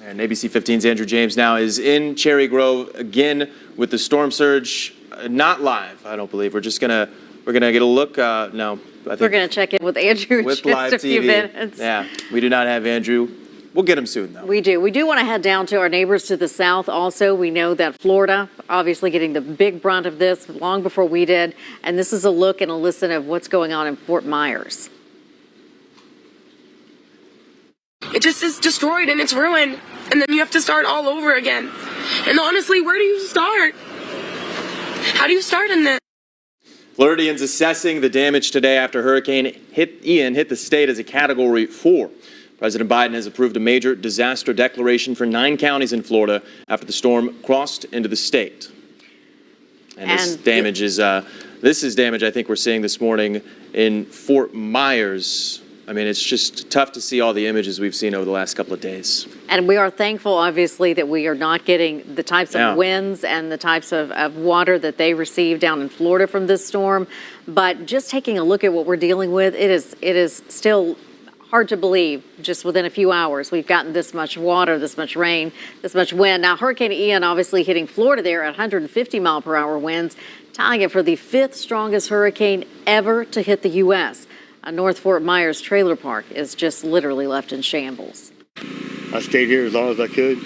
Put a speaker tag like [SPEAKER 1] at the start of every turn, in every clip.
[SPEAKER 1] And ABC 15's Andrew James now is in Cherry Grove again with the storm surge. Not live, I don't believe. We're gonna get a look. No, I think
[SPEAKER 2] we're gonna check in with Andrew
[SPEAKER 1] with
[SPEAKER 2] in
[SPEAKER 1] live
[SPEAKER 2] just a few
[SPEAKER 1] TV.
[SPEAKER 2] minutes.
[SPEAKER 1] Yeah, we do not have Andrew. We'll get him soon, though.
[SPEAKER 2] We do. We do want to head down to our neighbors to the south. Also, we know that Florida, obviously getting the big brunt of this long before we did. And this is a look and a listen of what's going on in Fort Myers.
[SPEAKER 3] It just is destroyed and it's ruined. And then you have to start all over again. And honestly, where do you start? How do you start in this?
[SPEAKER 1] Floridians assessing the damage today after Hurricane Ian hit the state as a Category 4. President Biden has approved a major disaster declaration for 9 counties in Florida after the storm crossed into the state. And this damage is damage I think we're seeing this morning in Fort Myers. I mean, it's just tough to see all the images we've seen over the last couple of days.
[SPEAKER 2] And we are thankful, obviously, that we are not getting the types of winds and the types of water that they received down in Florida from this storm. But just taking a look at what we're dealing with, it is still hard to believe just within a few hours we've gotten this much water, this much rain, this much wind. Now, Hurricane Ian obviously hitting Florida there at 150-mile-per-hour winds, tying it for the 5th strongest hurricane ever to hit the U.S. North Fort Myers trailer park is just literally left in shambles.
[SPEAKER 4] I stayed here as long as I could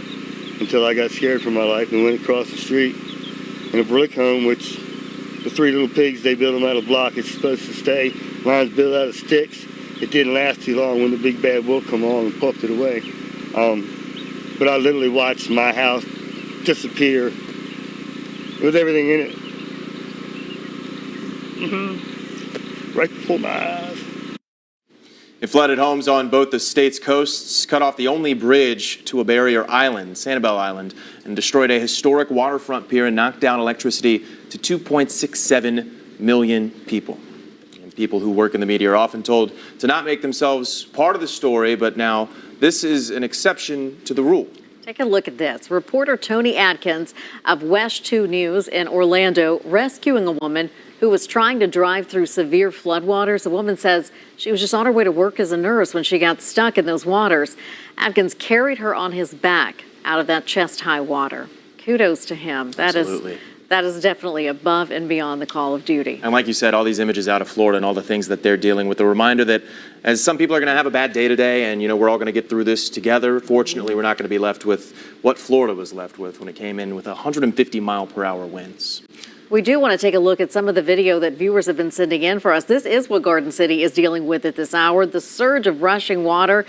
[SPEAKER 4] until I got scared for my life and went across the street in a brick home, which the 3 little pigs, they built them out of block. It's supposed to stay. Mine's built out of sticks. It didn't last too long when the big bad wolf come on and puffed it away. But I literally watched my house disappear with everything in it. Right before my eyes.
[SPEAKER 1] It flooded homes on both the state's coasts, cut off the only bridge to a barrier island, Sanibel Island, and destroyed a historic waterfront pier and knocked down electricity to 2.67 million people. People who work in the media are often told to not make themselves part of the story, but now this is an exception to the rule.
[SPEAKER 2] Take a look at this. Reporter Tony Atkins of West 2 News in Orlando rescuing a woman who was trying to drive through severe floodwaters. The woman says she was just on her way to work as a nurse when she got stuck in those waters. Atkins carried her on his back out of that chest-high water. Kudos to him. That is definitely above and beyond the call of duty.
[SPEAKER 1] And like you said, all these images out of Florida and all the things that they're dealing with, a reminder that as some people are going to have a bad day today and, we're all going to get through this together, fortunately, we're not going to be left with what Florida was left with when it came in with 150-mile-per-hour winds.
[SPEAKER 2] We do want to take a look at some of the video that viewers have been sending in for us. This is what Garden City is dealing with at this hour. The surge of rushing water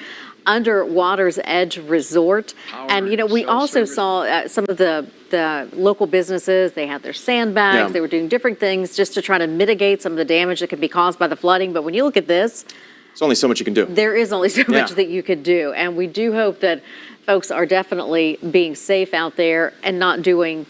[SPEAKER 2] under Water's Edge Resort. And, we also saw some of the local businesses. They had their sandbags. They were doing different things just to try to mitigate some of the damage that could be caused by the flooding. But when you look at this,
[SPEAKER 1] there's only so much you can do.
[SPEAKER 2] There is only so much that you could do. And we do hope that folks are definitely being safe out there and not doing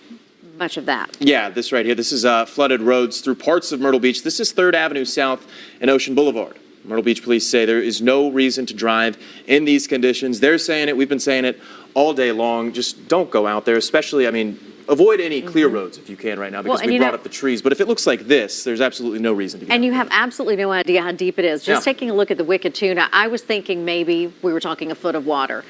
[SPEAKER 2] much of that. Yeah,
[SPEAKER 1] this right here. This is flooded roads through parts of Myrtle Beach. This is 3rd Avenue South and Ocean Boulevard. Myrtle Beach police say there is no reason to drive in these conditions. They're saying it. We've been saying it all day long. Just don't go out there, especially, avoid any clear roads if you can right now because we brought up the trees. But if it looks like this, there's absolutely no reason to go.
[SPEAKER 2] And you have absolutely no idea how deep it is. Just taking a look at the Wicked Tuna, I was thinking maybe we were talking a foot of water.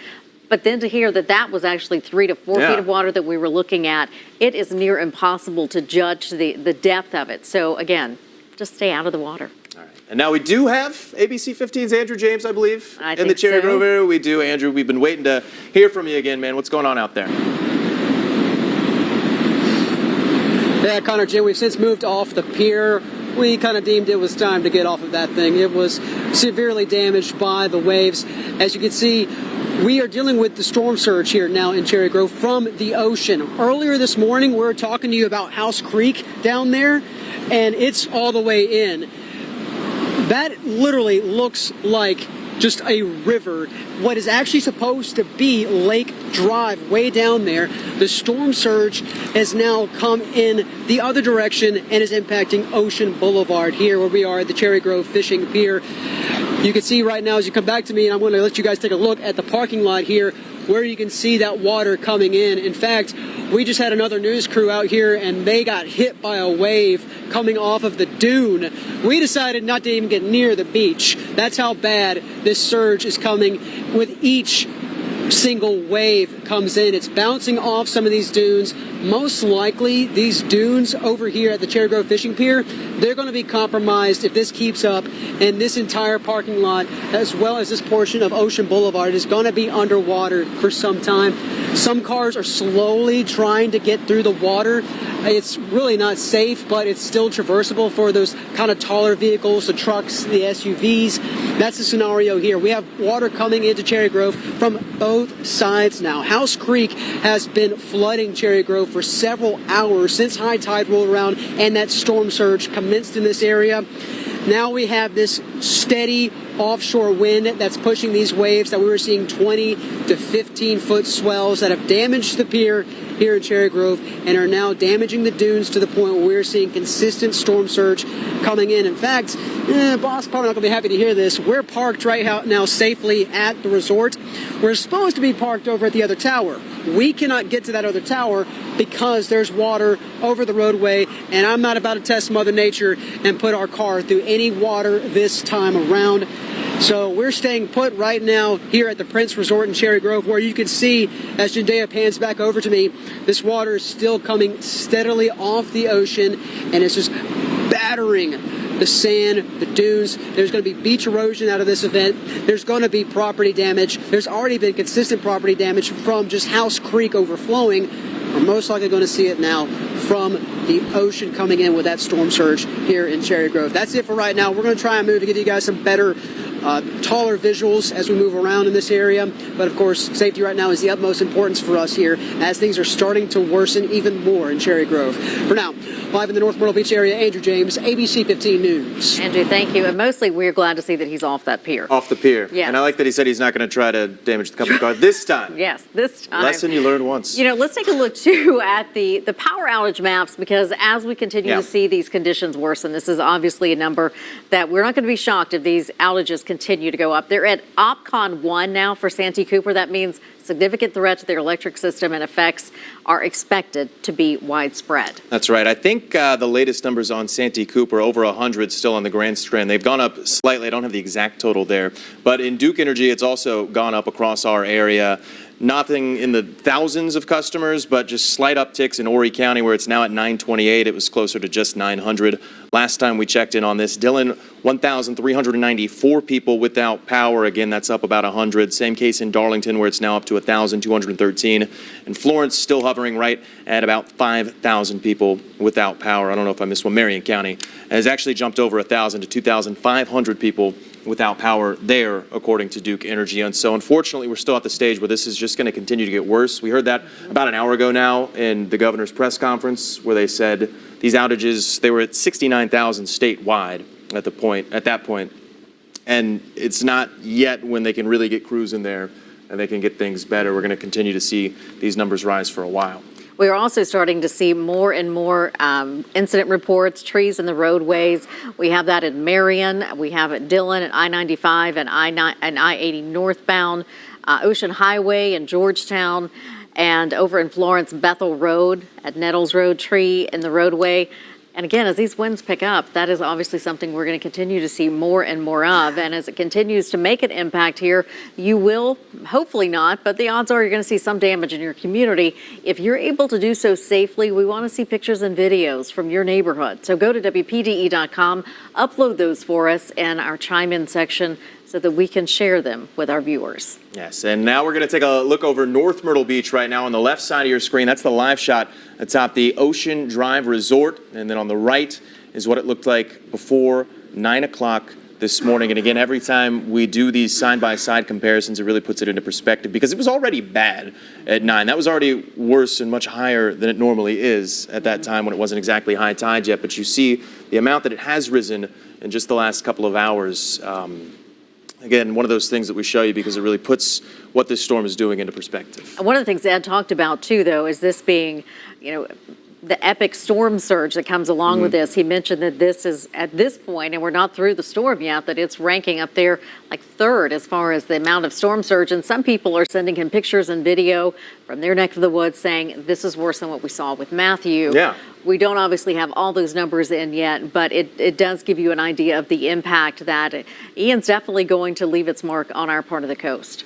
[SPEAKER 2] But then to hear that was actually 3 to 4 feet of water that we were looking at, it is near impossible to judge the depth of it. So, again, just stay out of the water.
[SPEAKER 1] All right. And now we do have ABC 15's Andrew James, I believe, in the Cherry Grove area. We do, Andrew. We've been waiting to hear from you again, man. What's going on out there?
[SPEAKER 5] Yeah, Connor, Jim, we've since moved off the pier. We kind of deemed it was time to get off of that thing. It was severely damaged by the waves. As you can see, we are dealing with the storm surge here now in Cherry Grove from the ocean. Earlier this morning, we were talking to you about House Creek down there, and it's all the way in. That literally looks like just a river. What is actually supposed to be Lake Drive way down there, the storm surge has now come in the other direction and is impacting Ocean Boulevard here where we are at the Cherry Grove Fishing Pier. You can see right now as you come back to me, and I'm going to let you guys take a look at the parking lot here where you can see that water coming in. In fact, we just had another news crew out here and they got hit by a wave coming off of the dune. We decided not to even get near the beach. That's how bad this surge is coming with each single wave comes in. It's bouncing off some of these dunes. Most likely, these dunes over here at the Cherry Grove Fishing Pier, they're going to be compromised if this keeps up, and this entire parking lot, as well as this portion of Ocean Boulevard, is going to be underwater for some time. Some cars are slowly trying to get through the water. It's really not safe, but it's still traversable for those kind of taller vehicles, the trucks, the SUVs. That's the scenario here. We have water coming into Cherry Grove from both sides now. House Creek has been flooding Cherry Grove for several hours since high tide rolled around and that storm surge commenced in this area. Now we have this steady offshore wind that's pushing these waves that we were seeing 20 to 15 foot swells that have damaged the pier here in Cherry Grove and are now damaging the dunes to the point where we're seeing consistent storm surge coming in. In fact, boss probably not going to be happy to hear this. We're parked right now safely at the resort. We're supposed to be parked over at the other tower. We cannot get to that other tower because there's water over the roadway, and I'm not about to test Mother Nature and put our car through any water this time around. So we're staying put right now here at the Prince Resort in Cherry Grove, where you can see, as Jandea pans back over to me, this water is still coming steadily off the ocean, and it's just battering the sand, the dunes. There's going to be beach erosion out of this event. There's going to be property damage. There's already been consistent property damage from just House Creek overflowing. We're most likely going to see it now from the ocean coming in with that storm surge here in Cherry Grove. That's it for right now. We're going to try and move to give you guys some better, taller visuals as we move around in this area. But of course, safety right now is the utmost importance for us here as things are starting to worsen even more in Cherry Grove. For now, live in the North Myrtle Beach area, Andrew James, ABC 15 News.
[SPEAKER 2] Andrew, thank you. And mostly we're glad to see that he's off that pier.
[SPEAKER 1] Off the pier.
[SPEAKER 2] Yes.
[SPEAKER 1] And I like that he said he's not going to try to damage the company car this time.
[SPEAKER 2] Yes, this time.
[SPEAKER 1] Lesson you learned once.
[SPEAKER 2] You know, let's take a look too at the power outage maps, because as we continue to see these conditions worsen, this is obviously a number that we're not going to be shocked if these outages continue to go up. They're at OPCON 1 now for Santee Cooper. That means significant threat to their electric system, and effects are expected to be widespread.
[SPEAKER 1] That's right. I think the latest numbers on Santee Cooper, over 100 still on the Grand Strand. They've gone up slightly. I don't have the exact total there. But in Duke Energy, it's also gone up across our area. Nothing in the thousands of customers, but just slight upticks in Horry County, where it's now at 928. It was closer to just 900. Last time we checked in on this, Dillon, 1,394 people without power. Again, that's up about 100. Same case in Darlington, where it's now up to 1,213. And Florence still hovering right at about 5,000 people without power. I don't know if I missed one. Marion County has actually jumped over 1,000 to 2,500 people without power there, according to Duke Energy. And so unfortunately, we're still at the stage where this is just going to continue to get worse. We heard that about an hour ago now in the governor's press conference, where they said these outages, they were at 69,000 statewide at that point. And it's not yet when they can really get crews in there and they can get things better. We're going to continue to see these numbers rise for a while.
[SPEAKER 2] We are also starting to see more and more incident reports, trees in the roadways. We have that in Marion. We have it Dillon at I-95 and I-80 northbound, Ocean Highway in Georgetown, and over in Florence, Bethel Road at Nettles Road, tree in the roadway. And again, as these winds pick up, that is obviously something we're going to continue to see more and more of. And as it continues to make an impact here, you will, hopefully not, but the odds are you're going to see some damage in your community. If you're able to do so safely, we want to see pictures and videos from your neighborhood. So go to WPDE.com, upload those for us in our Chime In section so that we can share them with our viewers.
[SPEAKER 1] Yes, and now we're going to take a look over North Myrtle Beach right now on the left side of your screen. That's the live shot atop the Ocean Drive Resort. And then on the right is what it looked like before 9 o'clock this morning. And again, every time we do these side-by-side comparisons, it really puts it into perspective, because it was already bad at 9. That was already worse and much higher than it normally is at that time when it wasn't exactly high tide yet. But you see the amount that it has risen in just the last couple of hours. Again, one of those things that we show you because it really puts what this storm is doing into perspective.
[SPEAKER 2] One of the things Ed talked about, too, though, is this being, you know, the epic storm surge that comes along with this. He mentioned that this is, at this point, and we're not through the storm yet, that it's ranking up there like third as far as the amount of storm surge. And some people are sending him pictures and video from their neck of the woods saying this is worse than what we saw with Matthew.
[SPEAKER 1] Yeah.
[SPEAKER 2] We don't obviously have all those numbers in yet, but it does give you an idea of the impact that Ian's definitely going to leave its mark on our part of the coast.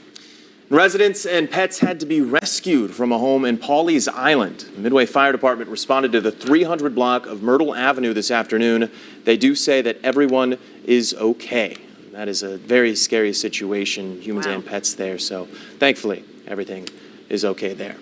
[SPEAKER 1] Residents and pets had to be rescued from a home in Pawleys Island. The Midway Fire Department responded to the 300 block of Myrtle Avenue this afternoon. They do say that everyone is okay. That is a very scary situation, humans and pets there. So thankfully, everything is okay there.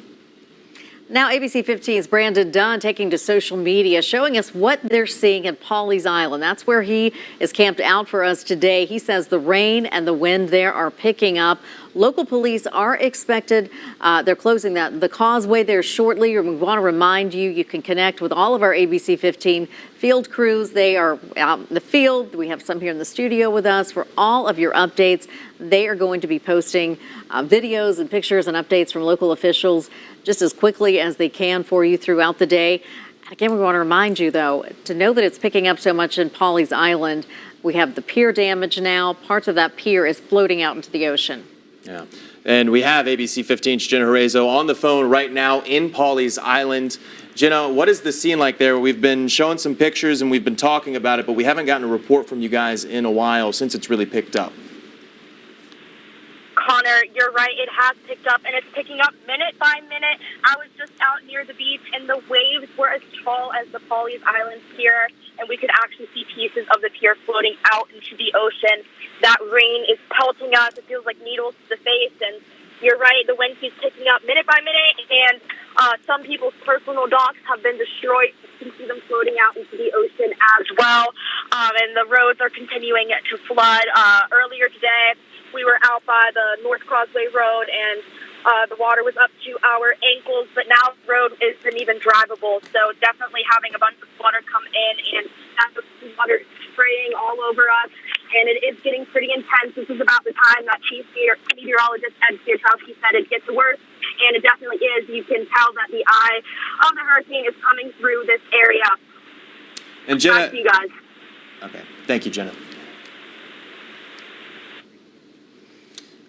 [SPEAKER 2] Now, ABC 15's Brandon Dunn taking to social media, showing us what they're seeing at Pawleys Island. That's where he is camped out for us today. He says the rain and the wind there are picking up. Local police are expected. They're closing the causeway there shortly. And we want to remind you, you can connect with all of our ABC 15 field crews. They are out in the field. We have some here in the studio with us for all of your updates. They are going to be posting videos and pictures and updates from local officials just as quickly as they can for you throughout the day. Again, we want to remind you, though, to know that it's picking up so much in Pawleys Island. We have the pier damage now. Parts of that pier is floating out into the ocean.
[SPEAKER 1] Yeah, and we have ABC 15's Jenna Horezo on the phone right now in Pawleys Island. Jenna, what is the scene like there? We've been showing some pictures and we've been talking about it, but we haven't gotten a report from you guys in a while since it's really picked up.
[SPEAKER 6] Connor, you're right. It has picked up, and it's picking up minute by minute. I was just out near the beach, and the waves were as tall as the Pawleys Island pier, and we could actually see pieces of the pier floating out into the ocean. That rain is pelting us. It feels like needles to the face, and you're right. The wind keeps picking up minute by minute, and some people's personal docks have been destroyed. You can see them floating out into the ocean as well, and the roads are continuing to flood. Earlier today, we were out by the North Causeway Road, and the water was up to our ankles, but now the road isn't even drivable. So definitely having a bunch of water come in, and that's the water spraying all over us, and it is getting pretty intense. This is about the time that Chief Meteorologist Piotrowski said it gets worse, and it definitely is. You can tell that the eye of the hurricane is coming through this area.
[SPEAKER 1] And Jenna,
[SPEAKER 6] back to you guys.
[SPEAKER 1] Okay, thank you, Jenna.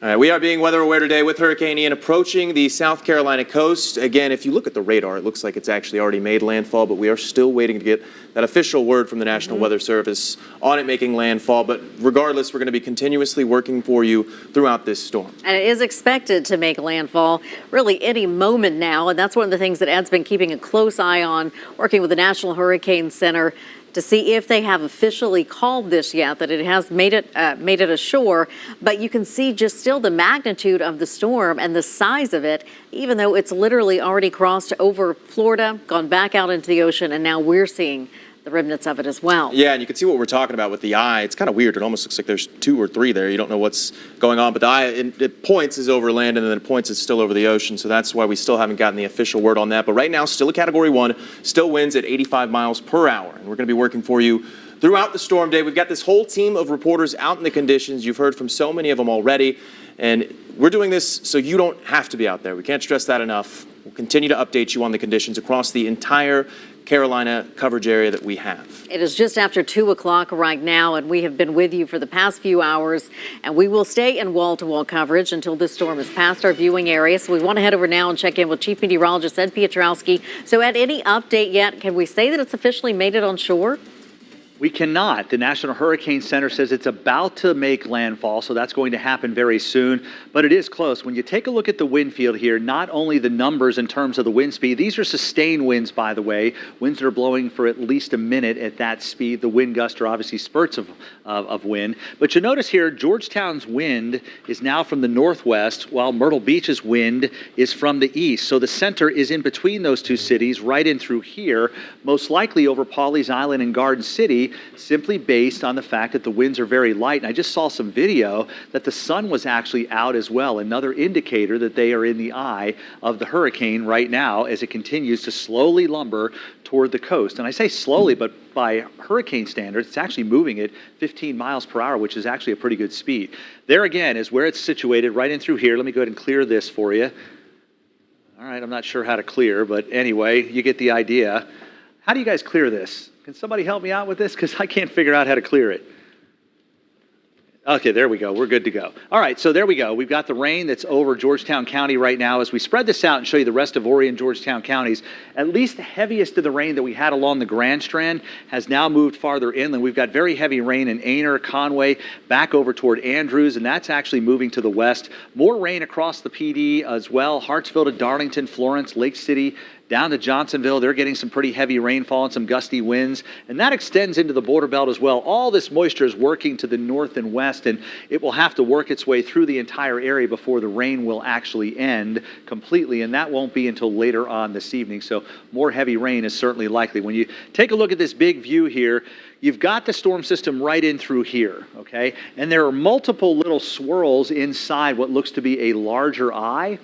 [SPEAKER 1] All right, we are being weather aware today with Hurricane Ian approaching the South Carolina coast. Again, if you look at the radar, it looks like it's actually already made landfall, but we are still waiting to get that official word from the National Weather Service on it making landfall. But regardless, we're going to be continuously working for you throughout this storm.
[SPEAKER 2] And it is expected to make landfall really any moment now. And that's one of the things that Ed's been keeping a close eye on, working with the National Hurricane Center to see if they have officially called this yet, that it has made it ashore. But you can see just still the magnitude of the storm and the size of it, even though it's literally already crossed over Florida, gone back out into the ocean, and now we're seeing the remnants of it as well.
[SPEAKER 1] Yeah, and you can see what we're talking about with the eye. It's kind of weird. It almost looks like there's 2 or 3 there. You don't know what's going on, but the eye, it points is over land, and then it points is still over the ocean, so that's why we still haven't gotten the official word on that. But right now, still a Category 1, still winds at 85 miles per hour, and we're going to be working for you throughout the storm day. We've got this whole team of reporters out in the conditions. You've heard from so many of them already, and we're doing this so you don't have to be out there. We can't stress that enough. We'll continue to update you on the conditions across the entire Carolina coverage area that we have.
[SPEAKER 2] It is just after 2 o'clock right now, and we have been with you for the past few hours, and we will stay in wall-to-wall coverage until this storm is past our viewing area. So we want to head over now and check in with Chief Meteorologist Ed Piotrowski. So Ed, any update yet? Can we say that it's officially made it on shore?
[SPEAKER 7] We cannot. The National Hurricane Center says it's about to make landfall, so that's going to happen very soon, but it is close. When you take a look at the wind field here, not only the numbers in terms of the wind speed, these are sustained winds, by the way, winds that are blowing for at least a minute at that speed. The wind gusts are obviously spurts of wind, but you notice here, Georgetown's wind is now from the northwest, while Myrtle Beach's wind is from the east. So the center is in between those two cities, right in through here, most likely over Pawleys Island and Garden City, simply based on the fact that the winds are very light. And I just saw some video that the sun was actually out as well, another indicator that they are in the eye of the hurricane right now as it continues to slowly lumber toward the coast. And I say slowly, but by hurricane standards, it's actually moving at 15 miles per hour, which is actually a pretty good speed. There again is where it's situated, right in through here. Let me go ahead and clear this for you. All right, I'm not sure how to clear, but anyway, you get the idea. How do you guys clear this? Can somebody help me out with this? Because I can't figure out how to clear it. Okay, there we go. We're good to go. All right, so there we go. We've got the rain that's over Georgetown County right now. As we spread this out and show you the rest of Horry and Georgetown counties, at least the heaviest of the rain that we had along the Grand Strand has now moved farther inland. We've got very heavy rain in Aner, Conway, back over toward Andrews, and that's actually moving to the west. More rain across the PD as well. Hartsville to Darlington, Florence, Lake City, down to Johnsonville. They're getting some pretty heavy rainfall and some gusty winds, and that extends into the border belt as well. All this moisture is working to the north and west, and it will have to work its way through the entire area before the rain will actually end completely, and that won't be until later on this evening. So more heavy rain is certainly likely. When you take a look at this big view here, you've got the storm system right in through here, okay? And there are multiple little swirls inside what looks to be a larger eye.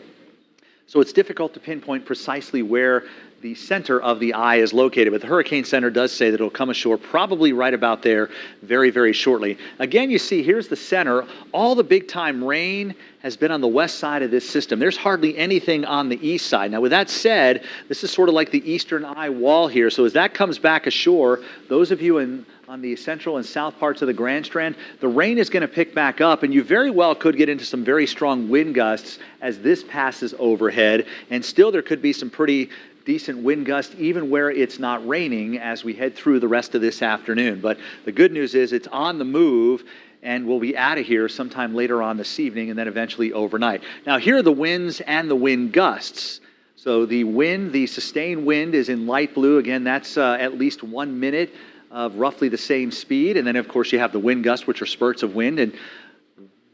[SPEAKER 7] So it's difficult to pinpoint precisely where the center of the eye is located, but the Hurricane Center does say that it'll come ashore probably right about there very, very shortly. Again, you see, here's the center. All the big-time rain has been on the west side of this system. There's hardly anything on the east side. Now, with that said, this is sort of like the eastern eye wall here. So as that comes back ashore, those of you on the central and south parts of the Grand Strand, the rain is going to pick back up, and you very well could get into some very strong wind gusts as this passes overhead, and still there could be some pretty decent wind gust even where it's not raining as we head through the rest of this afternoon. But the good news is it's on the move, and we'll be out of here sometime later on this evening and then eventually overnight. Now, here are the winds and the wind gusts. So the wind, the sustained wind is in light blue. Again, that's at least 1 minute of roughly the same speed. And then, of course, you have the wind gusts, which are spurts of wind. And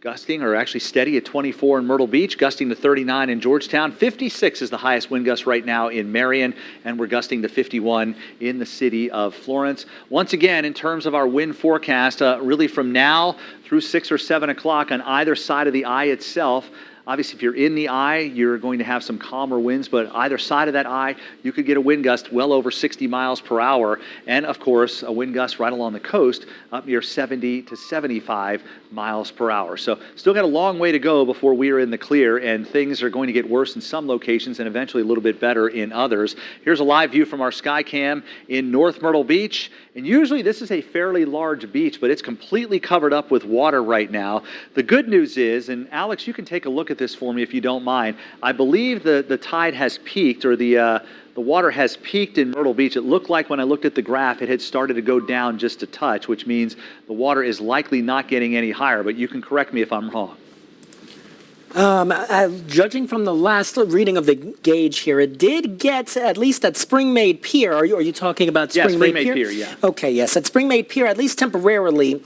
[SPEAKER 7] gusting are actually steady at 24 in Myrtle Beach, gusting to 39 in Georgetown. 56 is the highest wind gust right now in Marion, and we're gusting to 51 in the city of Florence. Once again, in terms of our wind forecast, really from now through 6 or 7 o'clock on either side of the eye itself, obviously, if you're in the eye, you're going to have some calmer winds, but either side of that eye, you could get a wind gust well over 60 miles per hour. And, of course, a wind gust right along the coast up near 70 to 75 miles per hour. So still got a long way to go before we are in the clear, and things are going to get worse in some locations and eventually a little bit better in others. Here's a live view from our sky cam in North Myrtle Beach. And usually this is a fairly large beach, but it's completely covered up with water right now. The good news is, and Alex, you can take a look at this for me if you don't mind. I believe the tide has peaked, or the water has peaked in Myrtle Beach. It looked like when I looked at the graph, it had started to go down just a touch, which means the water is likely not getting any higher, but you can correct me if I'm wrong.
[SPEAKER 8] Judging from the last reading of the gauge here, it did get, at least at Springmaid Pier, are you talking about Springmaid Pier?
[SPEAKER 7] Springmaid Pier, yeah.
[SPEAKER 8] Okay, yes, at Springmaid Pier, at least temporarily.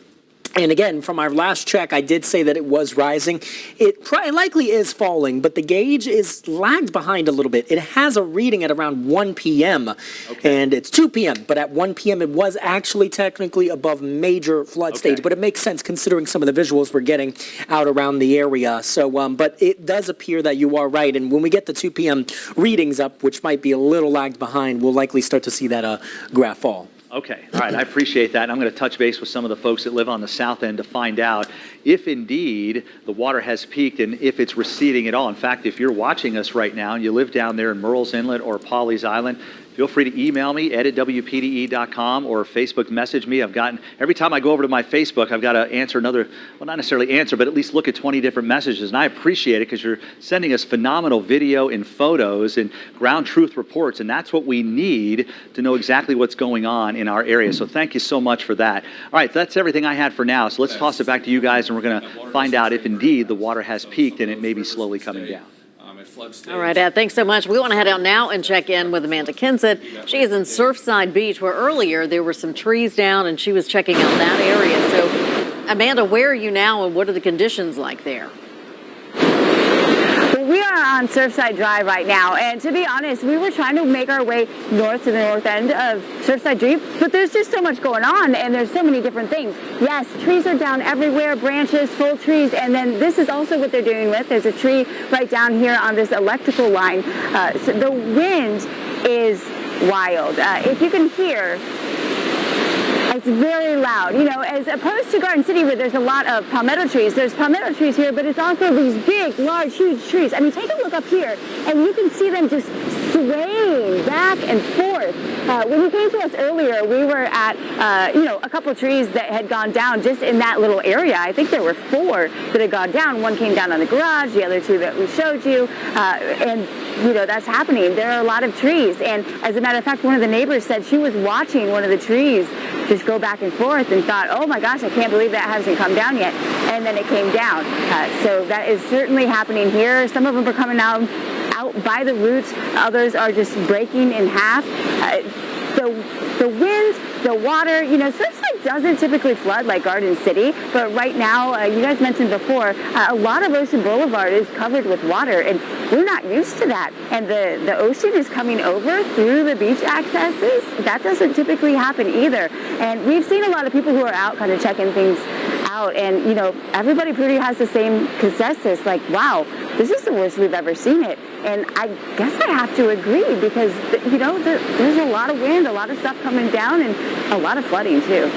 [SPEAKER 8] And again, from our last check, I did say that it was rising. It likely is falling, but the gauge is lagged behind a little bit. It has a reading at around 1 p.m., and it's 2 p.m., but at 1 p.m. it was actually technically above major flood stage, but it makes sense considering some of the visuals we're getting out around the area. So, but it does appear that you are right, and when we get the 2 p.m. readings up, which might be a little lagged behind, we'll likely start to see that graph fall.
[SPEAKER 7] Okay, all right, I appreciate that. And I'm going to touch base with some of the folks that live on the south end to find out if indeed the water has peaked and if it's receding at all. In fact, if you're watching us right now and you live down there in Murrells Inlet or Pawleys Island, feel free to email me, ed@wpde.com, or Facebook message me. Every time I go over to my Facebook, I've got to answer another, well, not necessarily answer, but at least look at 20 different messages. And I appreciate it because you're sending us phenomenal video and photos and ground truth reports. And that's what we need to know exactly what's going on in our area. So thank you so much for that. All right, that's everything I had for now. So let's toss it back to you guys, and we're going to find out if indeed the water has peaked and it may be slowly coming down.
[SPEAKER 2] All right, Ed, thanks so much. We want to head out now and check in with Amanda Kinsett. She is in Surfside Beach, where earlier there were some trees down, and she was checking out that area. So, Amanda, where are you now, and what are the conditions like there?
[SPEAKER 9] We are on Surfside Drive right now, and to be honest, we were trying to make our way north to the north end of Surfside Drive, but there's just so much going on, and there's so many different things. Yes, trees are down everywhere, branches, full trees, and then this is also what they're doing with. There's a tree right down here on this electrical line. So the wind is wild. If you can hear, It's very loud. You know, as opposed to Garden City where there's a lot of palmetto trees, there's palmetto trees here, but it's also these big, large, huge trees. I mean, take a look up here, and you can see them just swaying back and forth. When you came to us earlier, we were at, a couple trees that had gone down just in that little area. I think there were 4 that had gone down. One came down on the garage, the other 2 that we showed you, and that's happening. There are a lot of trees, and as a matter of fact, one of the neighbors said she was watching one of the trees just go back and forth and thought, oh my gosh, I can't believe that hasn't come down yet, and then it came down. So that is certainly happening here. Some of them are coming out by the roots, others are just breaking in half. The wind, the water, Surfside doesn't typically flood like Garden City, but right now, you guys mentioned before, a lot of Ocean Boulevard is covered with water, and we're not used to that. And the ocean is coming over through the beach accesses. That doesn't typically happen either. And we've seen a lot of people who are out kind of checking things out, and everybody pretty has the same consensus, like, wow, this is the worst we've ever seen it. And I guess I have to agree because, there's a lot of wind, a lot of stuff coming down, and a lot of flooding, too.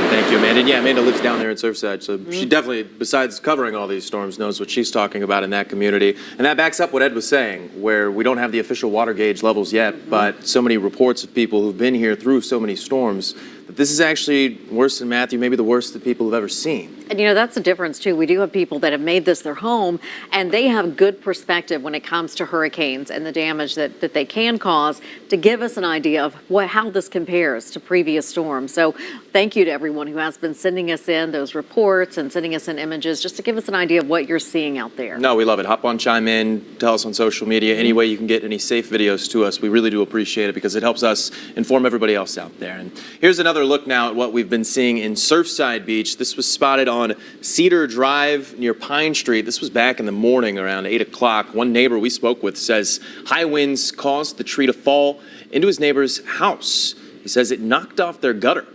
[SPEAKER 1] Thank you, Amanda. And yeah, Amanda lives down there in Surfside, so she definitely, besides covering all these storms, knows what she's talking about in that community. And that backs up what Ed was saying, where we don't have the official water gauge levels yet, but so many reports of people who've been here through so many storms that this is actually worse than Matthew, maybe the worst that people have ever seen.
[SPEAKER 2] And that's the difference too. We do have people that have made this their home, and they have good perspective when it comes to hurricanes and the damage that they can cause, to give us an idea of how this compares to previous storms. So thank you to everyone who has been sending us in those reports and sending us in images just to give us an idea of what you're seeing out there.
[SPEAKER 1] No, we love it. Hop on, chime in, tell us on social media, any way you can get any safe videos to us. We really do appreciate it because it helps us inform everybody else out there. And here's another look now at what we've been seeing in Surfside Beach. This was spotted on Cedar Drive near Pine Street. This was back in the morning around 8 o'clock. One neighbor we spoke with says high winds caused the tree to fall into his neighbor's house. He says it knocked off their gutter.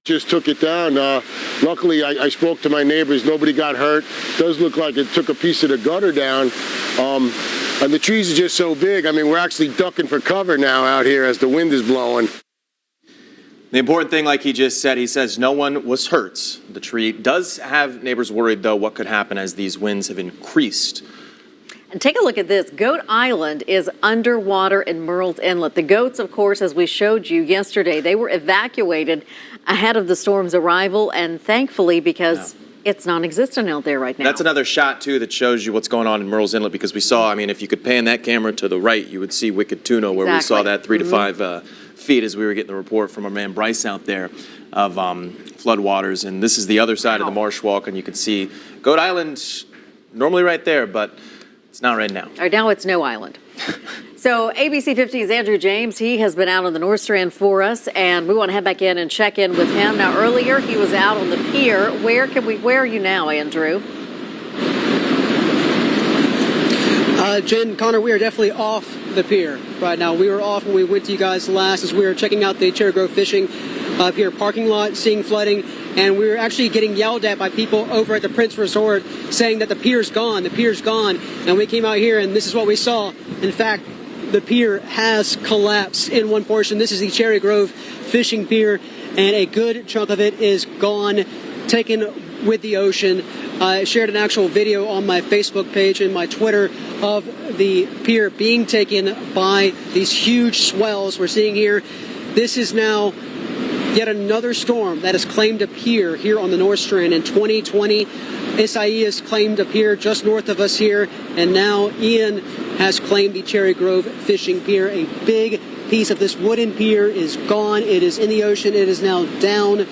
[SPEAKER 10] Just took it down. Luckily, I spoke to my neighbors. Nobody got hurt. Does look like it took a piece of the gutter down. And the trees are just so big. I mean, we're actually ducking for cover now out here as the wind is blowing.
[SPEAKER 1] The important thing, like he just said, he says no one was hurt. The tree does have neighbors worried, though, what could happen as these winds have increased.
[SPEAKER 2] And take a look at this. Goat Island is underwater in Myrtle's Inlet. The goats, of course, as we showed you yesterday, they were evacuated ahead of the storm's arrival, and thankfully, because it's non-existent out there right now. That's
[SPEAKER 1] another shot, too, that shows you what's going on in Myrtle's Inlet, because we saw, I mean, if you could pan that camera to the right, you would see Wicked Tuna, where we saw that 3 to 5 feet as we were getting the report from our man Bryce out there of floodwaters. And this is the other side of the marsh walk, and you can see Goat Island normally right there, but it's not right now.
[SPEAKER 2] Right now it's no island. So ABC 15's Andrew James, he has been out on the North Strand for us, and we want to head back in and check in with him. Now earlier he was out on the pier. Where are you now, Andrew?
[SPEAKER 5] Jen, Connor, we are definitely off the pier right now. We were off when we went to you guys last as we were checking out the Cherry Grove Fishing Pier parking lot, seeing flooding, and we were actually getting yelled at by people over at the Prince Resort saying that the pier's gone, and we came out here and this is what we saw. In fact, the pier has collapsed in one portion. This is the Cherry Grove Fishing Pier, and a good chunk of it is gone, taken with the ocean. I shared an actual video on my Facebook page and my Twitter of the pier being taken by these huge swells we're seeing here. This is now yet another storm that has claimed a pier here on the North Strand. In 2020, Isaias claimed a pier just north of us here, and now Ian has claimed the Cherry Grove Fishing Pier. A big piece of this wooden pier is gone. It is in the ocean. It is now down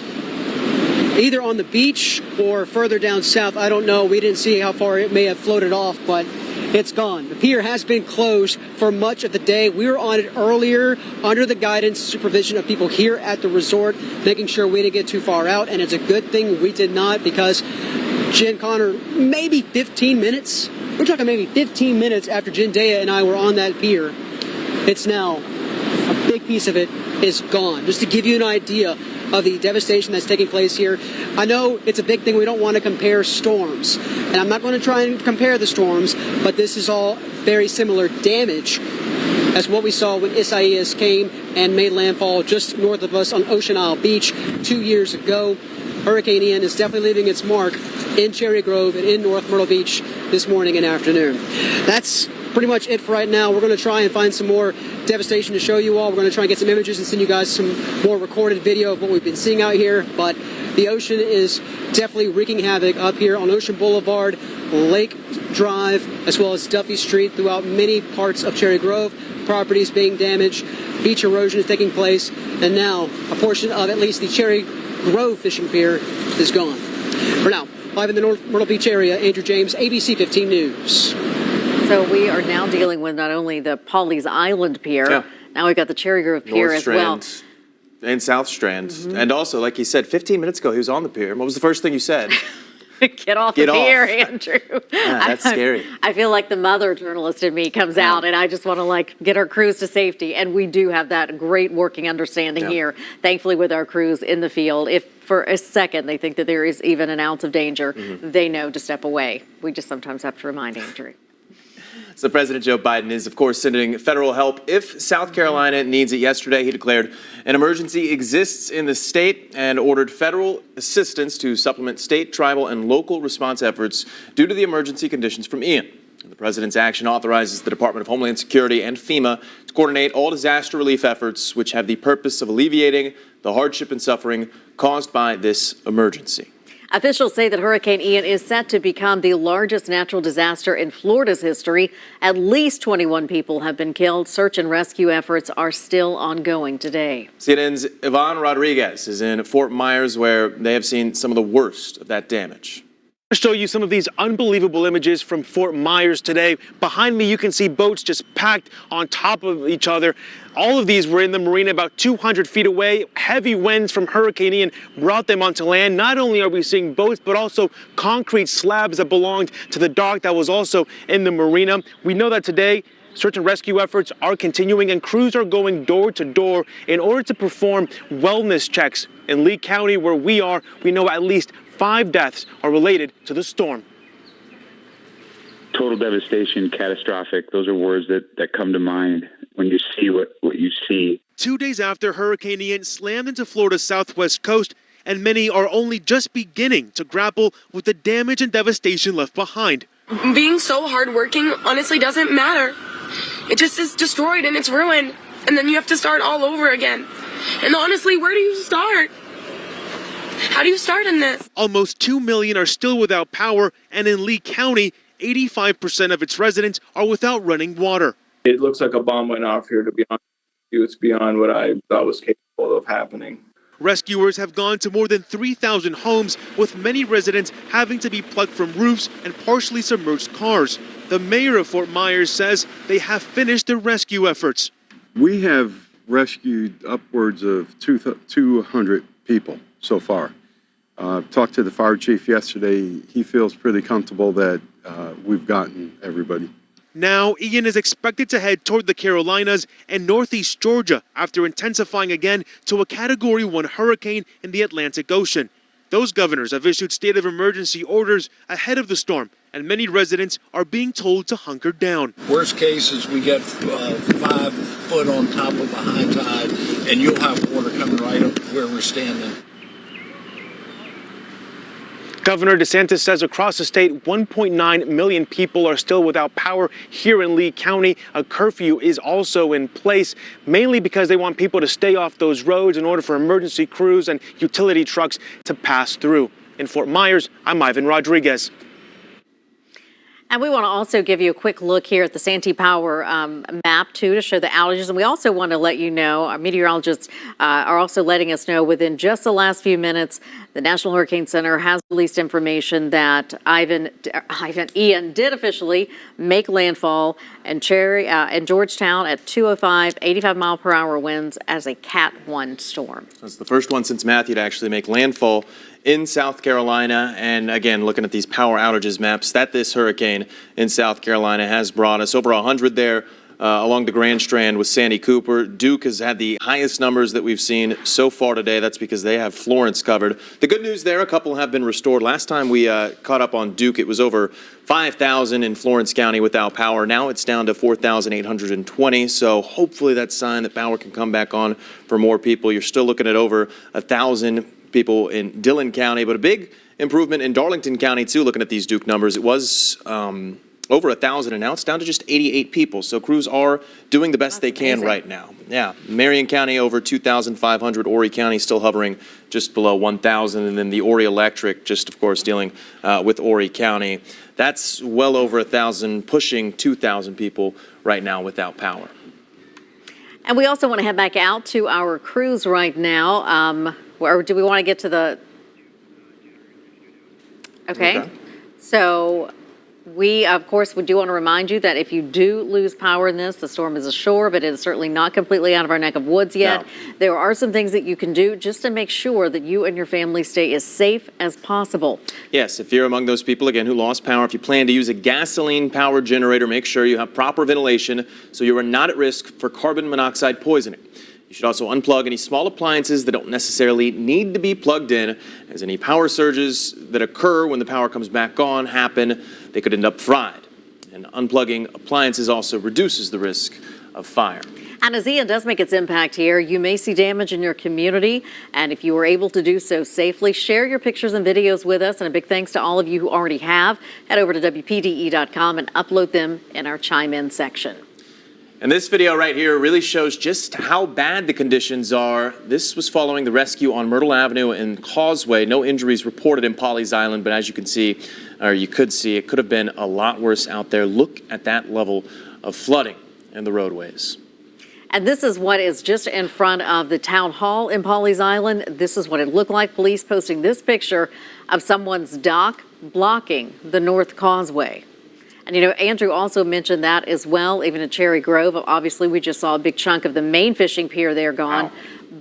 [SPEAKER 5] either on the beach or further down south. I don't know. We didn't see how far it may have floated off, but it's gone. The pier has been closed for much of the day. We were on it earlier under the guidance and supervision of people here at the resort, making sure we didn't get too far out, and it's a good thing we did not, because Jen, Connor, maybe 15 minutes, we're talking maybe 15 minutes after Jendea and I were on that pier, it's now, a big piece of it is gone. Just to give you an idea of the devastation that's taking place here. I know it's a big thing. We don't want to compare storms, and I'm not going to try and compare the storms, but this is all very similar damage. That's what we saw when Isaias came and made landfall just north of us on Ocean Isle Beach 2 years ago. Hurricane Ian is definitely leaving its mark in Cherry Grove and in North Myrtle Beach this morning and afternoon. That's pretty much it for right now. We're going to try and find some more devastation to show you all. We're going to try and get some images and send you guys some more recorded video of what we've been seeing out here. But the ocean is definitely wreaking havoc up here on Ocean Boulevard, Lake Drive, as well as Duffy Street throughout many parts of Cherry Grove. Properties being damaged, beach erosion is taking place, and now a portion of at least the Cherry Grove fishing pier is gone. For now, live in the North Myrtle Beach area, Andrew James, ABC 15 News.
[SPEAKER 2] So we are now dealing with not only the Pawleys Island Pier, now we've got the Cherry Grove Pier
[SPEAKER 1] North
[SPEAKER 2] as
[SPEAKER 1] Strand
[SPEAKER 2] well.
[SPEAKER 1] And South Strand. And also, like you said, 15 minutes ago, he was on the pier. What was the first thing you said?
[SPEAKER 2] Get off the pier, Andrew.
[SPEAKER 1] Yeah, that's scary.
[SPEAKER 2] I feel like the mother journalist in me comes out, and I just want to get our crews to safety. And we do have that great working understanding here, thankfully, with our crews in the field. If for a second they think that there is even an ounce of danger, they know to step away. We just sometimes have to remind Andrew.
[SPEAKER 1] So President Joe Biden is, of course, sending federal help if South Carolina needs it. Yesterday, he declared an emergency exists in the state and ordered federal assistance to supplement state, tribal, and local response efforts due to the emergency conditions from Ian. The president's action authorizes the Department of Homeland Security and FEMA to coordinate all disaster relief efforts, which have the purpose of alleviating the hardship and suffering caused by this emergency.
[SPEAKER 2] Officials say that Hurricane Ian is set to become the largest natural disaster in Florida's history. At least 21 people have been killed. Search and rescue efforts are still ongoing today.
[SPEAKER 1] CNN's Yvonne Rodriguez is in Fort Myers, where they have seen some of the worst of that damage.
[SPEAKER 11] To show you some of these unbelievable images from Fort Myers today. Behind me, you can see boats just packed on top of each other. All of these were in the marina about 200 feet away. Heavy winds from Hurricane Ian brought them onto land. Not only are we seeing boats, but also concrete slabs that belonged to the dock that was also in the marina. We know that today, search and rescue efforts are continuing and crews are going door to door in order to perform wellness checks. In Lee County, where we are, we know at least 5 deaths are related to the storm.
[SPEAKER 12] Total devastation, catastrophic. Those are words that come to mind when you see what you see.
[SPEAKER 11] 2 days after Hurricane Ian slammed into Florida's southwest coast, and many are only just beginning to grapple with the damage and devastation left behind.
[SPEAKER 3] Being so hardworking honestly doesn't matter. It just is destroyed and it's ruined. And then you have to start all over again. And honestly, where do you start? How do you start in this?
[SPEAKER 11] Almost 2 million are still without power, and in Lee County, 85% of its residents are without running water.
[SPEAKER 13] It looks like a bomb went off here, to be honest with you. It's beyond what I thought was capable of happening.
[SPEAKER 11] Rescuers have gone to more than 3,000 homes, with many residents having to be plucked from roofs and partially submerged cars. The mayor of Fort Myers says they have finished their rescue efforts.
[SPEAKER 14] We have rescued upwards of 200 people so far. Talked to the fire chief yesterday. He feels pretty comfortable that we've gotten everybody.
[SPEAKER 11] Now, Ian is expected to head toward the Carolinas and northeast Georgia after intensifying again to a Category 1 hurricane in the Atlantic Ocean. Those governors have issued state of emergency orders ahead of the storm, and many residents are being told to hunker down.
[SPEAKER 15] Worst case is we get 5 foot on top of a high tide, and you'll have water coming right up where we're standing.
[SPEAKER 11] Governor DeSantis says across the state, 1.9 million people are still without power here in Lee County. A curfew is also in place, mainly because they want people to stay off those roads in order for emergency crews and utility trucks to pass through. In Fort Myers, I'm Ivan Rodriguez.
[SPEAKER 2] And we want to also give you a quick look here at the Santee Power map, too, to show the outages. And we also want to let you know, our meteorologists are also letting us know within just the last few minutes, the National Hurricane Center has released information that Ian did officially make landfall in Georgetown at 2:05, 85-mile-per-hour winds as a Cat 1 storm.
[SPEAKER 1] That's the first one since Matthew to actually make landfall in South Carolina. And again, looking at these power outages maps that this hurricane in South Carolina has brought us, over 100 there along the Grand Strand with Sandy Cooper. Duke has had the highest numbers that we've seen so far today. That's because they have Florence covered. The good news there, a couple have been restored. Last time we caught up on Duke, it was over 5,000 in Florence County without power. Now it's down to 4,820. So hopefully that's a sign that power can come back on for more people. You're still looking at over 1,000 people in Dillon County, but a big improvement in Darlington County too, looking at these Duke numbers. It was over 1,000 and now it's down to just 88 people. So crews are doing the best they can right now. Yeah, Marion County over 2,500, Horry County still hovering just below 1,000, and then the Horry Electric just, of course, dealing with Horry County. That's well over 1,000, pushing 2,000 people right now without power.
[SPEAKER 2] And we also want to head back out to our crews right now. Or do we want to get to the... Okay. So we, of course, we do want to remind you that if you do lose power in this, the storm is ashore, but it is certainly not completely out of our neck of woods yet. No. There are some things that you can do just to make sure that you and your family stay as safe as possible. Yes, if you're among those people, again, who lost power, if you plan to use a gasoline-powered generator, make sure you have proper ventilation so you are not at risk for carbon monoxide poisoning. You should also unplug any small appliances that don't necessarily need to be plugged in, as any power surges that occur when the power comes back on happen, they could end up fried. And unplugging appliances also reduces the risk of fire. And as Ian does make its impact here, you may see damage in your community. And if you were able to do so safely, share your pictures and videos with us. And a big thanks to all of you who already have. Head over to WPDE.com and upload them in our Chime In section. And this video right here really shows just how bad the conditions are. This was following the rescue on Myrtle Avenue and Causeway. No injuries reported in Pawleys Island, but as you can see, or you could see, it could have been a lot worse out there. Look at that level of flooding in the roadways. And this is what is just in front of the town hall in Pawleys Island. This is what it looked like. Police posting this picture of someone's dock blocking the North Causeway. And, you know, Andrew also mentioned that as well, even at Cherry Grove. Obviously, we just saw a big chunk of the main fishing pier there gone. Wow.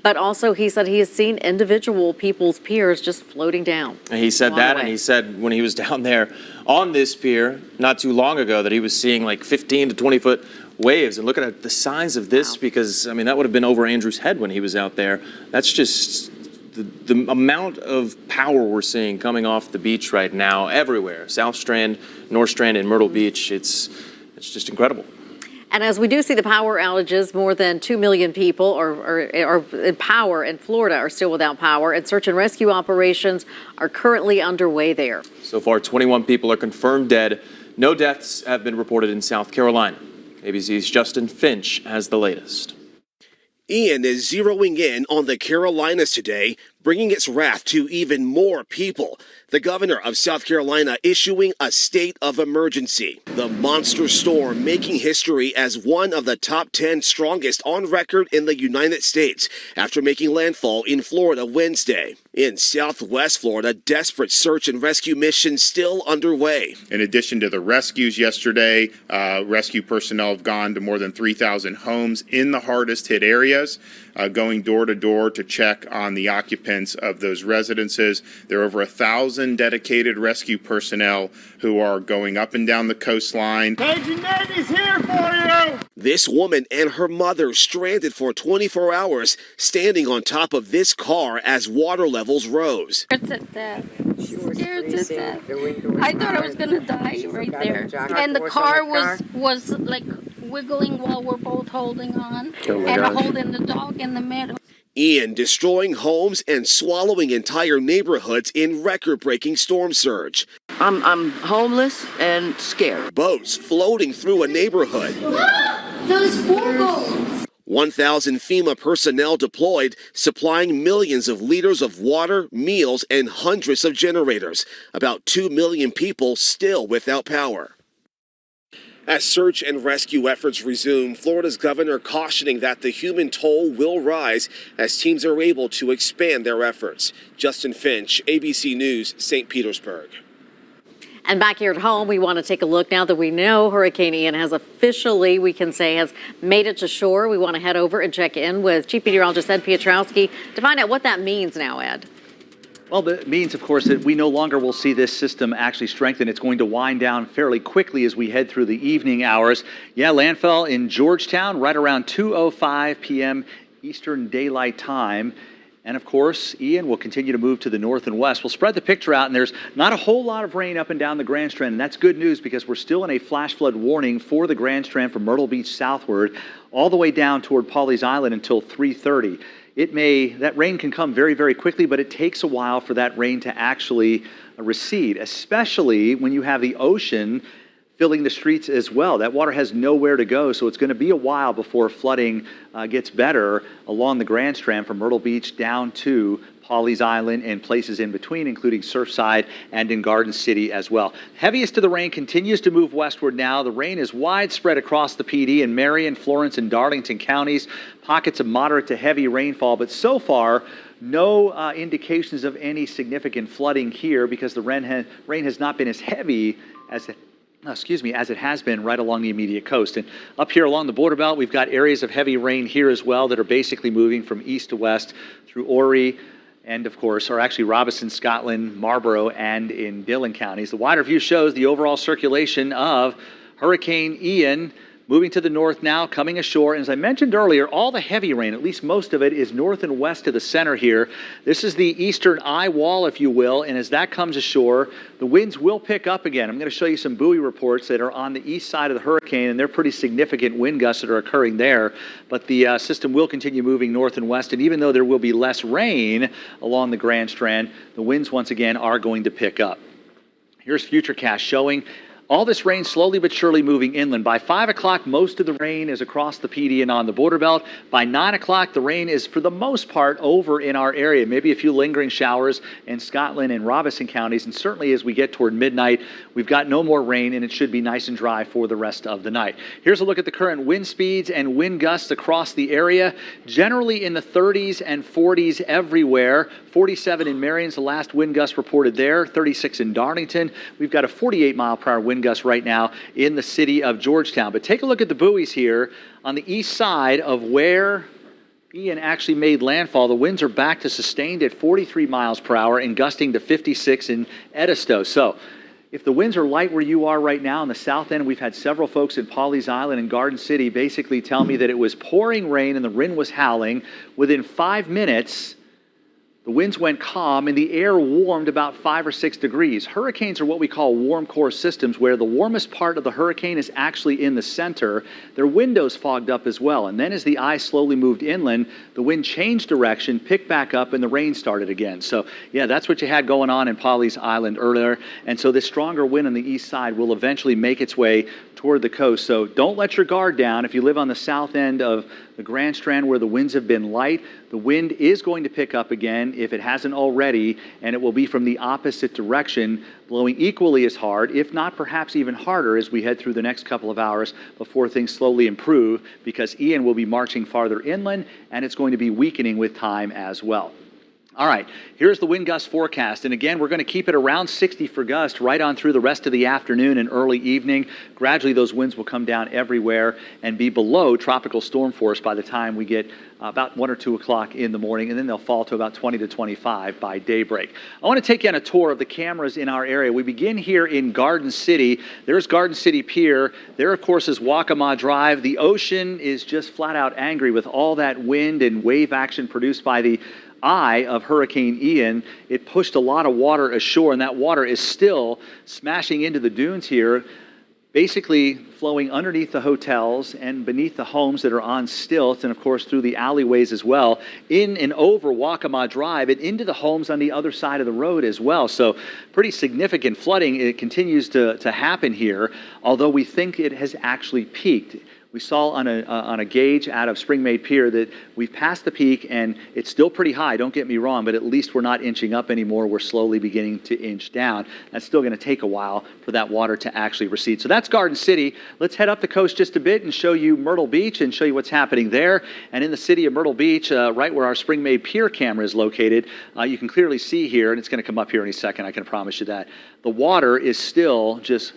[SPEAKER 2] But also, he said he has seen individual people's piers just floating down. And he said that, and he said when he was down there on this pier not too long ago that he was seeing like 15 to 20-foot waves. And look at the size of this, because, I mean, that would have been over Andrew's head when he was out there. That's just... The amount of power we're seeing coming off the beach right now everywhere, South Strand, North Strand, and Myrtle Beach, it's just incredible. And as we do see the power outages, more than 2 million people are in power in Florida are still without power, and search and rescue operations are currently underway there. So far, 21 people are confirmed dead. No deaths have been reported in South Carolina. ABC's Justin Finch has the latest.
[SPEAKER 16] Ian is zeroing in on the Carolinas today, bringing its wrath to even more people. The governor of South Carolina issuing a state of emergency. The monster storm making history as one of the top 10 strongest on record in the United States after making landfall in Florida Wednesday. In southwest Florida, desperate search and rescue missions still underway.
[SPEAKER 17] In addition to the rescues yesterday, rescue personnel have gone to more than 3,000 homes in the hardest hit areas, going door to door to check on the occupants of those residences. There are over 1,000 dedicated rescue personnel who are going up and down the coastline.
[SPEAKER 16] Paging Navy's here for you! This woman and her mother stranded for 24 hours, standing on top of this car as water levels rose.
[SPEAKER 18] Scared to death. I thought I was going to die right there. And the car was like wiggling while we're both holding on and holding the dog in the middle.
[SPEAKER 16] Ian destroying homes and swallowing entire neighborhoods in record-breaking storm surge.
[SPEAKER 19] I'm homeless and scared.
[SPEAKER 16] Boats floating through a neighborhood.
[SPEAKER 18] Those 4 boats.
[SPEAKER 16] 1,000 FEMA personnel deployed, supplying millions of liters of water, meals, and hundreds of generators. About 2 million people still without power. As search and rescue efforts resume, Florida's governor cautioning that the human toll will rise as teams are able to expand their efforts. Justin Finch, ABC News, St. Petersburg.
[SPEAKER 2] And back here at home, we want to take a look now that we know Hurricane Ian has officially, we can say, has made it to shore. We want to head over and check in with Chief Meteorologist Ed Piotrowski to find out what that means now, Ed.
[SPEAKER 7] Well, that means, of course, that we no longer will see this system actually strengthen. It's going to wind down fairly quickly as we head through the evening hours. Yeah, landfall in Georgetown right around 2:05 p.m. Eastern Daylight Time. And of course, Ian will continue to move to the north and west. We'll spread the picture out, and there's not a whole lot of rain up and down the Grand Strand, and that's good news because we're still in a flash flood warning for the Grand Strand from Myrtle Beach southward, all the way down toward Pawleys Island until 3:30. That rain can come very, very quickly, but it takes a while for that rain to actually recede, especially when you have the ocean filling the streets as well. That water has nowhere to go, so it's going to be a while before flooding gets better along the Grand Strand from Myrtle Beach down to Pawleys Island and places in between, including Surfside and in Garden City as well. Heaviest of the rain continues to move westward now. The rain is widespread across the PD in Marion, Florence, and Darlington counties. Pockets of moderate to heavy rainfall, but so far, no indications of any significant flooding here because the rain has not been as heavy as it has been right along the immediate coast. And up here along the border belt, we've got areas of heavy rain here as well that are basically moving from east to west through Horry and, of course, are actually Robeson, Scotland, Marlborough, and in Dillon counties. The wider view shows the overall circulation of Hurricane Ian moving to the north now, coming ashore. And as I mentioned earlier, all the heavy rain, at least most of it, is north and west to the center here. This is the eastern eye wall, if you will, and as that comes ashore, the winds will pick up again. I'm going to show you some buoy reports that are on the east side of the hurricane, and they're pretty significant wind gusts that are occurring there. But the system will continue moving north and west, and even though there will be less rain along the Grand Strand, the winds once again are going to pick up. Here's Futurecast showing all this rain slowly but surely moving inland. By 5 o'clock, most of the rain is across the PD and on the border belt. By 9 o'clock, the rain is, for the most part, over in our area. Maybe a few lingering showers in Scotland and Robeson counties. And certainly as we get toward midnight, we've got no more rain, and it should be nice and dry for the rest of the night. Here's a look at the current wind speeds and wind gusts across the area. Generally in the 30s and 40s everywhere. 47 in Marion's the last wind gust reported there. 36 in Darlington. We've got a 48-mile-per-hour wind gust right now in the city of Georgetown. But take a look at the buoys here on the east side of where Ian actually made landfall. The winds are back to sustained at 43 miles per hour and gusting to 56 in Edisto. So if the winds are light where you are right now in the south end, we've had several folks in Pawleys Island and Garden City basically tell me that it was pouring rain and the wind was howling. Within 5 minutes, the winds went calm and the air warmed about 5 or 6 degrees. Hurricanes are what we call warm core systems, where the warmest part of the hurricane is actually in the center. Their windows fogged up as well. And then as the eye slowly moved inland, the wind changed direction, picked back up, and the rain started again. So, yeah, that's what you had going on in Pawleys Island earlier. And so this stronger wind on the east side will eventually make its way toward the coast. So don't let your guard down. If you live on the south end of the Grand Strand where the winds have been light, the wind is going to pick up again if it hasn't already, and it will be from the opposite direction, blowing equally as hard, if not perhaps even harder, as we head through the next couple of hours before things slowly improve, because Ian will be marching farther inland, and it's going to be weakening with time as well. All right, here's the wind gust forecast. And again, we're going to keep it around 60 for gusts right on through the rest of the afternoon and early evening. Gradually, those winds will come down everywhere and be below tropical storm force by the time we get about 1 or 2 o'clock in the morning, and then they'll fall to about 20 to 25 by daybreak. I want to take you on a tour of the cameras in our area. We begin here in Garden City. There's Garden City Pier. There, of course, is Waccamaw Drive. The ocean is just flat out angry with all that wind and wave action produced by the eye of Hurricane Ian. It pushed a lot of water ashore, and that water is still smashing into the dunes here, basically flowing underneath the hotels and beneath the homes that are on stilts, and of course through the alleyways as well, in and over Waccamaw Drive and into the homes on the other side of the road as well. So pretty significant flooding. It continues to happen here, although we think it has actually peaked. We saw on a gauge out of Springmaid Pier that we've passed the peak, and it's still pretty high, don't get me wrong, but at least we're not inching up anymore. We're slowly beginning to inch down. That's still going to take a while for that water to actually recede. So that's Garden City. Let's head up the coast just a bit and show you Myrtle Beach and show you what's happening there. And in the city of Myrtle Beach, right where our Springmaid Pier camera is located, you can clearly see here, and it's going to come up here any second, I can promise you that, the water is still just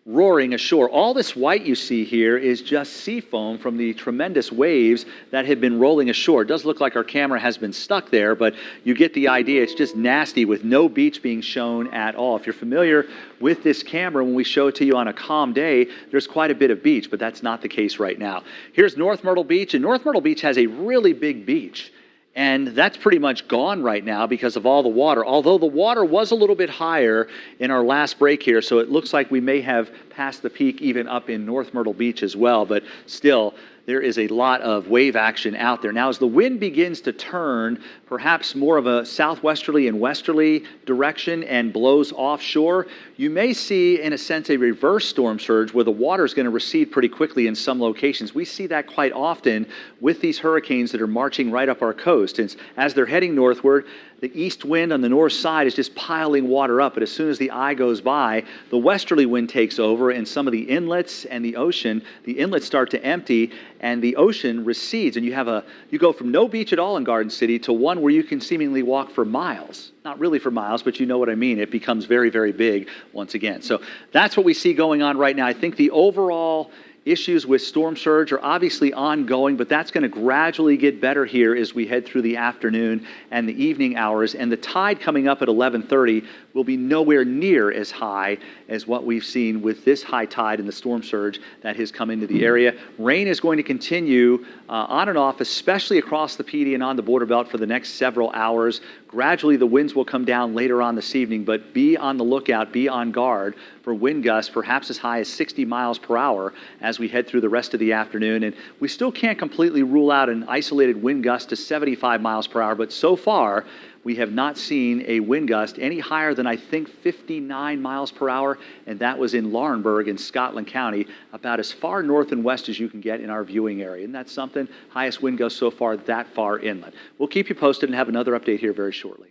[SPEAKER 7] roaring ashore. All this white you see here is just sea foam from the tremendous waves that have been rolling ashore. It does look like our camera has been stuck there, but you get the idea. It's just nasty with no beach being shown at all. If you're familiar with this camera, when we show it to you on a calm day, there's quite a bit of beach, but that's not the case right now. Here's North Myrtle Beach, and North Myrtle Beach has a really big beach. And that's pretty much gone right now because of all the water, although the water was a little bit higher in our last break here, so it looks like we may have passed the peak even up in North Myrtle Beach as well, but still, there is a lot of wave action out there. Now, as the wind begins to turn, perhaps more of a southwesterly and westerly direction and blows offshore, you may see, in a sense, a reverse storm surge where the water is going to recede pretty quickly in some locations. We see that quite often with these hurricanes that are marching right up our coast. And as they're heading northward, the east wind on the north side is just piling water up, but as soon as the eye goes by, the westerly wind takes over, and some of the inlets and the ocean, the inlets start to empty, and the ocean recedes, and you go from no beach at all in Garden City to one where you can seemingly walk for miles. Not really for miles, but you know what I mean. It becomes very, very big once again. So that's what we see going on right now. I think the overall issues with storm surge are obviously ongoing, but that's going to gradually get better here as we head through the afternoon and the evening hours. And the tide coming up at 11:30 will be nowhere near as high as what we've seen with this high tide and the storm surge that has come into the area. Rain is going to continue on and off, especially across the PD and on the border belt for the next several hours. Gradually, the winds will come down later on this evening, but be on the lookout, be on guard for wind gusts, perhaps as high as 60 miles per hour as we head through the rest of the afternoon. And we still can't completely rule out an isolated wind gust to 75 miles per hour, but so far, we have not seen a wind gust any higher than, I think, 59 miles per hour, and that was in Laurinburg in Scotland County, about as far north and west as you can get in our viewing area. And that's something, highest wind gust so far that far inland. We'll keep you posted and have another update here very shortly.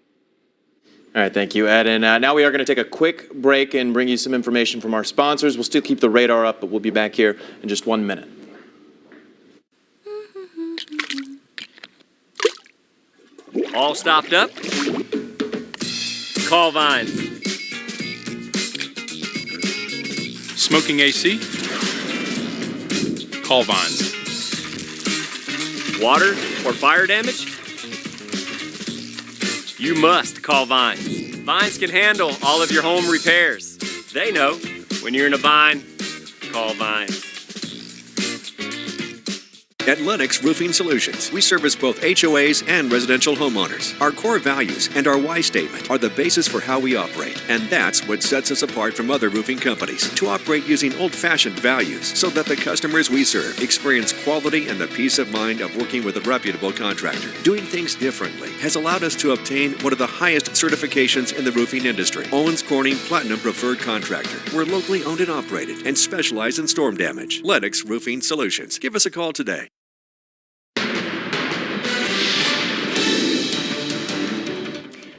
[SPEAKER 1] All right, thank you, Ed. And now we are going to take a quick break and bring you some information from our sponsors. We'll still keep the radar up, but we'll be back here in just 1 minute.
[SPEAKER 20] All stopped up? Call Vines.
[SPEAKER 21] Smoking AC? Call Vines.
[SPEAKER 20] Water or fire damage? You must call Vines. Vines can handle all of your home repairs. They know when you're in a bind, call Vines.
[SPEAKER 22] At Lennox Roofing Solutions, we service both HOAs and residential homeowners. Our core values and our why statement are the basis for how we operate, and that's what sets us apart from other roofing companies. To operate using old-fashioned values so that the customers we serve experience quality and the peace of mind of working with a reputable contractor. Doing things differently has allowed us to obtain one of the highest certifications in the roofing industry, Owens Corning Platinum Preferred Contractor. We're locally owned and operated and specialize in storm damage. Lennox Roofing Solutions. Give us a call today.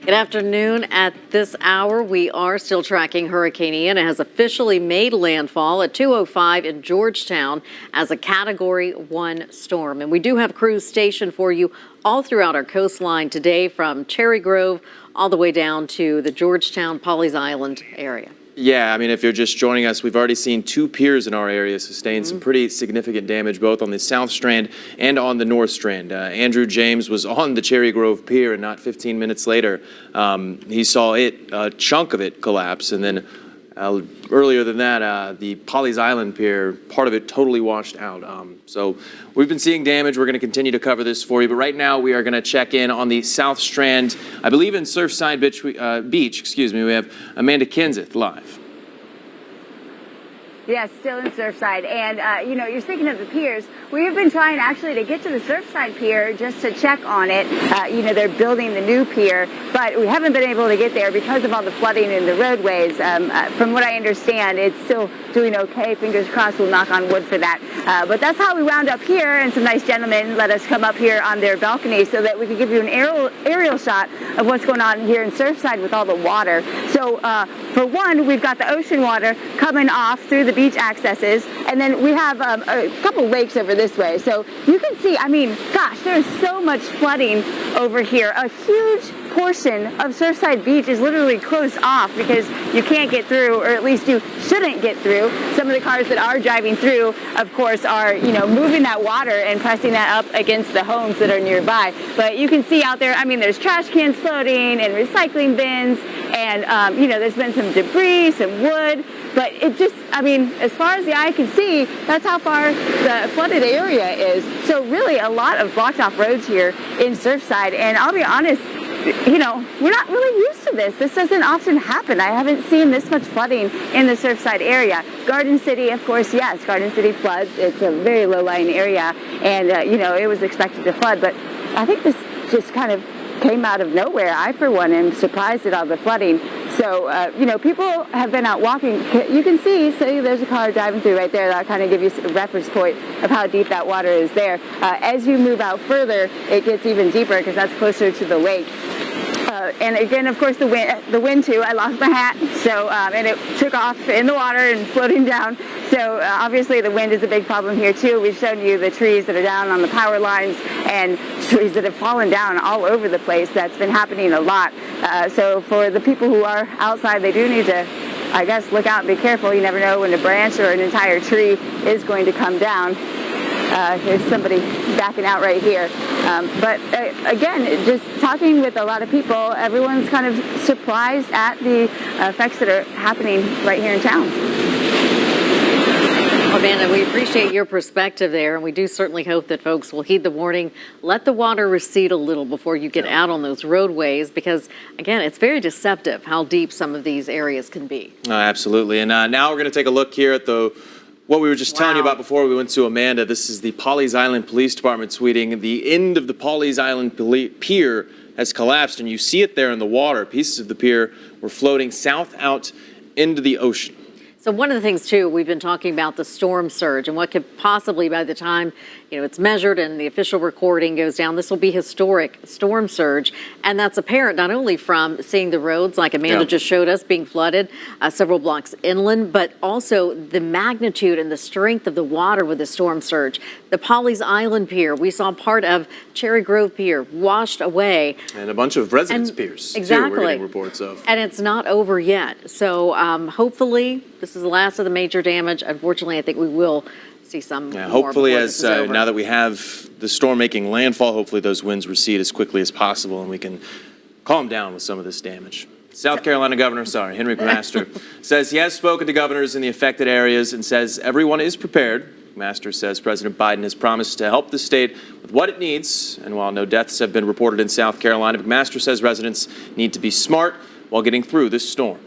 [SPEAKER 2] Good afternoon. At this hour, we are still tracking Hurricane Ian. It has officially made landfall at 2:05 in Georgetown as a Category 1 storm. And we do have crews stationed for you all throughout our coastline today, from Cherry Grove all the way down to the Georgetown, Pawleys Island area.
[SPEAKER 1] Yeah, I mean, if you're just joining us, we've already seen 2 piers in our area sustain some pretty significant damage, both on the South Strand and on the North Strand. Andrew James was on the Cherry Grove Pier, and not 15 minutes later, he saw a chunk of it collapse. And then earlier than that, the Pawleys Island Pier, part of it totally washed out. So we've been seeing damage. We're going to continue to cover this for you. But right now, we are going to check in on the South Strand. I believe in Surfside Beach, we have Amanda Kenseth live.
[SPEAKER 9] Yes, still in Surfside. And, you're speaking of the piers. We have been trying actually to get to the Surfside Pier just to check on it. They're building the new pier, but we haven't been able to get there because of all the flooding in the roadways. From what I understand, it's still doing okay. Fingers crossed, we'll knock on wood for that. But that's how we wound up here, and some nice gentlemen let us come up here on their balcony so that we could give you an aerial shot of what's going on here in Surfside with all the water. So, for one, we've got the ocean water coming off through the beach accesses, and then we have a couple lakes over this way. So you can see, there's so much flooding over here. A huge portion of Surfside Beach is literally closed off because you can't get through, or at least you shouldn't get through. Some of the cars that are driving through, of course, are, moving that water and pressing that up against the homes that are nearby. But you can see out there, there's trash cans floating and recycling bins, and, there's been some debris, some wood. But it just, as far as the eye can see, that's how far the flooded area is. So really a lot of blocked off roads here in Surfside. And I'll be honest, we're not really used to this. This doesn't often happen. I haven't seen this much flooding in the Surfside area. Garden City, of course, yes, Garden City floods. It's a very low-lying area, and, it was expected to flood. But I think this just kind of came out of nowhere. I, for one, am surprised at all the flooding. So, people have been out walking. You can see there's a car driving through right there. That'll kind of give you a reference point of how deep that water is there. As you move out further, it gets even deeper because that's closer to the lake. And again, of course, the wind too. I lost my hat, so and it took off in the water and floating down. So obviously the wind is a big problem here too. We've shown you the trees that are down on the power lines and trees that have fallen down all over the place. That's been happening a lot. So for the people who are outside, they do need to, I guess, look out and be careful. You never know when a branch or an entire tree is going to come down. There's somebody backing out right here. But again, just talking with a lot of people, everyone's kind of surprised at the effects that are happening right here in town.
[SPEAKER 2] Amanda, we appreciate your perspective there, and we do certainly hope that folks will heed the warning. Let the water recede a little before you get out on those roadways because, again, it's very deceptive how deep some of these areas can be.
[SPEAKER 1] Absolutely. And now we're going to take a look here at what we were just telling you about before we went to Amanda. This is the Pawleys Island Police Department tweeting the end of the Pawleys Island Pier has collapsed, and you see it there in the water. Pieces of the pier were floating south out into the ocean.
[SPEAKER 2] So one of the things, too, we've been talking about the storm surge and what could possibly, by the time it's measured and the official recording goes down, this will be historic storm surge. And that's apparent not only from seeing the roads, like Amanda just showed us, being flooded several blocks inland, but also the magnitude and the strength of the water with the storm surge. The Pawleys Island Pier, we saw part of Cherry Grove Pier washed away.
[SPEAKER 1] And a bunch of residence piers,
[SPEAKER 2] exactly,
[SPEAKER 1] too, we're getting reports of.
[SPEAKER 2] And it's not over yet. So hopefully this is the last of the major damage. Unfortunately, I think we will see some more.
[SPEAKER 1] Hopefully, as now that we have the storm making landfall, hopefully those winds recede as quickly as possible and we can calm down with some of this damage. South Carolina Governor, Henry McMaster, says he has spoken to governors in the affected areas and says everyone is prepared. McMaster says President Biden has promised to help the state with what it needs. And while no deaths have been reported in South Carolina, McMaster says residents need to be smart while getting through this storm.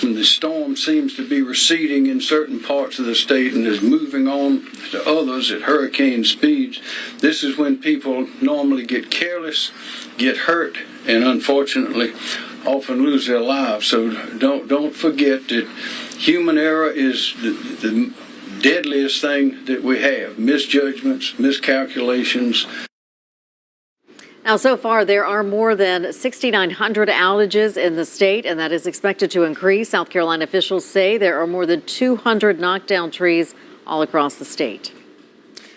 [SPEAKER 4] When the storm seems to be receding in certain parts of the state and is moving on to others at hurricane speeds, this is when people normally get careless, get hurt, and unfortunately often lose their lives. So don't forget that human error is the deadliest thing that we have. Misjudgments, miscalculations.
[SPEAKER 2] Now, so far, there are more than 6,900 outages in the state, and that is expected to increase. South Carolina officials say there are more than 200 knocked down trees all across the state.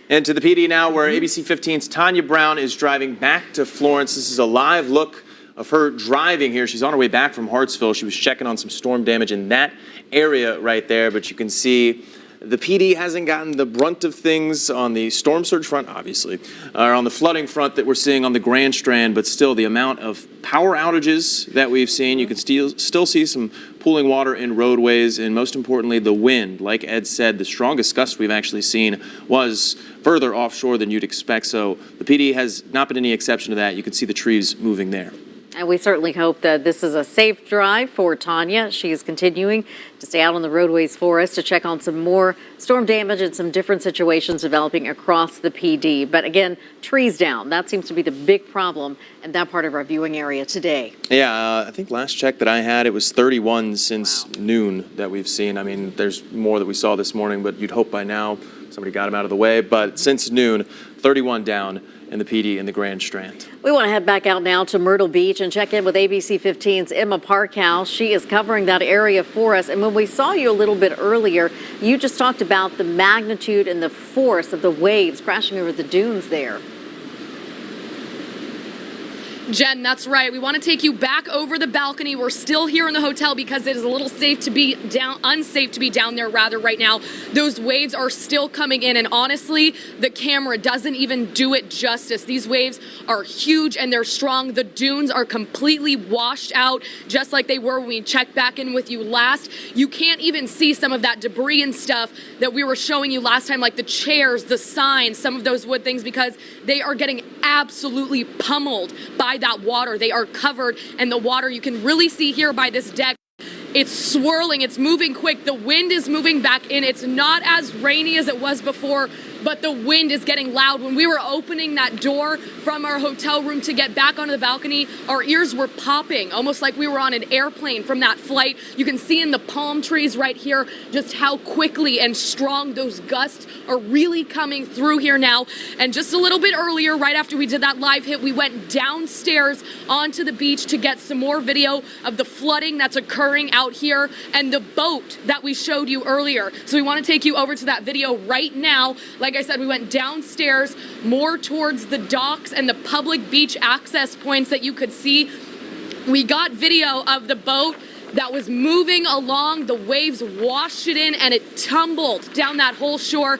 [SPEAKER 1] And to the PD now, where ABC 15's Tanya Brown is driving back to Florence. This is a live look of her driving here. She's on her way back from Hartsville. She was checking on some storm damage in that area right there, but you can see the PD hasn't gotten the brunt of things on the storm surge front, obviously, or on the flooding front that we're seeing on the Grand Strand, but still the amount of power outages that we've seen, you can still see some pooling water in roadways, and most importantly, the wind. Like Ed said, the strongest gust we've actually seen was further offshore than you'd expect, so the PD has not been any exception to that. You can see the trees moving there.
[SPEAKER 2] And we certainly hope that this is a safe drive for Tanya. She is continuing to stay out on the roadways for us to check on some more storm damage and some different situations developing across the PD. But again, trees down. That seems to be the big problem in that part of our viewing area today.
[SPEAKER 1] Yeah, I think last check that I had, it was 31 since noon that we've seen. I mean, there's more that we saw this morning, but you'd hope by now somebody got them out of the way. But since noon, 31 down in the PD in the Grand Strand.
[SPEAKER 2] We want to head back out now to Myrtle Beach and check in with ABC 15's Emma Parkhouse. She is covering that area for us. And when we saw you a little bit earlier, you just talked about the magnitude and the force of the waves crashing over the dunes there.
[SPEAKER 6] Jen, that's right. We want to take you back over the balcony. We're still here in the hotel because it is a little unsafe to be down there right now. Those waves are still coming in, and honestly, the camera doesn't even do it justice. These waves are huge and they're strong. The dunes are completely washed out, just like they were when we checked back in with you last. You can't even see some of that debris and stuff that we were showing you last time, like the chairs, the signs, some of those wood things, because they are getting absolutely pummeled by that water. They are covered, and the water you can really see here by this deck. It's swirling, it's moving quick. The wind is moving back in. It's not as rainy as it was before, but the wind is getting loud. When we were opening that door from our hotel room to get back onto the balcony, our ears were popping, almost like we were on an airplane from that flight. You can see in the palm trees right here just how quickly and strong those gusts are really coming through here now. And just a little bit earlier, right after we did that live hit, we went downstairs onto the beach to get some more video of the flooding that's occurring out here and the boat that we showed you earlier. So we want to take you over to that video right now. Like I said, we went downstairs more towards the docks and the public beach access points that you could see. We got video of the boat that was moving along. The waves washed it in and it tumbled down that whole shore.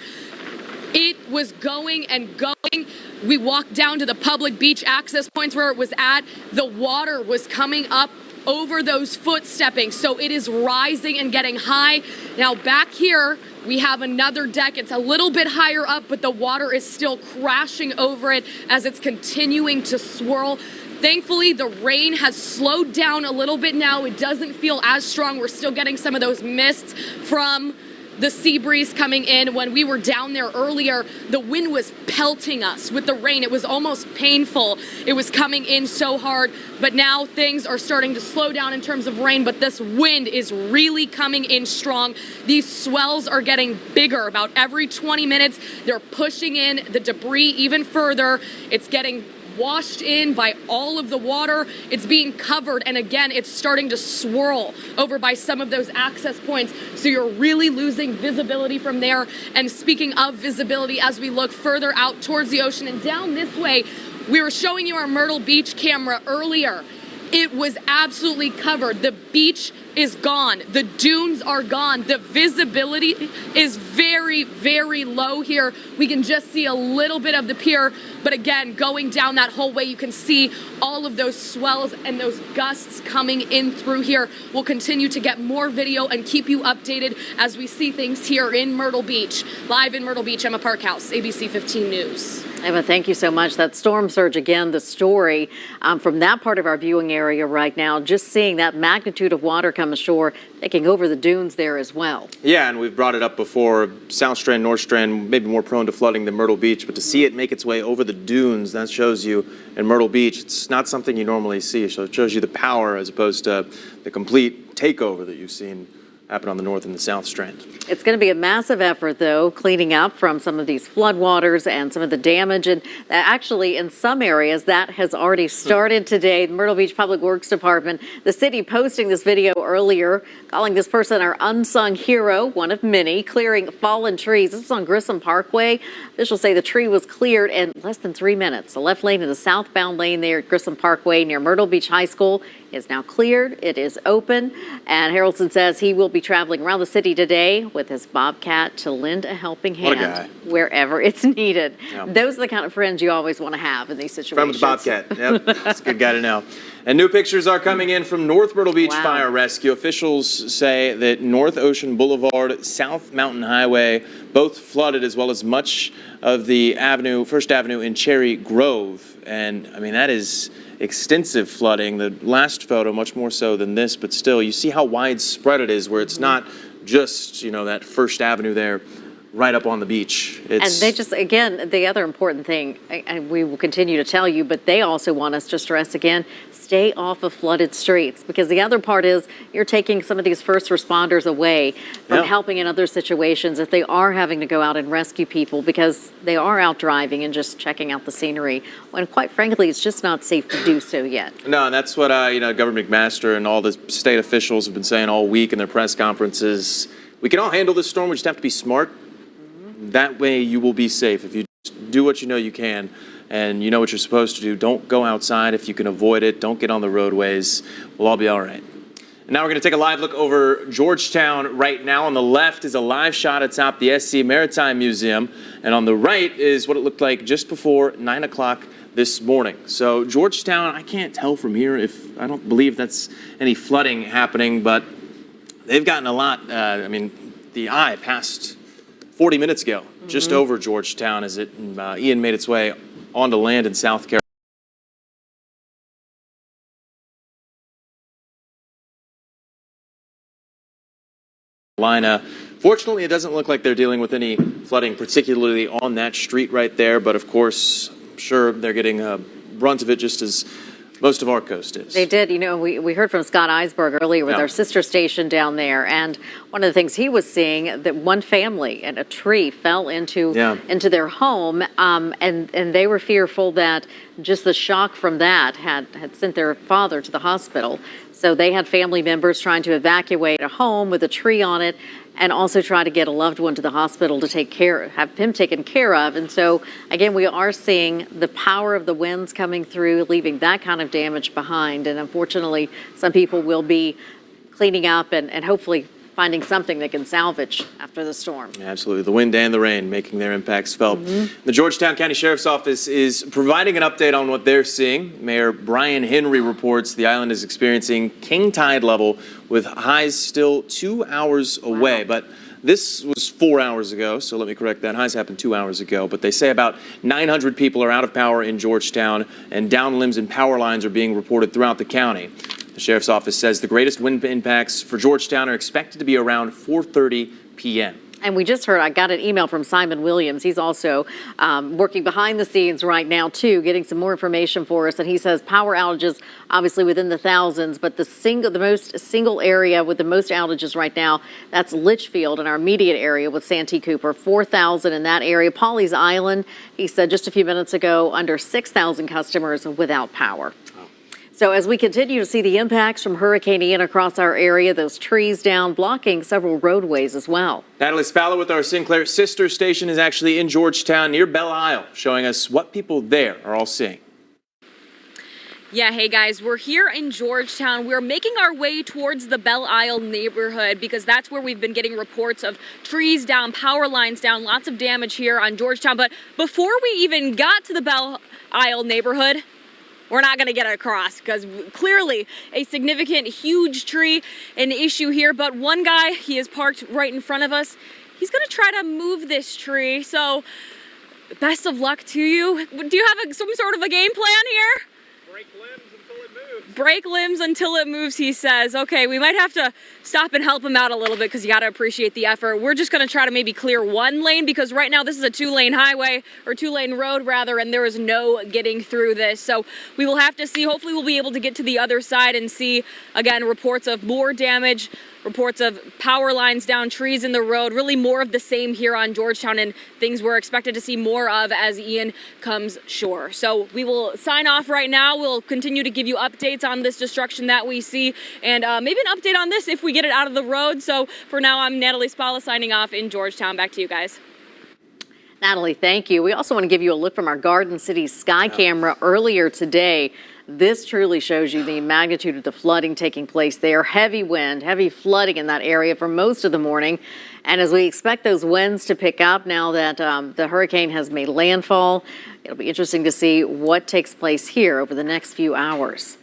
[SPEAKER 6] It was going and going. We walked down to the public beach access points where it was at. The water was coming up over those footstepping, so it is rising and getting high. Now back here, we have another deck. It's a little bit higher up, but the water is still crashing over it as it's continuing to swirl. Thankfully, the rain has slowed down a little bit now. It doesn't feel as strong. We're still getting some of those mists from the sea breeze coming in. When we were down there earlier, the wind was pelting us with the rain. It was almost painful. It was coming in so hard, but now things are starting to slow down in terms of rain, but this wind is really coming in strong. These swells are getting bigger. About every 20 minutes, they're pushing in the debris even further. It's getting washed in by all of the water. It's being covered, and again, it's starting to swirl over by some of those access points, so you're really losing visibility from there. And speaking of visibility, as we look further out towards the ocean and down this way, we were showing you our Myrtle Beach camera earlier. It was absolutely covered. The beach is gone. The dunes are gone. The visibility is very, very low here. We can just see a little bit of the pier, but again, going down that whole way, you can see all of those swells and those gusts coming in through here. We'll continue to get more video and keep you updated as we see things here in Myrtle Beach. Live in Myrtle Beach, Emma Parkhouse, ABC 15 News.
[SPEAKER 2] Emma, thank you so much. That storm surge, again, the story from that part of our viewing area right now, just seeing that magnitude of water come ashore, taking over the dunes there as well.
[SPEAKER 1] Yeah, and we've brought it up before. South Strand, North Strand, maybe more prone to flooding than Myrtle Beach, but to see it make its way over the dunes, that shows you in Myrtle Beach, it's not something you normally see. So it shows you the power as opposed to the complete takeover that you've seen happen on the North and the South Strand.
[SPEAKER 2] It's going to be a massive effort, though, cleaning up from some of these floodwaters and some of the damage. And actually, in some areas, that has already started today. The Myrtle Beach Public Works Department, the city posting this video earlier, calling this person our unsung hero, one of many, clearing fallen trees. This is on Grissom Parkway. Officials say the tree was cleared in less than 3 minutes. The left lane in the southbound lane there at Grissom Parkway near Myrtle Beach High School is now cleared. It is open. And Harrelson says he will be traveling around the city today with his Bobcat to lend a helping hand wherever it's needed.
[SPEAKER 1] Yeah.
[SPEAKER 2] Those are the kind of friends you always want to have in these situations.
[SPEAKER 1] Friend with the Bobcat. Yep, that's a good guy to know. And new pictures are coming in from North Myrtle Beach Fire Rescue. Officials say that North Ocean Boulevard, South Mountain Highway, both flooded, as well as much of the First Avenue in Cherry Grove. And I mean, that is extensive flooding. The last photo, much more so than this, but still, you see how widespread it is, where it's not just, that First Avenue there right up on the beach.
[SPEAKER 2] And they just, again, the other important thing, and we will continue to tell you, but they also want us to stress again, stay off of flooded streets, because the other part is you're taking some of these first responders away from helping in other situations if they are having to go out and rescue people, because they are out driving and just checking out the scenery, when quite frankly, it's just not safe to do so yet.
[SPEAKER 1] No, and that's what Governor McMaster and all the state officials have been saying all week in their press conferences. We can all handle this storm, we just have to be smart. That way you will be safe if you just just do what you know you can, and you know what you're supposed to do. Don't go outside if you can avoid it. Don't get on the roadways. We'll all be all right. And now we're going to take a live look over Georgetown right now. On the left is a live shot atop the SC Maritime Museum, and on the right is what it looked like just before 9 o'clock this morning. So Georgetown, I can't tell from here if, I don't believe that's any flooding happening, but they've gotten a lot. I mean, the eye passed 40 minutes ago, just over Georgetown as Ian made its way onto land in South Carolina. Fortunately, it doesn't look like they're dealing with any flooding, particularly on that street right there. But of course, I'm sure they're getting a brunt of it just as most of our coast is.
[SPEAKER 2] They did. You know, we heard from Scott Eisberg earlier with our sister station down there. And one of the things he was seeing, that one family and a tree fell into their home. And they were fearful that just the shock from that had sent their father to the hospital. So they had family members trying to evacuate a home with a tree on it, and also try to get a loved one to the hospital to have him taken care of. And so, again, we are seeing the power of the winds coming through, leaving that kind of damage behind. And unfortunately, some people will be cleaning up and hopefully finding something they can salvage after the storm.
[SPEAKER 1] Absolutely. The wind and the rain making their impacts felt. The Georgetown County Sheriff's Office is providing an update on what they're seeing. Mayor Brian Henry reports the island is experiencing king tide level with highs still 2 hours away. But this was 4 hours ago, so let me correct that. Highs happened 2 hours ago. But they say about 900 people are out of power in Georgetown, and down limbs and power lines are being reported throughout the county. The Sheriff's Office says the greatest wind impacts for Georgetown are expected to be around 4:30 p.m.
[SPEAKER 2] And we just heard, I got an email from Simon Williams. He's also working behind the scenes right now, too, getting some more information for us. And he says power outages, obviously within the thousands, but the most single area with the most outages right now, that's Litchfield in our immediate area with Santee Cooper, 4,000 in that area. Pawleys Island, he said just a few minutes ago, under 6,000 customers without power. So as we continue to see the impacts from Hurricane Ian across our area, those trees down, blocking several roadways as well.
[SPEAKER 1] Natalie Spalla with our Sinclair sister station is actually in Georgetown near Belle Isle, showing us what people there are all seeing.
[SPEAKER 6] Yeah, hey guys, we're here in Georgetown. We're making our way towards the Belle Isle neighborhood because that's where we've been getting reports of trees down, power lines down, lots of damage here on Georgetown. But before we even got to the Belle Isle neighborhood, we're not going to get across because clearly a significant, huge tree, an issue here. But one guy, he is parked right in front of us. He's going to try to move this tree. So best of luck to you. Do you have some sort of a game plan here? Break limbs until it moves, he says. Okay, we might have to stop and help him out a little bit because you got to appreciate the effort. We're just going to try to maybe clear one lane because right now this is a two-lane highway, or two-lane road rather, and there is no getting through this. So we will have to see. Hopefully we'll be able to get to the other side and see, again, reports of more damage, reports of power lines down, trees in the road, really more of the same here on Georgetown, and things we're expected to see more of as Ian comes shore. So we will sign off right now. We'll continue to give you updates on this destruction that we see, and maybe an update on this if we get it out of the road. So for now, I'm Natalie Spalla signing off in Georgetown. Back to you guys.
[SPEAKER 2] Natalie, thank you. We also want to give you a look from our Garden City sky camera earlier today. This truly shows you the magnitude of the flooding taking place there. Heavy wind, heavy flooding in that area for most of the morning. And as we expect those winds to pick up now that the hurricane has made landfall, it'll be interesting to see what takes place here over the next few hours.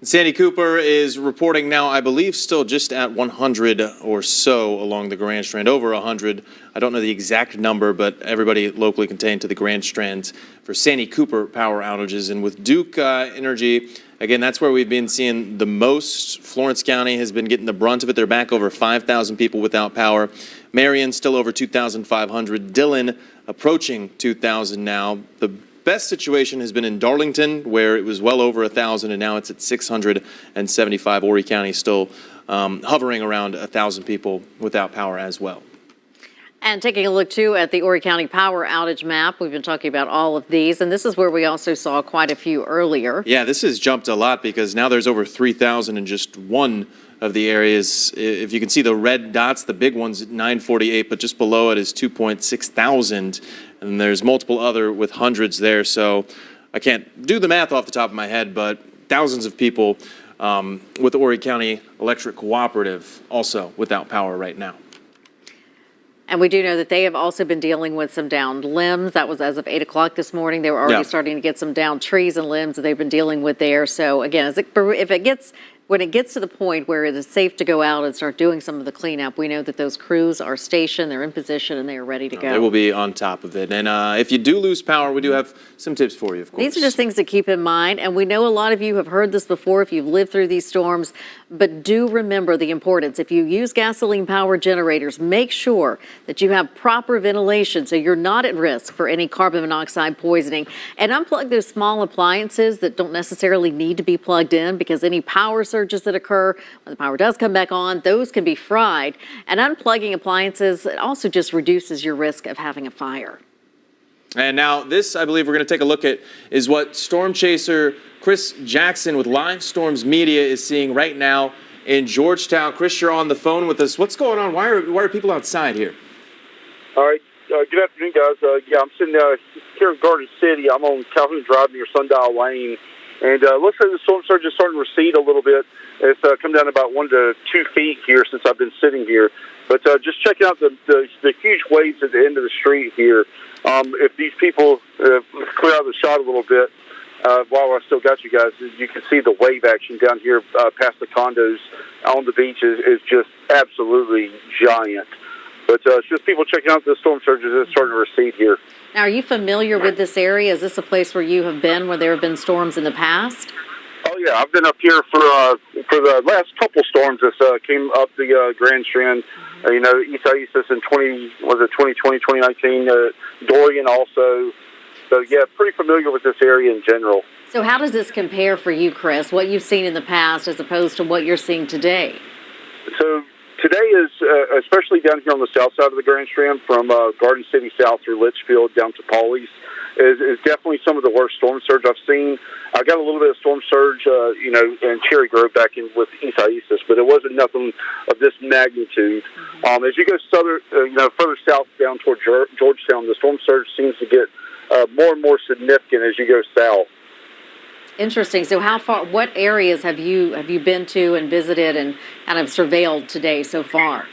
[SPEAKER 1] Sandy Cooper is reporting now, I believe, still just at 100 or so along the Grand Strand, over 100. I don't know the exact number, but everybody locally contained to the Grand Strand for Sandy Cooper power outages. And with Duke Energy, again, that's where we've been seeing the most. Florence County has been getting the brunt of it. They're back over 5,000 people without power. Marion still over 2,500. Dillon approaching 2,000 now. The best situation has been in Darlington, where it was well over 1,000, and now it's at 675. Horry County still hovering around 1,000 people without power as well.
[SPEAKER 2] And taking a look, too, at the Horry County power outage map. We've been talking about all of these, and this is where we also saw quite a few earlier.
[SPEAKER 1] Yeah, this has jumped a lot because now there's over 3,000 in just one of the areas. If you can see the red dots, the big one's at 948, but just below it is 2.6 thousand. And there's multiple other with hundreds there. So I can't do the math off the top of my head, but thousands of people with the Horry County Electric Cooperative also without power right now.
[SPEAKER 2] And we do know that they have also been dealing with some downed limbs. That was as of 8 o'clock this morning. They were already starting to get some downed trees and limbs that they've been dealing with there. So again, when it gets to the point where it is safe to go out and start doing some of the cleanup, we know that those crews are stationed, they're in position, and they are ready to go.
[SPEAKER 1] They will be on top of it. And if you do lose power, we do have some tips for you, of course.
[SPEAKER 2] These are just things to keep in mind. And we know a lot of you have heard this before if you've lived through these storms, but do remember the importance. If you use gasoline-powered generators, make sure that you have proper ventilation so you're not at risk for any carbon monoxide poisoning. And unplug those small appliances that don't necessarily need to be plugged in, because any power surges that occur when the power does come back on, those can be fried. And unplugging appliances, it also just reduces your risk of having a fire.
[SPEAKER 1] And now this, I believe we're going to take a look at, is what storm chaser Chris Jackson with Live Storms Media is seeing right now in Georgetown. Chris, you're on the phone with us. What's going on? Why are people outside here?
[SPEAKER 8] All right. Good afternoon, guys. I'm sitting here in Garden City. I'm on Calhoun Drive near Sundial Lane. And looks like the storm surge is starting to recede a little bit. It's come down about 1 to 2 feet here since I've been sitting here. But just checking out the huge waves at the end of the street here. If these people clear out the shot a little bit, while I still got you guys, you can see the wave action down here past the condos on the beach is just absolutely giant. But it's just people checking out the storm surges. It's starting to recede here.
[SPEAKER 2] Now, are you familiar with this area? Is this a place where you have been, where there have been storms in the past?
[SPEAKER 8] Oh, yeah. I've been up here for the last couple storms that came up the Grand Strand. Outages in 2020, 2019, Dorian also. So, yeah, pretty familiar with this area in general.
[SPEAKER 2] So how does this compare for you, Chris, what you've seen in the past as opposed to what you're seeing today?
[SPEAKER 8] So today is, especially down here on the south side of the Grand Strand, from Garden City South through Litchfield down to Pawleys, is definitely some of the worst storm surge I've seen. I got a little bit of storm surge, in Cherry Grove back in with East but it wasn't nothing of this magnitude. As you go further south down toward Georgetown, the storm surge seems to get more and more significant as you go south.
[SPEAKER 2] Interesting. So how far, what areas have you been to and visited and kind of surveilled today so far?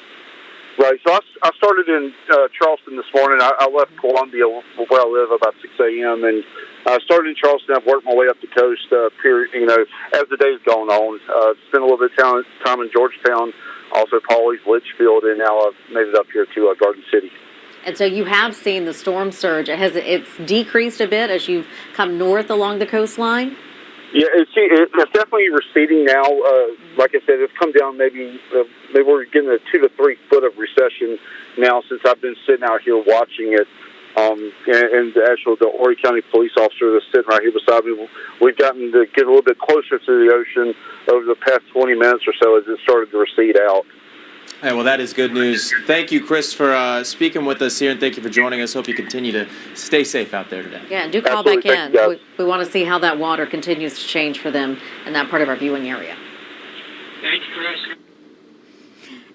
[SPEAKER 8] Right. So I started in Charleston this morning. I left Columbia, where I live, about 6 a.m. and I started in Charleston. I've worked my way up the coast, as the day's gone on. Spent a little bit of time in Georgetown, also Pawleys, Litchfield, and now I've made it up here to Garden City.
[SPEAKER 2] And so you have seen the storm surge. It's decreased a bit as you've come north along the coastline?
[SPEAKER 8] Yeah, it's definitely receding now. Like I said, it's come down maybe we're getting a 2 to 3 foot of recession now since I've been sitting out here watching it. And the Horry County police officer that's sitting right here beside me, we've gotten to get a little bit closer to the ocean over the past 20 minutes or so as it started to recede out.
[SPEAKER 1] Hey, well, that is good news. Thank you, Chris, for speaking with us here, and thank you for joining us. Hope you continue to stay safe out there today.
[SPEAKER 2] Yeah, and do call back in. We want to see how that water continues to change for them in that part of our viewing area.
[SPEAKER 8] Thank you, Chris.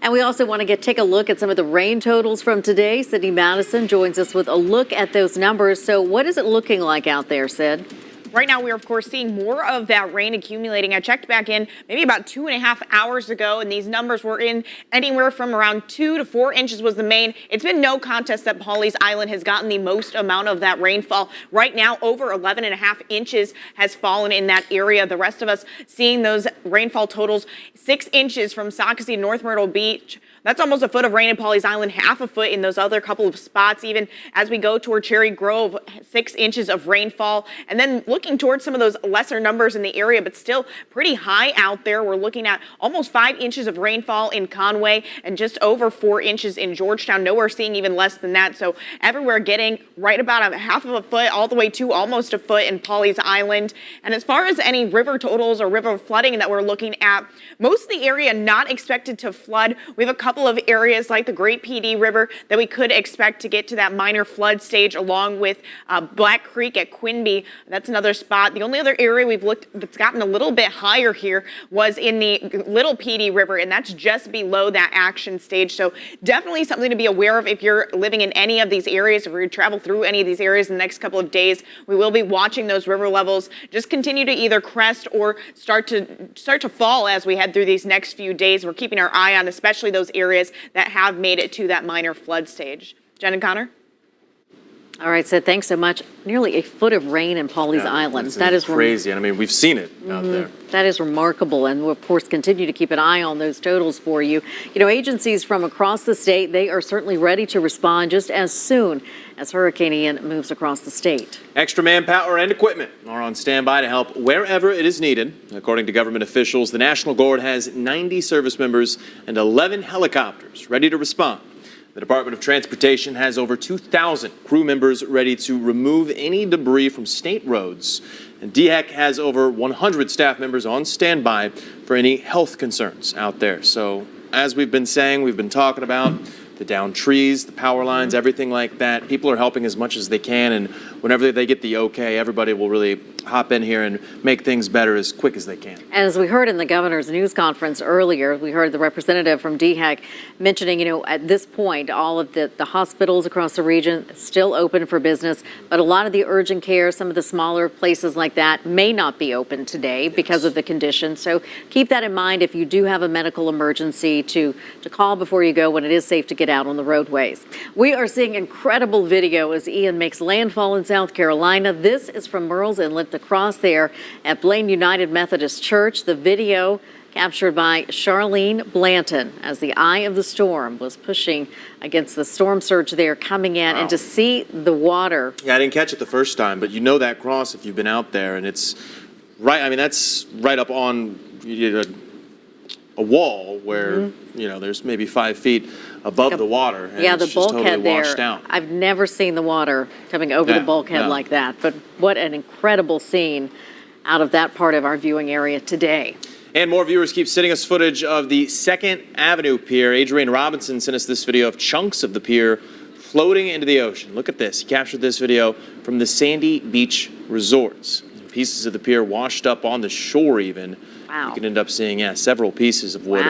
[SPEAKER 2] And we also want to take a look at some of the rain totals from today. Sydney Madison joins us with a look at those numbers. So what is it looking like out there, Sid?
[SPEAKER 10] Right now, we're, of course, seeing more of that rain accumulating. I checked back in maybe about 2.5 hours ago, and these numbers were in anywhere from around 2 to 4 inches was the main. It's been no contest that Pawleys Island has gotten the most amount of that rainfall. Right now, over 11.5 inches has fallen in that area. The rest of us seeing those rainfall totals, 6 inches from Socastee to North Myrtle Beach. That's almost a foot of rain in Pawleys Island, half a foot in those other couple of spots. Even as we go toward Cherry Grove, 6 inches of rainfall. And then looking towards some of those lesser numbers in the area, but still pretty high out there. We're looking at almost 5 inches of rainfall in Conway and just over 4 inches in Georgetown. Nowhere seeing even less than that. So everywhere getting right about a half of a foot all the way to almost a foot in Pawleys Island. And as far as any river totals or river flooding that we're looking at, most of the area not expected to flood. We have a couple couple of areas like the Great PD River that we could expect to get to that minor flood stage, along with Black Creek at Quinby. That's another spot. The only other area we've looked that's gotten a little bit higher here was in the Little PD River, and that's just below that action stage. So definitely something to be aware of if you're living in any of these areas. If we travel through any of these areas in the next couple of days, we will be watching those river levels just continue to either crest or start to fall as we head through these next few days. We're keeping our eye on especially those areas that have made it to that minor flood stage. Jen and Connor?
[SPEAKER 2] All right, Sid, thanks so much. Nearly a foot of rain in Pawleys Island.
[SPEAKER 1] That is crazy. And I mean, we've seen it out there.
[SPEAKER 2] That is remarkable, and we'll, of course, continue to keep an eye on those totals for you. You know, agencies from across the state, they are certainly ready to respond just as soon as Hurricane Ian moves across the state.
[SPEAKER 1] Extra manpower and equipment are on standby to help wherever it is needed. According to government officials, the National Guard has 90 service members and 11 helicopters ready to respond. The Department of Transportation has over 2,000 crew members ready to remove any debris from state roads. And DHEC has over 100 staff members on standby for any health concerns out there. So as we've been saying, we've been talking about the downed trees, the power lines, everything like that. People are helping as much as they can, and whenever they get the okay, everybody will really hop in here and make things better as quick as they can.
[SPEAKER 2] And as we heard in the governor's news conference earlier, we heard the representative from DHEC mentioning, you know, at this point, all of the hospitals across the region still open for business, but a lot of the urgent care, some of the smaller places like that may not be open today because of the conditions. So keep that in mind if you do have a medical emergency to call before you go when it is safe to get out on the roadways. We are seeing incredible video as Ian makes landfall in South Carolina. This is from Merle's Inlet, the cross there at Blaine United Methodist Church. The video captured by Charlene Blanton as the eye of the storm was pushing against the storm surge there coming in. Wow. And to see the water.
[SPEAKER 1] Yeah, I didn't catch it the first time, but you know that cross if you've been out there, and it's right, I mean, that's right up on a wall where, you know, there's maybe 5 feet above the water. And
[SPEAKER 2] yeah, the
[SPEAKER 1] it's just
[SPEAKER 2] bulkhead
[SPEAKER 1] totally washed
[SPEAKER 2] there.
[SPEAKER 1] out.
[SPEAKER 2] I've never seen the water coming over the bulkhead like that, but what an incredible scene out of that part of our viewing area today.
[SPEAKER 1] And more viewers keep sending us footage of the 2nd Avenue Pier. Adrian Robinson sent us this video of chunks of the pier floating into the ocean. Look at this. He captured this video from the Sandy Beach Resorts. Pieces of the pier washed up on the shore even.
[SPEAKER 2] Wow.
[SPEAKER 1] You can end up seeing, several pieces of wood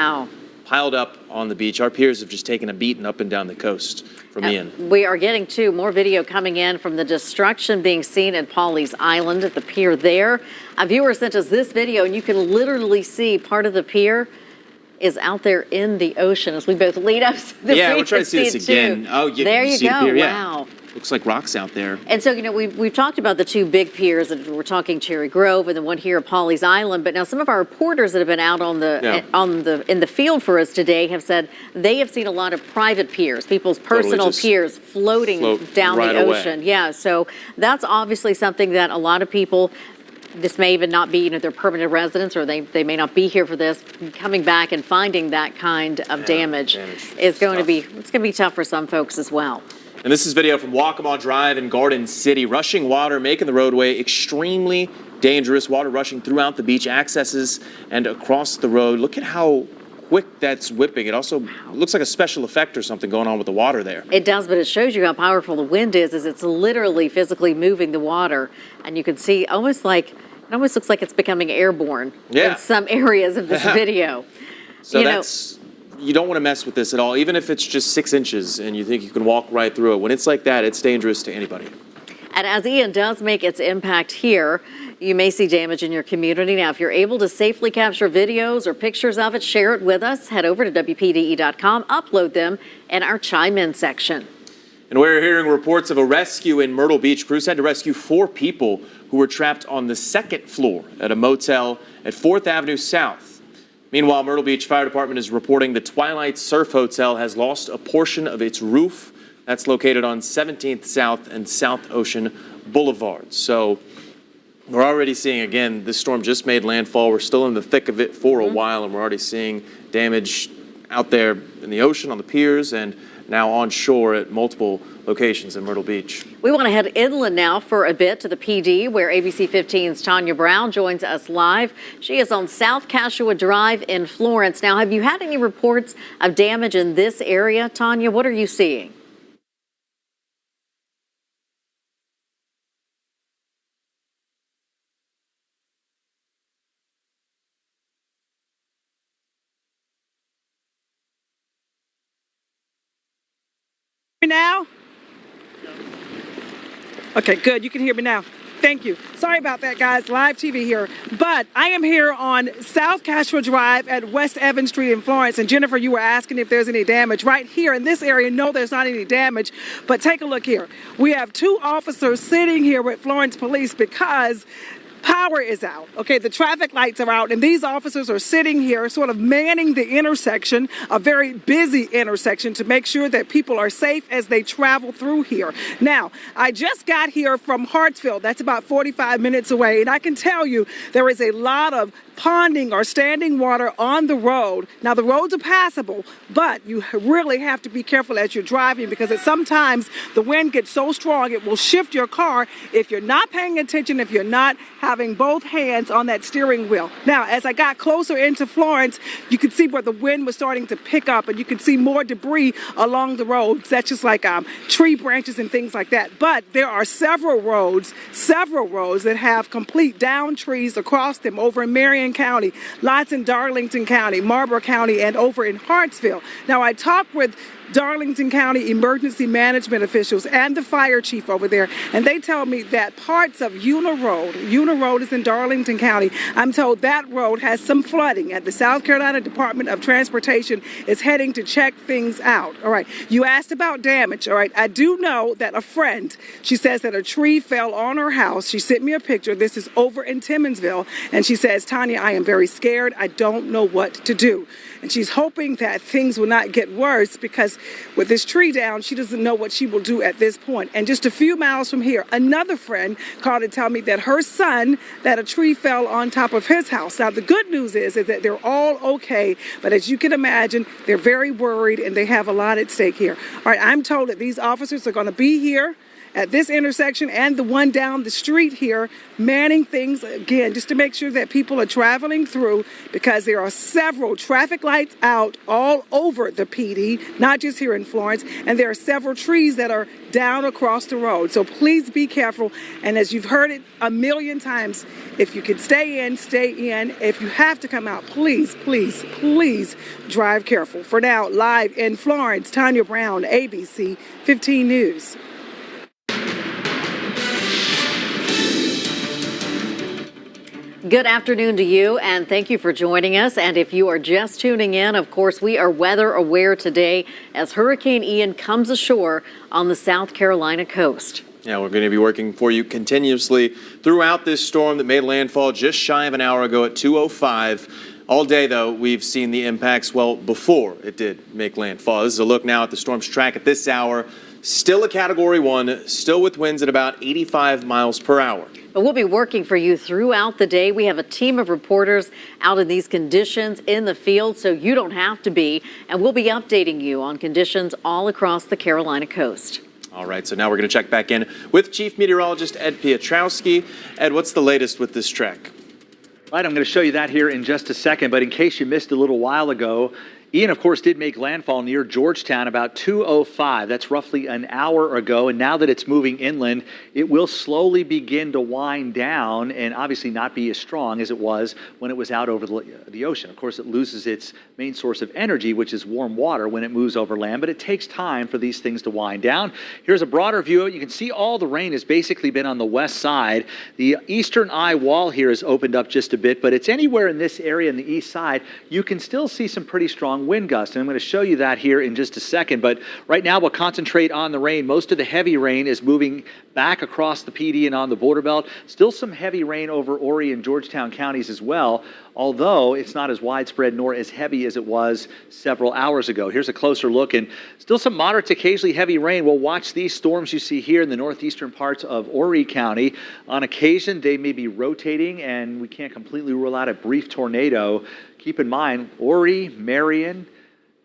[SPEAKER 1] piled up on the beach. Our piers have just taken a beating up and down the coast from Ian.
[SPEAKER 2] We are getting more video coming in from the destruction being seen at Pawleys Island at the pier there. A viewer sent us this video, and you can literally see part of the pier is out there in the ocean as we both lead up to the
[SPEAKER 1] we'll try to see this again.
[SPEAKER 2] Oh, yeah, there you go.
[SPEAKER 1] The pier,
[SPEAKER 2] wow.
[SPEAKER 1] Looks like rocks out there.
[SPEAKER 2] And so, you know, we've talked about the 2 big piers, and we're talking Cherry Grove and the one here at Pawleys Island. But now some of our reporters that have been out in the field for us today have said they have seen a lot of private piers, people's personal piers floating down the ocean. Away. Yeah, so that's obviously something that a lot of people. This may even not be, you know, their permanent residence, or they may not be here for this. Coming back and finding that kind of damage is going to be tough for some folks as well.
[SPEAKER 1] And this is video from Waccamaw Drive in Garden City. Rushing water making the roadway extremely dangerous. Water rushing throughout the beach accesses and across the road. Look at how quick that's whipping. It also looks like a special effect or something going on with the water there.
[SPEAKER 2] It does, but it shows you how powerful the wind is as it's literally physically moving the water. And you can see it almost looks like it's becoming airborne in some areas of this video.
[SPEAKER 1] So you don't want to mess with this at all, even if it's just 6 inches and you think you can walk right through it. When it's like that, it's dangerous to anybody.
[SPEAKER 2] And as Ian does make its impact here, you may see damage in your community. Now, if you're able to safely capture videos or pictures of it, share it with us. Head over to WPDE.com, upload them in our Chime In section.
[SPEAKER 1] And we're hearing reports of a rescue in Myrtle Beach. Crews had to rescue 4 people who were trapped on the 2nd floor at a motel at 4th Avenue South. Meanwhile, Myrtle Beach Fire Department is reporting the Twilight Surf Hotel has lost a portion of its roof. That's located on 17th South and South Ocean Boulevard. So we're already seeing, again, this storm just made landfall. We're still in the thick of it for a while, and we're already seeing damage out there in the ocean, on the piers, and now on shore at multiple locations in Myrtle Beach.
[SPEAKER 2] We want to head inland now for a bit to the PD, where ABC 15's Tanya Brown joins us live. She is on South Cashua Drive in Florence. Now, have you had any reports of damage in this area, Tanya? What are you seeing?
[SPEAKER 5] Now? Okay, good. You can hear me now. Thank you. Sorry about that, guys. Live TV here. But I am here on South Cashua Drive at West Evans Street in Florence. And Jennifer, you were asking if there's any damage. Right here in this area, no, there's not any damage. But take a look here. We have 2 officers sitting here with Florence Police because power is out. Okay, the traffic lights are out, and these officers are sitting here sort of manning the intersection, a very busy intersection, to make sure that people are safe as they travel through here. Now, I just got here from Hartsfield. That's about 45 minutes away, and I can tell you there is a lot of ponding or standing water on the road. Now, the roads are passable, but you really have to be careful as you're driving, because sometimes the wind gets so strong it will shift your car if you're not paying attention, if you're not having both hands on that steering wheel. Now, as I got closer into Florence, you could see where the wind was starting to pick up, and you could see more debris along the roads. That's just like tree branches and things like that. But there are several roads that have complete down trees across them over in Marion County, lots in Darlington County, Marlborough County, and over in Hartsville. Now, I talked with Darlington County emergency management officials and the fire chief over there, and they tell me that parts of Una Road is in Darlington County. I'm told that road has some flooding, and the South Carolina Department of Transportation is heading to check things out. All right, you asked about damage. All right, I do know that a friend, she says that a tree fell on her house. She sent me a picture. This is over in Timmonsville, and she says, Tanya, I am very scared. I don't know what to do. And she's hoping that things will not get worse, because with this tree down, she doesn't know what she will do at this point. And just a few miles from here, another friend called to tell me that her son, that a tree fell on top of his house. Now, the good news is that they're all okay, but as you can imagine, they're very worried and they have a lot at stake here. All right, I'm told that these officers are going to be here at this intersection and the one down the street here, manning things again, just to make sure that people are traveling through, because there are several traffic lights out all over the PD, not just here in Florence, and there are several trees that are down across the road. So please be careful. And as you've heard it a million times, if you can stay in, stay in. If you have to come out, please, please, please drive careful. For now, live in Florence, Tanya Brown, ABC 15 News.
[SPEAKER 2] Good afternoon to you, and thank you for joining us. And if you are just tuning in, of course, we are weather aware today as Hurricane Ian comes ashore on the South Carolina coast.
[SPEAKER 1] Yeah, we're going to be working for you continuously throughout this storm that made landfall just shy of an hour ago at 2:05. All day, though, we've seen the impacts, well, before it did make landfall. This is a look now at the storm's track at this hour. Still a Category 1, still with winds at about 85 miles per hour.
[SPEAKER 2] But we'll be working for you throughout the day. We have a team of reporters out in these conditions in the field, so you don't have to be. And we'll be updating you on conditions all across the Carolina coast.
[SPEAKER 1] All right, so now we're going to check back in with Chief Meteorologist Ed Piotrowski. Ed, what's the latest with this track?
[SPEAKER 7] Right, I'm going to show you that here in just a second, but in case you missed a little while ago, Ian, of course, did make landfall near Georgetown about 2:05. That's roughly an hour ago. And now that it's moving inland, it will slowly begin to wind down and obviously not be as strong as it was when it was out over the ocean. Of course, it loses its main source of energy, which is warm water, when it moves over land. But it takes time for these things to wind down. Here's a broader view. You can see all the rain has basically been on the west side. The eastern eye wall here has opened up just a bit, but it's anywhere in this area in the east side, you can still see some pretty strong wind gusts, and I'm going to show you that here in just a second. But right now we'll concentrate on the rain. Most of the heavy rain is moving back across the PD and on the border belt. Still some heavy rain over Horry and Georgetown counties as well, although it's not as widespread nor as heavy as it was several hours ago. Here's a closer look, and still some moderate to occasionally heavy rain. We'll watch these storms you see here in the northeastern parts of Horry County. On occasion, they may be rotating, and we can't completely rule out a brief tornado. Keep in mind, Horry, Marion,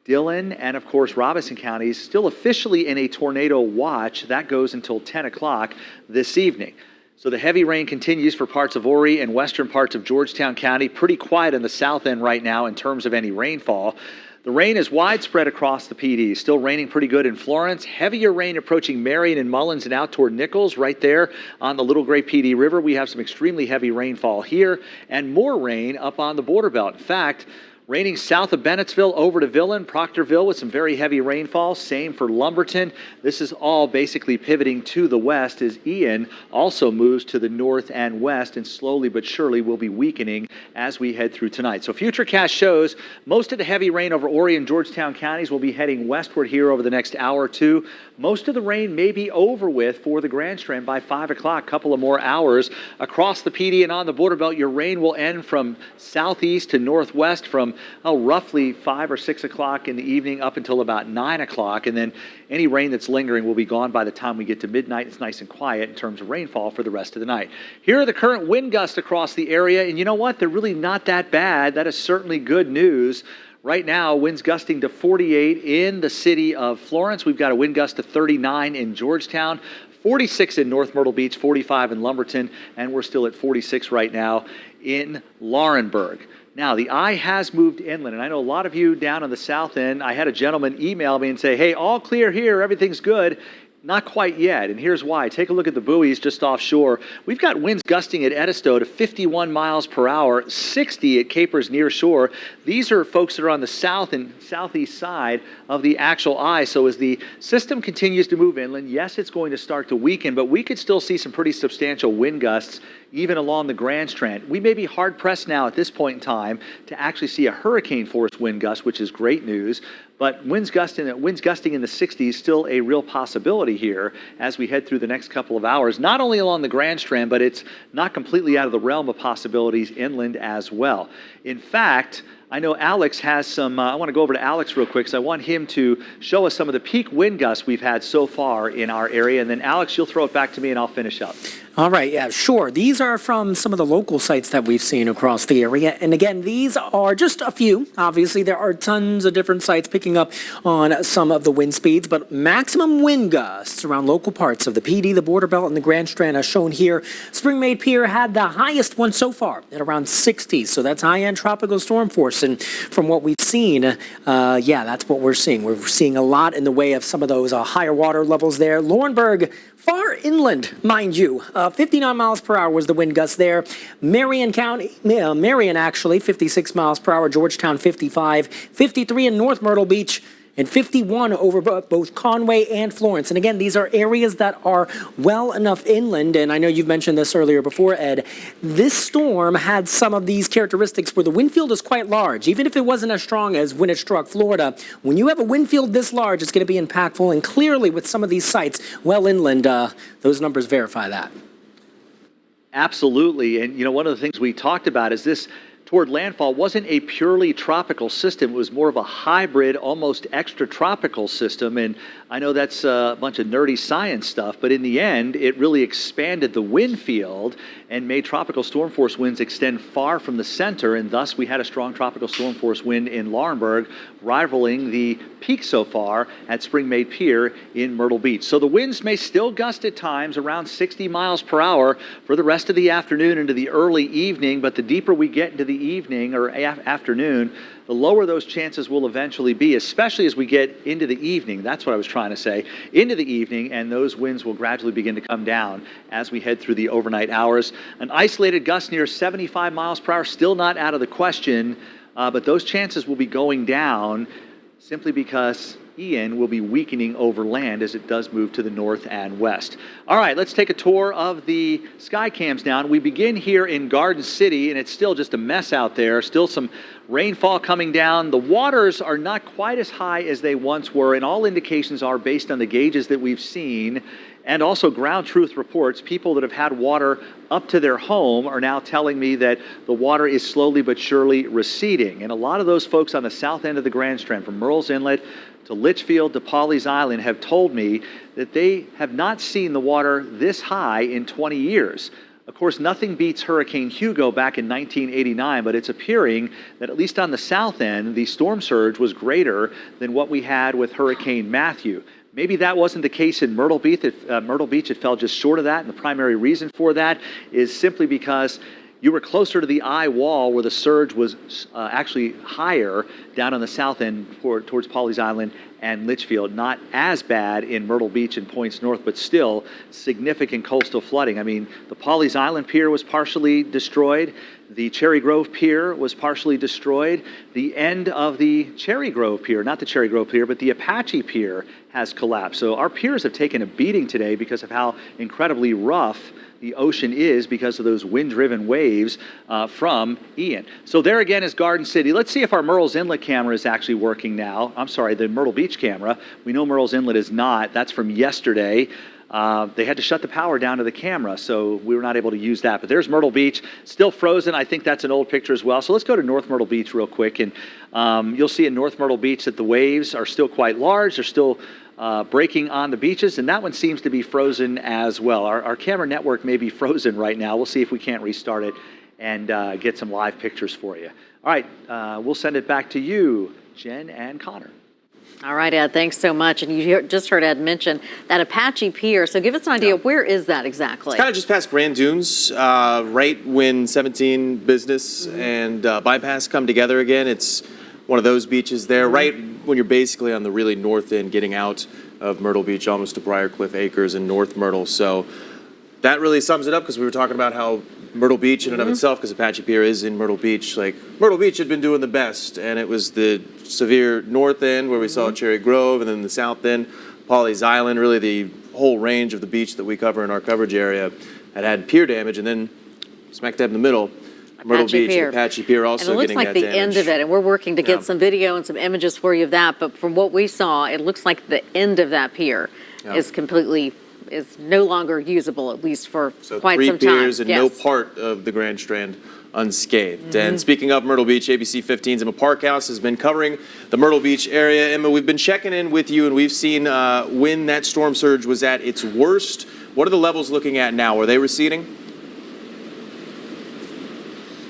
[SPEAKER 7] Dillon and, of course, Robeson counties still officially in a tornado watch. That goes until 10 o'clock this evening. So the heavy rain continues for parts of Horry and western parts of Georgetown County. Pretty quiet in the south end right now in terms of any rainfall. The rain is widespread across the PD. Still raining pretty good in Florence. Heavier rain approaching Marion and Mullins and out toward Nichols right there on the Little Gray PD River. We have some extremely heavy rainfall here and more rain up on the border belt. In fact, raining south of Bennettsville over to Villain, Proctorville with some very heavy rainfall. Same for Lumberton. This is all basically pivoting to the west as Ian also moves to the north and west and slowly but surely will be weakening as we head through tonight. So Futurecast shows most of the heavy rain over Horry and Georgetown counties will be heading westward here over the next hour or two. Most of the rain may be over with for the Grand Strand by 5 o'clock, couple of more hours. Across the PD and on the border belt, your rain will end from southeast to northwest from roughly 5 or 6 o'clock in the evening up until about 9 o'clock. And then any rain that's lingering will be gone by the time we get to midnight. It's nice and quiet in terms of rainfall for the rest of the night. Here are the current wind gusts across the area. And you know what? They're really not that bad. That is certainly good news. Right now, winds gusting to 48 in the city of Florence. We've got a wind gust to 39 in Georgetown, 46 in North Myrtle Beach, 45 in Lumberton, and we're still at 46 right now in Laurinburg. Now, the eye has moved inland, and I know a lot of you down on the south end, I had a gentleman email me and say, hey, all clear here, everything's good. Not quite yet, and here's why. Take a look at the buoys just offshore. We've got winds gusting at Edisto to 51 miles per hour, 60 at Capers near shore. These are folks that are on the south and southeast side of the actual eye. So as the system continues to move inland, yes, it's going to start to weaken, but we could still see some pretty substantial wind gusts even along the Grand Strand. We may be hard-pressed now at this point in time to actually see a hurricane-force wind gust, which is great news. But winds gusting in the 60s still a real possibility here as we head through the next couple of hours, not only along the Grand Strand, but it's not completely out of the realm of possibilities inland as well. In fact, I know Alex has some, I want to go over to Alex real quick because I want him to show us some of the peak wind gusts we've had so far in our area. And then Alex, you'll throw it back to me and I'll finish up.
[SPEAKER 3] All right, yeah, sure. These are from some of the local sites that we've seen across the area. And again, these are just a few. Obviously, there are tons of different sites picking up on some of the wind speeds, but maximum wind gusts around local parts of the PD, the Border Belt, and the Grand Strand as shown here. Spring-Made Pier had the highest one so far at around 60. So that's high-end tropical storm force. And from what we've seen, that's what we're seeing. We're seeing a lot in the way of some of those higher water levels there. Laurinburg, far inland, mind you. 59 miles per hour was the wind gust there. Marion actually, 56 miles per hour. Georgetown, 55. 53 in North Myrtle Beach. And 51 over both Conway and Florence. And again, these are areas that are well enough inland. And I know you've mentioned this earlier before, Ed. This storm had some of these characteristics where the wind field is quite large. Even if it wasn't as strong as when it struck Florida, when you have a wind field this large, it's going to be impactful. And clearly with some of these sites well inland, those numbers verify that.
[SPEAKER 7] Absolutely. And, one of the things we talked about is this toward landfall wasn't a purely tropical system. It was more of a hybrid, almost extratropical system. And I know that's a bunch of nerdy science stuff, but in the end, it really expanded the wind field and made tropical storm force winds extend far from the center. And thus, we had a strong tropical storm force wind in Laurinburg, rivaling the peak so far at Spring-Made Pier in Myrtle Beach. So the winds may still gust at times around 60 miles per hour for the rest of the afternoon into the early evening. But the deeper we get into the evening or afternoon, the lower those chances will eventually be, especially as we get into the evening. That's what I was trying to say. Into the evening, and those winds will gradually begin to come down as we head through the overnight hours. An isolated gust near 75 miles per hour, still not out of the question, but those chances will be going down simply because Ian will be weakening over land as it does move to the north and west. All right, let's take a tour of the sky cams now. We begin here in Garden City, and it's still just a mess out there. Still some rainfall coming down. The waters are not quite as high as they once were, and all indications are based on the gauges that we've seen and also ground truth reports. People that have had water up to their home are now telling me that the water is slowly but surely receding. And a lot of those folks on the south end of the Grand Strand, from Murrells Inlet to Litchfield to Pawleys Island, have told me that they have not seen the water this high in 20 years. Of course, nothing beats Hurricane Hugo back in 1989, but it's appearing that at least on the south end, the storm surge was greater than what we had with Hurricane Matthew. Maybe that wasn't the case in Myrtle Beach. It fell just short of that, and the primary reason for that is simply because you were closer to the eye wall where the surge was actually higher down on the south end towards Pawleys Island and Litchfield. Not as bad in Myrtle Beach and points north, but still significant coastal flooding. I mean, the Pawleys Island Pier was partially destroyed. The Cherry Grove Pier was partially destroyed. The end of the Cherry Grove Pier, not the Cherry Grove Pier, but the Apache Pier has collapsed. So our piers have taken a beating today because of how incredibly rough the ocean is because of those wind-driven waves from Ian. So there again is Garden City. Let's see if our Murrells Inlet camera is actually working now. I'm sorry, the Myrtle Beach camera. We know Murrells Inlet is not. That's from yesterday. They had to shut the power down to the camera, so we were not able to use that. But there's Myrtle Beach, still frozen. I think that's an old picture as well. So let's go to North Myrtle Beach real quick. And you'll see in North Myrtle Beach that the waves are still quite large. They're still breaking on the beaches, and that one seems to be frozen as well. Our camera network may be frozen right now. We'll see if we can't restart it and get some live pictures for you. All right, we'll send it back to you, Jen and Connor.
[SPEAKER 2] All right, Ed, thanks so much. And you just heard Ed mention that Apache Pier. So give us an idea, where is that exactly?
[SPEAKER 1] It's kind of just past Grand Dunes, right when 17 Business and Bypass come together again. It's one of those beaches there, right when you're basically on the really north end, getting out of Myrtle Beach, almost to Briarcliff Acres and North Myrtle. So that really sums it up, because we were talking about how Myrtle Beach in and of itself, because Apache Pier is in Myrtle Beach, like Myrtle Beach had been doing the best, and it was the severe north end where we saw Cherry Grove, and then the south end, Pawleys Island, really the whole range of the beach that we cover in our coverage area had pier damage, and then smack dab in the middle, Myrtle Beach and Apache Pier also getting that damage.
[SPEAKER 2] And it looks like the end of it, and we're working to get some video and some images for you of that, but from what we saw, it looks like the end of that pier is no longer usable, at least for quite some time.
[SPEAKER 1] 3 piers and no part of the Grand Strand unscathed. And speaking of Myrtle Beach, ABC 15's Emma Parkhouse has been covering the Myrtle Beach area. Emma, we've been checking in with you, and we've seen when that storm surge was at its worst. What are the levels looking at now? Are they receding?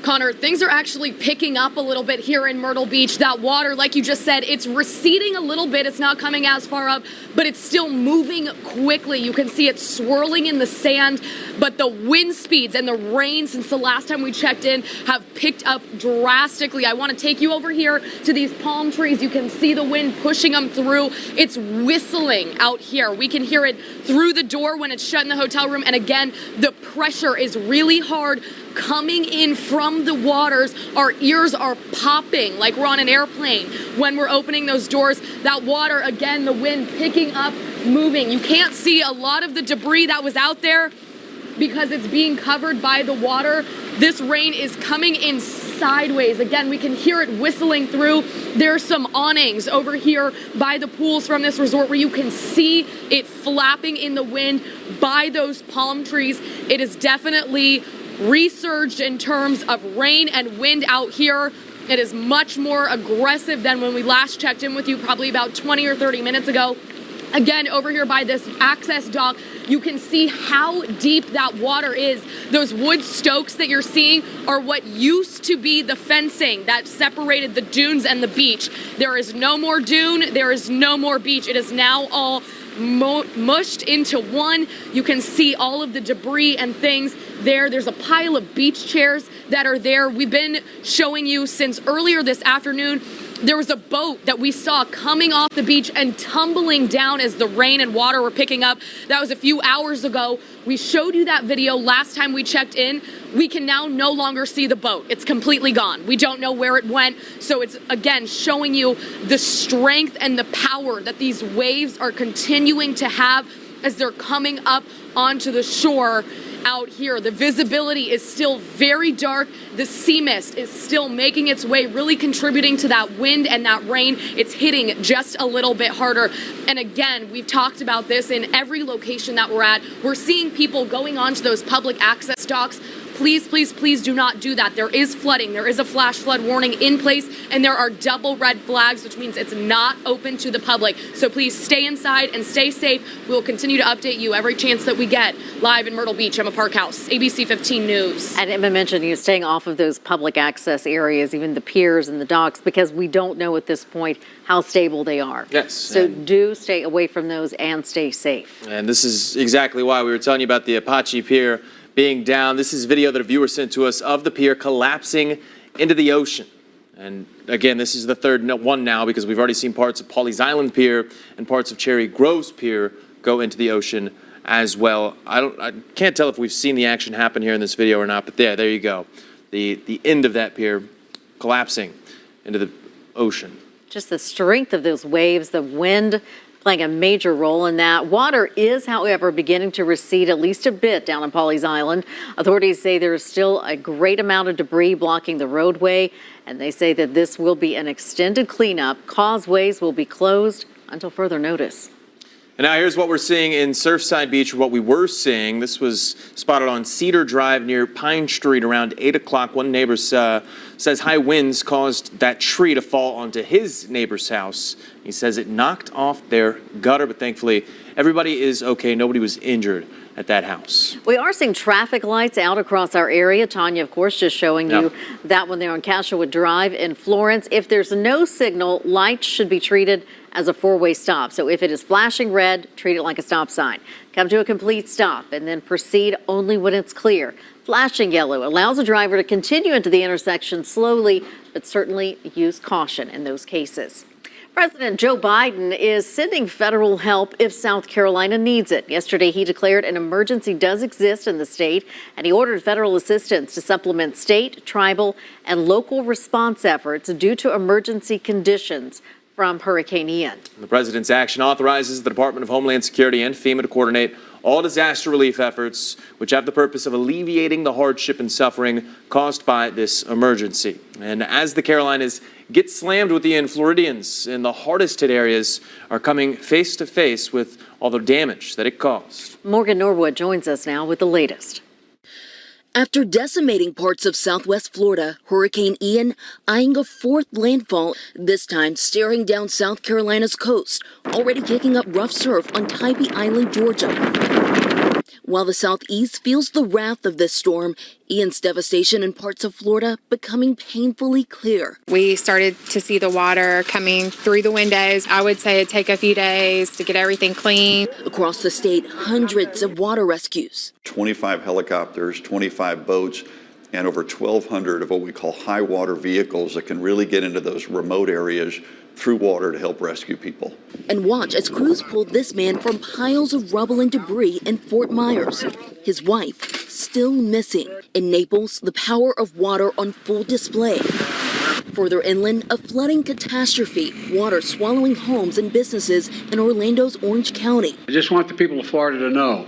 [SPEAKER 6] Connor, things are actually picking up a little bit here in Myrtle Beach. That water, like you just said, it's receding a little bit. It's not coming as far up, but it's still moving quickly. You can see it swirling in the sand, but the wind speeds and the rain since the last time we checked in have picked up drastically. I want to take you over here to these palm trees. You can see the wind pushing them through. It's whistling out here. We can hear it through the door when it's shut in the hotel room. And again, the pressure is really hard coming in from the waters. Our ears are popping like we're on an airplane when we're opening those doors. That water, again, the wind picking up, moving. You can't see a lot of the debris that was out there because it's being covered by the water. This rain is coming in sideways. Again, we can hear it whistling through. There's some awnings over here by the pools from this resort where you can see it flapping in the wind by those palm trees. It is definitely resurged in terms of rain and wind out here. It is much more aggressive than when we last checked in with you, probably about 20 or 30 minutes ago. Again, over here by this access dock, you can see how deep that water is. Those wood stokes that you're seeing are what used to be the fencing that separated the dunes and the beach. There is no more dune, there is no more beach. It is now all mushed into one. You can see all of the debris and things there. There's a pile of beach chairs that are there. We've been showing you since earlier this afternoon. There was a boat that we saw coming off the beach and tumbling down as the rain and water were picking up. That was a few hours ago. We showed you that video last time we checked in. We can now no longer see the boat. It's completely gone. We don't know where it went. So it's, again, showing you the strength and the power that these waves are continuing to have as they're coming up onto the shore out here. The visibility is still very dark. The sea mist is still making its way, really contributing to that wind and that rain. It's hitting just a little bit harder. And again, we've talked about this in every location that we're at. We're seeing people going onto those public access docks Please, please, please do not do that. There is flooding. There is a flash flood warning in place, and there are double red flags, which means it's not open to the public. So please stay inside and stay safe. We will continue to update you every chance that we get live in Myrtle Beach. Emma Parkhouse, ABC 15 News.
[SPEAKER 2] And Emma mentioned staying off of those public access areas, even the piers and the docks, because we don't know at this point how stable they are.
[SPEAKER 1] Yes.
[SPEAKER 2] So do stay away from those and stay safe.
[SPEAKER 1] And this is exactly why we were telling you about the Apache Pier being down. This is video that a viewer sent to us of the pier collapsing into the ocean. And again, this is the third one now because we've already seen parts of Pawleys Island Pier and parts of Cherry Groves Pier go into the ocean as well. I can't tell if we've seen the action happen here in this video or not, but there you go. The end of that pier collapsing into the ocean.
[SPEAKER 2] Just the strength of those waves, the wind playing a major role in that. Water is, however, beginning to recede at least a bit down on Pawleys Island. Authorities say there is still a great amount of debris blocking the roadway, and they say that this will be an extended cleanup. Causeways will be closed until further notice.
[SPEAKER 1] And now here's what we're seeing in Surfside Beach, or what we were seeing. This was spotted on Cedar Drive near Pine Street around 8 o'clock. One neighbor says high winds caused that tree to fall onto his neighbor's house. He says it knocked off their gutter, but thankfully everybody is okay. Nobody was injured at that house.
[SPEAKER 2] We are seeing traffic lights out across our area. Tanya, of course, just showing you that one there on Castlewood Drive in Florence. If there's no signal, lights should be treated as a four-way stop. So if it is flashing red, treat it like a stop sign. Come to a complete stop and then proceed only when it's clear. Flashing yellow allows a driver to continue into the intersection slowly, but certainly use caution in those cases. President Joe Biden is sending federal help if South Carolina needs it. Yesterday, he declared an emergency does exist in the state, and he ordered federal assistance to supplement state, tribal, and local response efforts due to emergency conditions from Hurricane Ian.
[SPEAKER 1] The president's action authorizes the Department of Homeland Security and FEMA to coordinate all disaster relief efforts, which have the purpose of alleviating the hardship and suffering caused by this emergency. And as the Carolinas get slammed with Ian, Floridians in the hardest hit areas are coming face to face with all the damage that it caused.
[SPEAKER 2] Morgan Norwood joins us now with the latest.
[SPEAKER 12] After decimating parts of southwest Florida, Hurricane Ian eyeing a fourth landfall, this time staring down South Carolina's coast, already kicking up rough surf on Tybee Island, Georgia. While the southeast feels the wrath of this storm, Ian's devastation in parts of Florida becoming painfully clear.
[SPEAKER 13] We started to see the water coming through the windows. I would say it'd take a few days to get everything clean.
[SPEAKER 12] Across the state, hundreds of water rescues.
[SPEAKER 23] 25 helicopters, 25 boats, and over 1,200 of what we call high water vehicles that can really get into those remote areas through water to help rescue people.
[SPEAKER 12] And watch as crews pulled this man from piles of rubble and debris in Fort Myers. His wife still missing. In Naples, the power of water on full display. Further inland, a flooding catastrophe, water swallowing homes and businesses in Orlando's Orange County.
[SPEAKER 24] I just want the people of Florida to know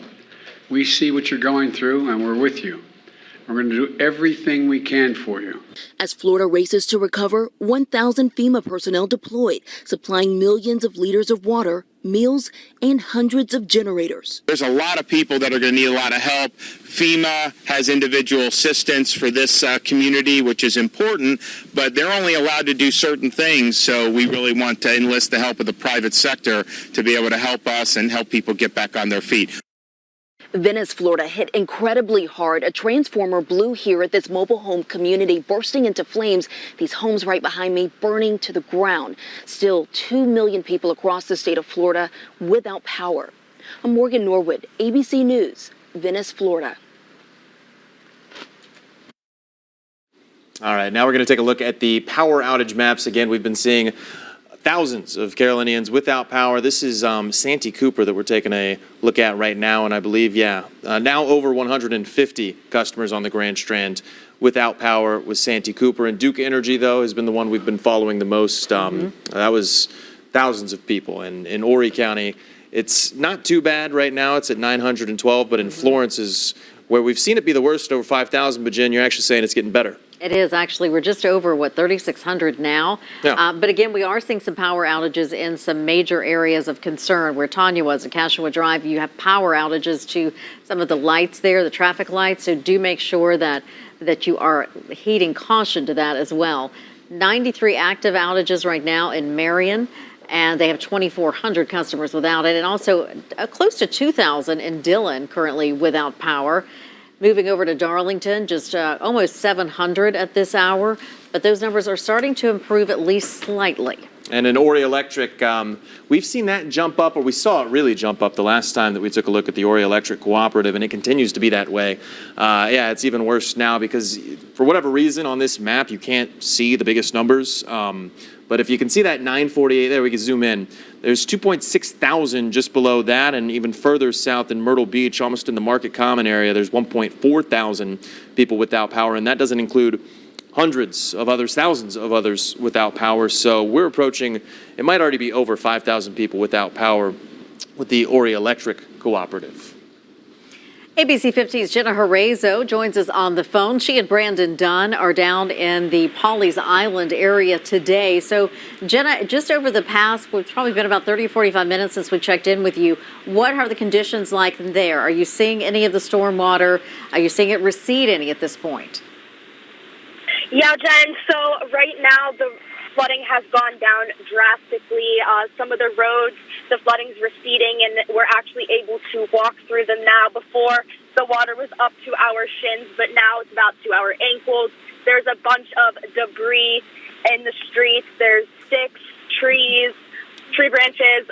[SPEAKER 24] we see what you're going through and we're with you. We're going to do everything we can for you.
[SPEAKER 12] As Florida races to recover, 1,000 FEMA personnel deployed, supplying millions of liters of water, meals, and hundreds of generators.
[SPEAKER 25] There's a lot of people that are going to need a lot of help. FEMA has individual assistance for this community, which is important, but they're only allowed to do certain things. So we really want to enlist the help of the private sector to be able to help us and help people get back on their feet.
[SPEAKER 12] Venice, Florida hit incredibly hard. A transformer blew here at this mobile home community, bursting into flames. These homes right behind me burning to the ground. Still, 2 million people across the state of Florida without power. I'm Morgan Norwood, ABC News, Venice, Florida.
[SPEAKER 1] All right, now we're going to take a look at the power outage maps. Again, we've been seeing thousands of Carolinians without power. This is Santee Cooper that we're taking a look at right now, and I believe, now over 150 customers on the Grand Strand without power with Santee Cooper. And Duke Energy, though, has been the one we've been following the most. That was thousands of people. And in Horry County, it's not too bad right now. It's at 912, but in Florence is where we've seen it be the worst, over 5,000. But Jen, you're actually saying it's getting better.
[SPEAKER 2] It is actually. We're just over, 3,600 now.
[SPEAKER 1] Yeah.
[SPEAKER 2] But again, we are seeing some power outages in some major areas of concern. Where Tanya was at Cashua Drive, you have power outages to some of the lights there, the traffic lights. So do make sure that you are heeding caution to that as well. 93 active outages right now in Marion, and they have 2,400 customers without it, and also close to 2,000 in Dillon currently without power. Moving over to Darlington, just almost 700 at this hour, but those numbers are starting to improve at least slightly.
[SPEAKER 1] And in Horry Electric, we've seen that jump up, or we saw it really jump up the last time that we took a look at the Horry Electric Cooperative, and it continues to be that way. Yeah, it's even worse now because for whatever reason on this map, you can't see the biggest numbers. But if you can see that 948 there, we can zoom in. There's 2.6 thousand just below that, and even further south in Myrtle Beach, almost in the Market Common area, there's 1.4 thousand people without power, and that doesn't include hundreds of others, thousands of others without power. So we're approaching, it might already be over 5,000 people without power with the Horry Electric Cooperative.
[SPEAKER 2] ABC 50's Jenna Horazo joins us on the phone. She and Brandon Dunn are down in the Pawleys Island area today. So, Jenna, just over the past, it's probably been about 30 or 45 minutes since we checked in with you. What are the conditions like there? Are you seeing any of the storm water? Are you seeing it recede any at this point?
[SPEAKER 11] Yeah, Jen, so right now the flooding has gone down drastically. Some of the roads, the flooding's receding, and we're actually able to walk through them now. Before, the water was up to our shins, but now it's about to our ankles. There's a bunch of debris in the streets. There's sticks, trees, tree branches,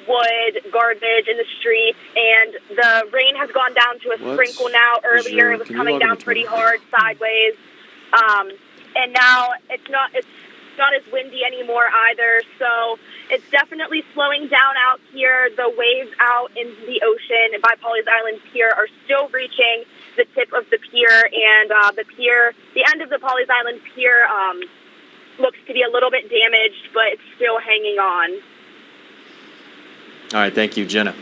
[SPEAKER 11] wood, garbage in the streets, and the rain has gone down to a sprinkle now. Earlier, it was coming down pretty hard sideways. And now it's not as windy anymore either, so it's definitely slowing down out here. The waves out in the ocean by Pawleys Island Pier are still reaching the tip of the pier, and the end of the Pawleys Island Pier looks to be a little bit damaged, but it's still hanging on.
[SPEAKER 1] All right, thank you, Jenna.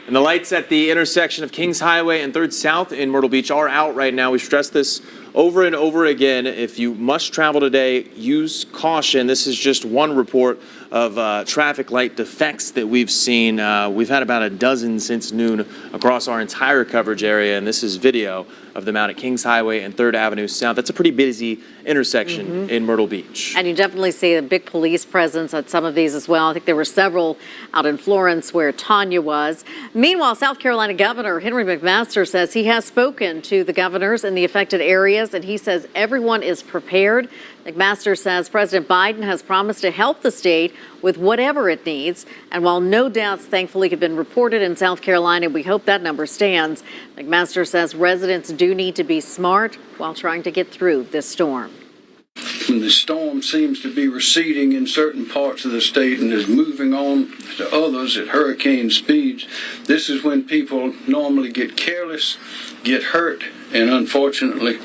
[SPEAKER 1] And the lights at the intersection of Kings Highway and 3rd South in Myrtle Beach are out right now. We stress this over and over again. If you must travel today, use caution. This is just one report of traffic light defects that we've seen. We've had about a dozen since noon across our entire coverage area, and this is video of them out at Kings Highway and 3rd Avenue South. That's a pretty busy intersection in Myrtle Beach.
[SPEAKER 2] And you definitely see a big police presence at some of these as well. I think there were several out in Florence where Tanya was. Meanwhile, South Carolina Governor Henry McMaster says he has spoken to the governors in the affected areas, and he says everyone is prepared. McMaster says President Biden has promised to help the state with whatever it needs. And while no deaths, thankfully, have been reported in South Carolina, we hope that number stands. McMaster says residents do need to be smart while trying to get through this storm.
[SPEAKER 4] When the storm seems to be receding in certain parts of the state and is moving on to others at hurricane speeds, this is when people normally get careless, get hurt, and unfortunately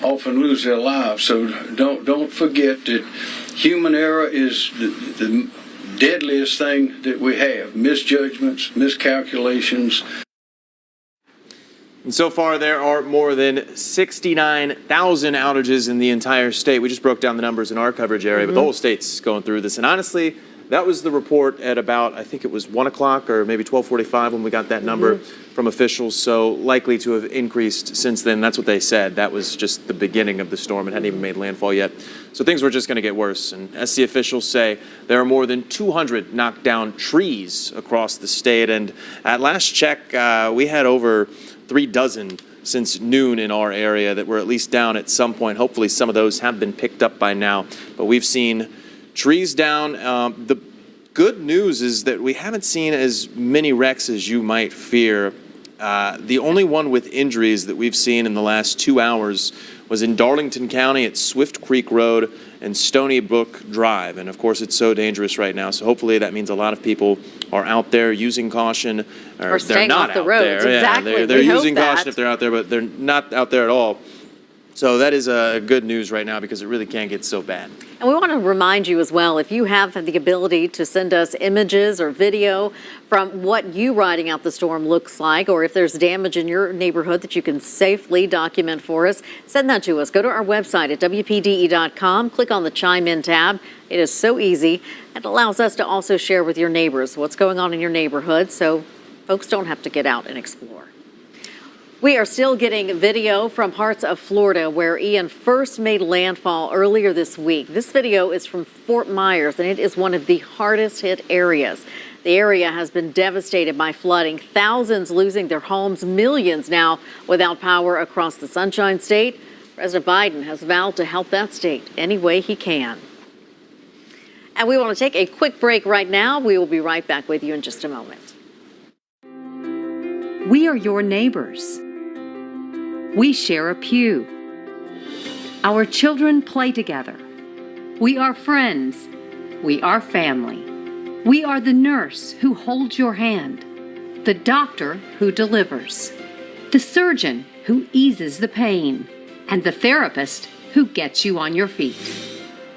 [SPEAKER 4] often lose their lives. So don't forget that human error is the deadliest thing that we have. Misjudgments, miscalculations.
[SPEAKER 1] And so far, there are more than 69,000 outages in the entire state. We just broke down the numbers in our coverage area, but the whole state's going through this. And honestly, that was the report at about, I think it was 1 o'clock or maybe 12:45 when we got that number from officials. So likely to have increased since then. That's what they said. That was just the beginning of the storm. It hadn't even made landfall yet. So things were just going to get worse. And as the officials say, there are more than 200 knocked down trees across the state. And at last check, we had over 3 dozen since noon in our area that were at least down at some point. Hopefully some of those have been picked up by now. But we've seen trees down. The good news is that we haven't seen as many wrecks as you might fear. The only one with injuries that we've seen in the last 2 hours was in Darlington County at Swift Creek Road and Stony Brook Drive. And of course, it's so dangerous right now. So hopefully that means a lot of people are out there using caution. Or
[SPEAKER 2] staying
[SPEAKER 1] they're not
[SPEAKER 2] off the
[SPEAKER 1] out
[SPEAKER 2] roads.
[SPEAKER 1] there.
[SPEAKER 2] Exactly.
[SPEAKER 1] Yeah, they're
[SPEAKER 2] We hope
[SPEAKER 1] using
[SPEAKER 2] that.
[SPEAKER 1] caution if they're out there, but they're not out there at all. So that is good news right now because it really can get so bad.
[SPEAKER 2] And we want to remind you as well, if you have the ability to send us images or video from what you riding out the storm looks like, or if there's damage in your neighborhood that you can safely document for us, send that to us. Go to our website at WPDE.com, click on the Chime In tab. It is so easy. It allows us to also share with your neighbors what's going on in your neighborhood so folks don't have to get out and explore. We are still getting video from parts of Florida where Ian first made landfall earlier this week. This video is from Fort Myers, and it is one of the hardest hit areas. The area has been devastated by flooding, thousands losing their homes, millions now without power across the Sunshine State. President Biden has vowed to help that state any way he can. And we want to take a quick break right now. We will be right back with you in just a moment.
[SPEAKER 14] We are your neighbors. We share a pew. Our children play together. We are friends. We are family. We are the nurse who holds your hand, the doctor who delivers, the surgeon who eases the pain, and the therapist who gets you on your feet.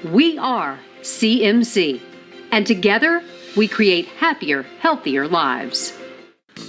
[SPEAKER 14] We are CMC, and together we create happier, healthier lives.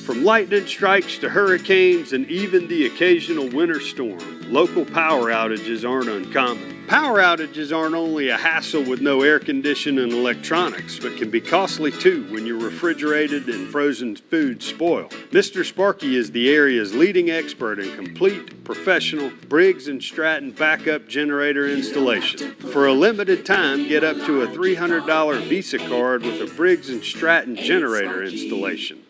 [SPEAKER 15] From lightning strikes to hurricanes and even the occasional winter storm, local power outages aren't uncommon. Power outages aren't only a hassle with no air conditioning and electronics, but can be costly too when your refrigerated and frozen foods spoil. Mr. Sparky is the area's leading expert in complete, professional Briggs & Stratton backup generator installation. For a limited time, get up to a $300 Visa card with a Briggs & Stratton generator installation.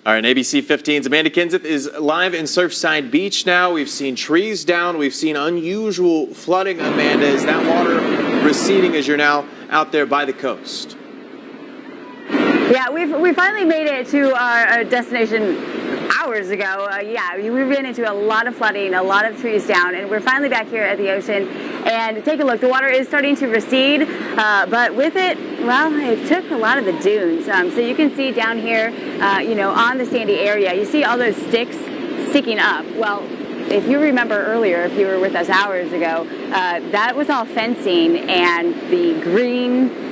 [SPEAKER 1] All right, ABC 15's Amanda Kenseth is live in Surfside Beach now. We've seen trees down. We've seen unusual flooding. Amanda, is that water receding as you're now out there by the coast?
[SPEAKER 9] Yeah, we finally made it to our destination hours ago. We ran into a lot of flooding, a lot of trees down, and we're finally back here at the ocean. And take a look, the water is starting to recede, but with it, well, it took a lot of the dunes. So you can see down here, on the sandy area, you see all those sticks sticking up. Well, if you remember earlier, if you were with us hours ago, that was all fencing and the green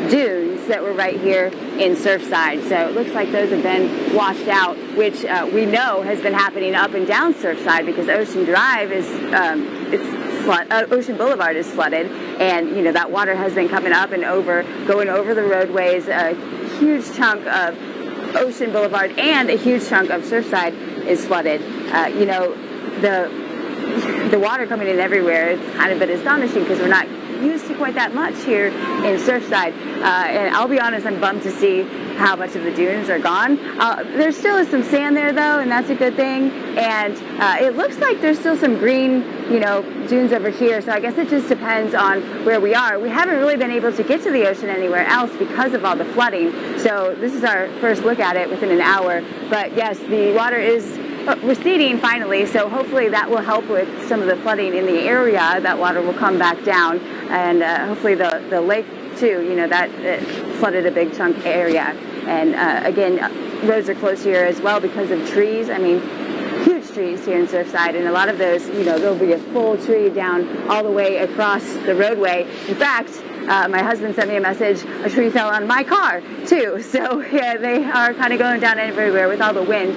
[SPEAKER 9] dunes that were right here in Surfside. So it looks like those have been washed out, which we know has been happening up and down Surfside because Ocean Drive is, Ocean Boulevard is flooded, and that water has been coming up and going over the roadways. A huge chunk of Ocean Boulevard and a huge chunk of Surfside is flooded. The water coming in everywhere is kind of been astonishing because we're not used to quite that much here in Surfside. And I'll be honest, I'm bummed to see how much of the dunes are gone. There still is some sand there though, and that's a good thing. And it looks like there's still some green, dunes over here. So I guess it just depends on where we are. We haven't really been able to get to the ocean anywhere else because of all the flooding. So this is our first look at it within an hour. But yes, the water is receding finally, so hopefully that will help with some of the flooding in the area. That water will come back down, and hopefully the lake too, that flooded a big chunk area. And again, roads are closed here as well because of trees. I mean, huge trees here in Surfside, and a lot of those, there'll be a full tree down all the way across the roadway. In fact, my husband sent me a message, a tree fell on my car too. So yeah, they are kind of going down everywhere with all the wind.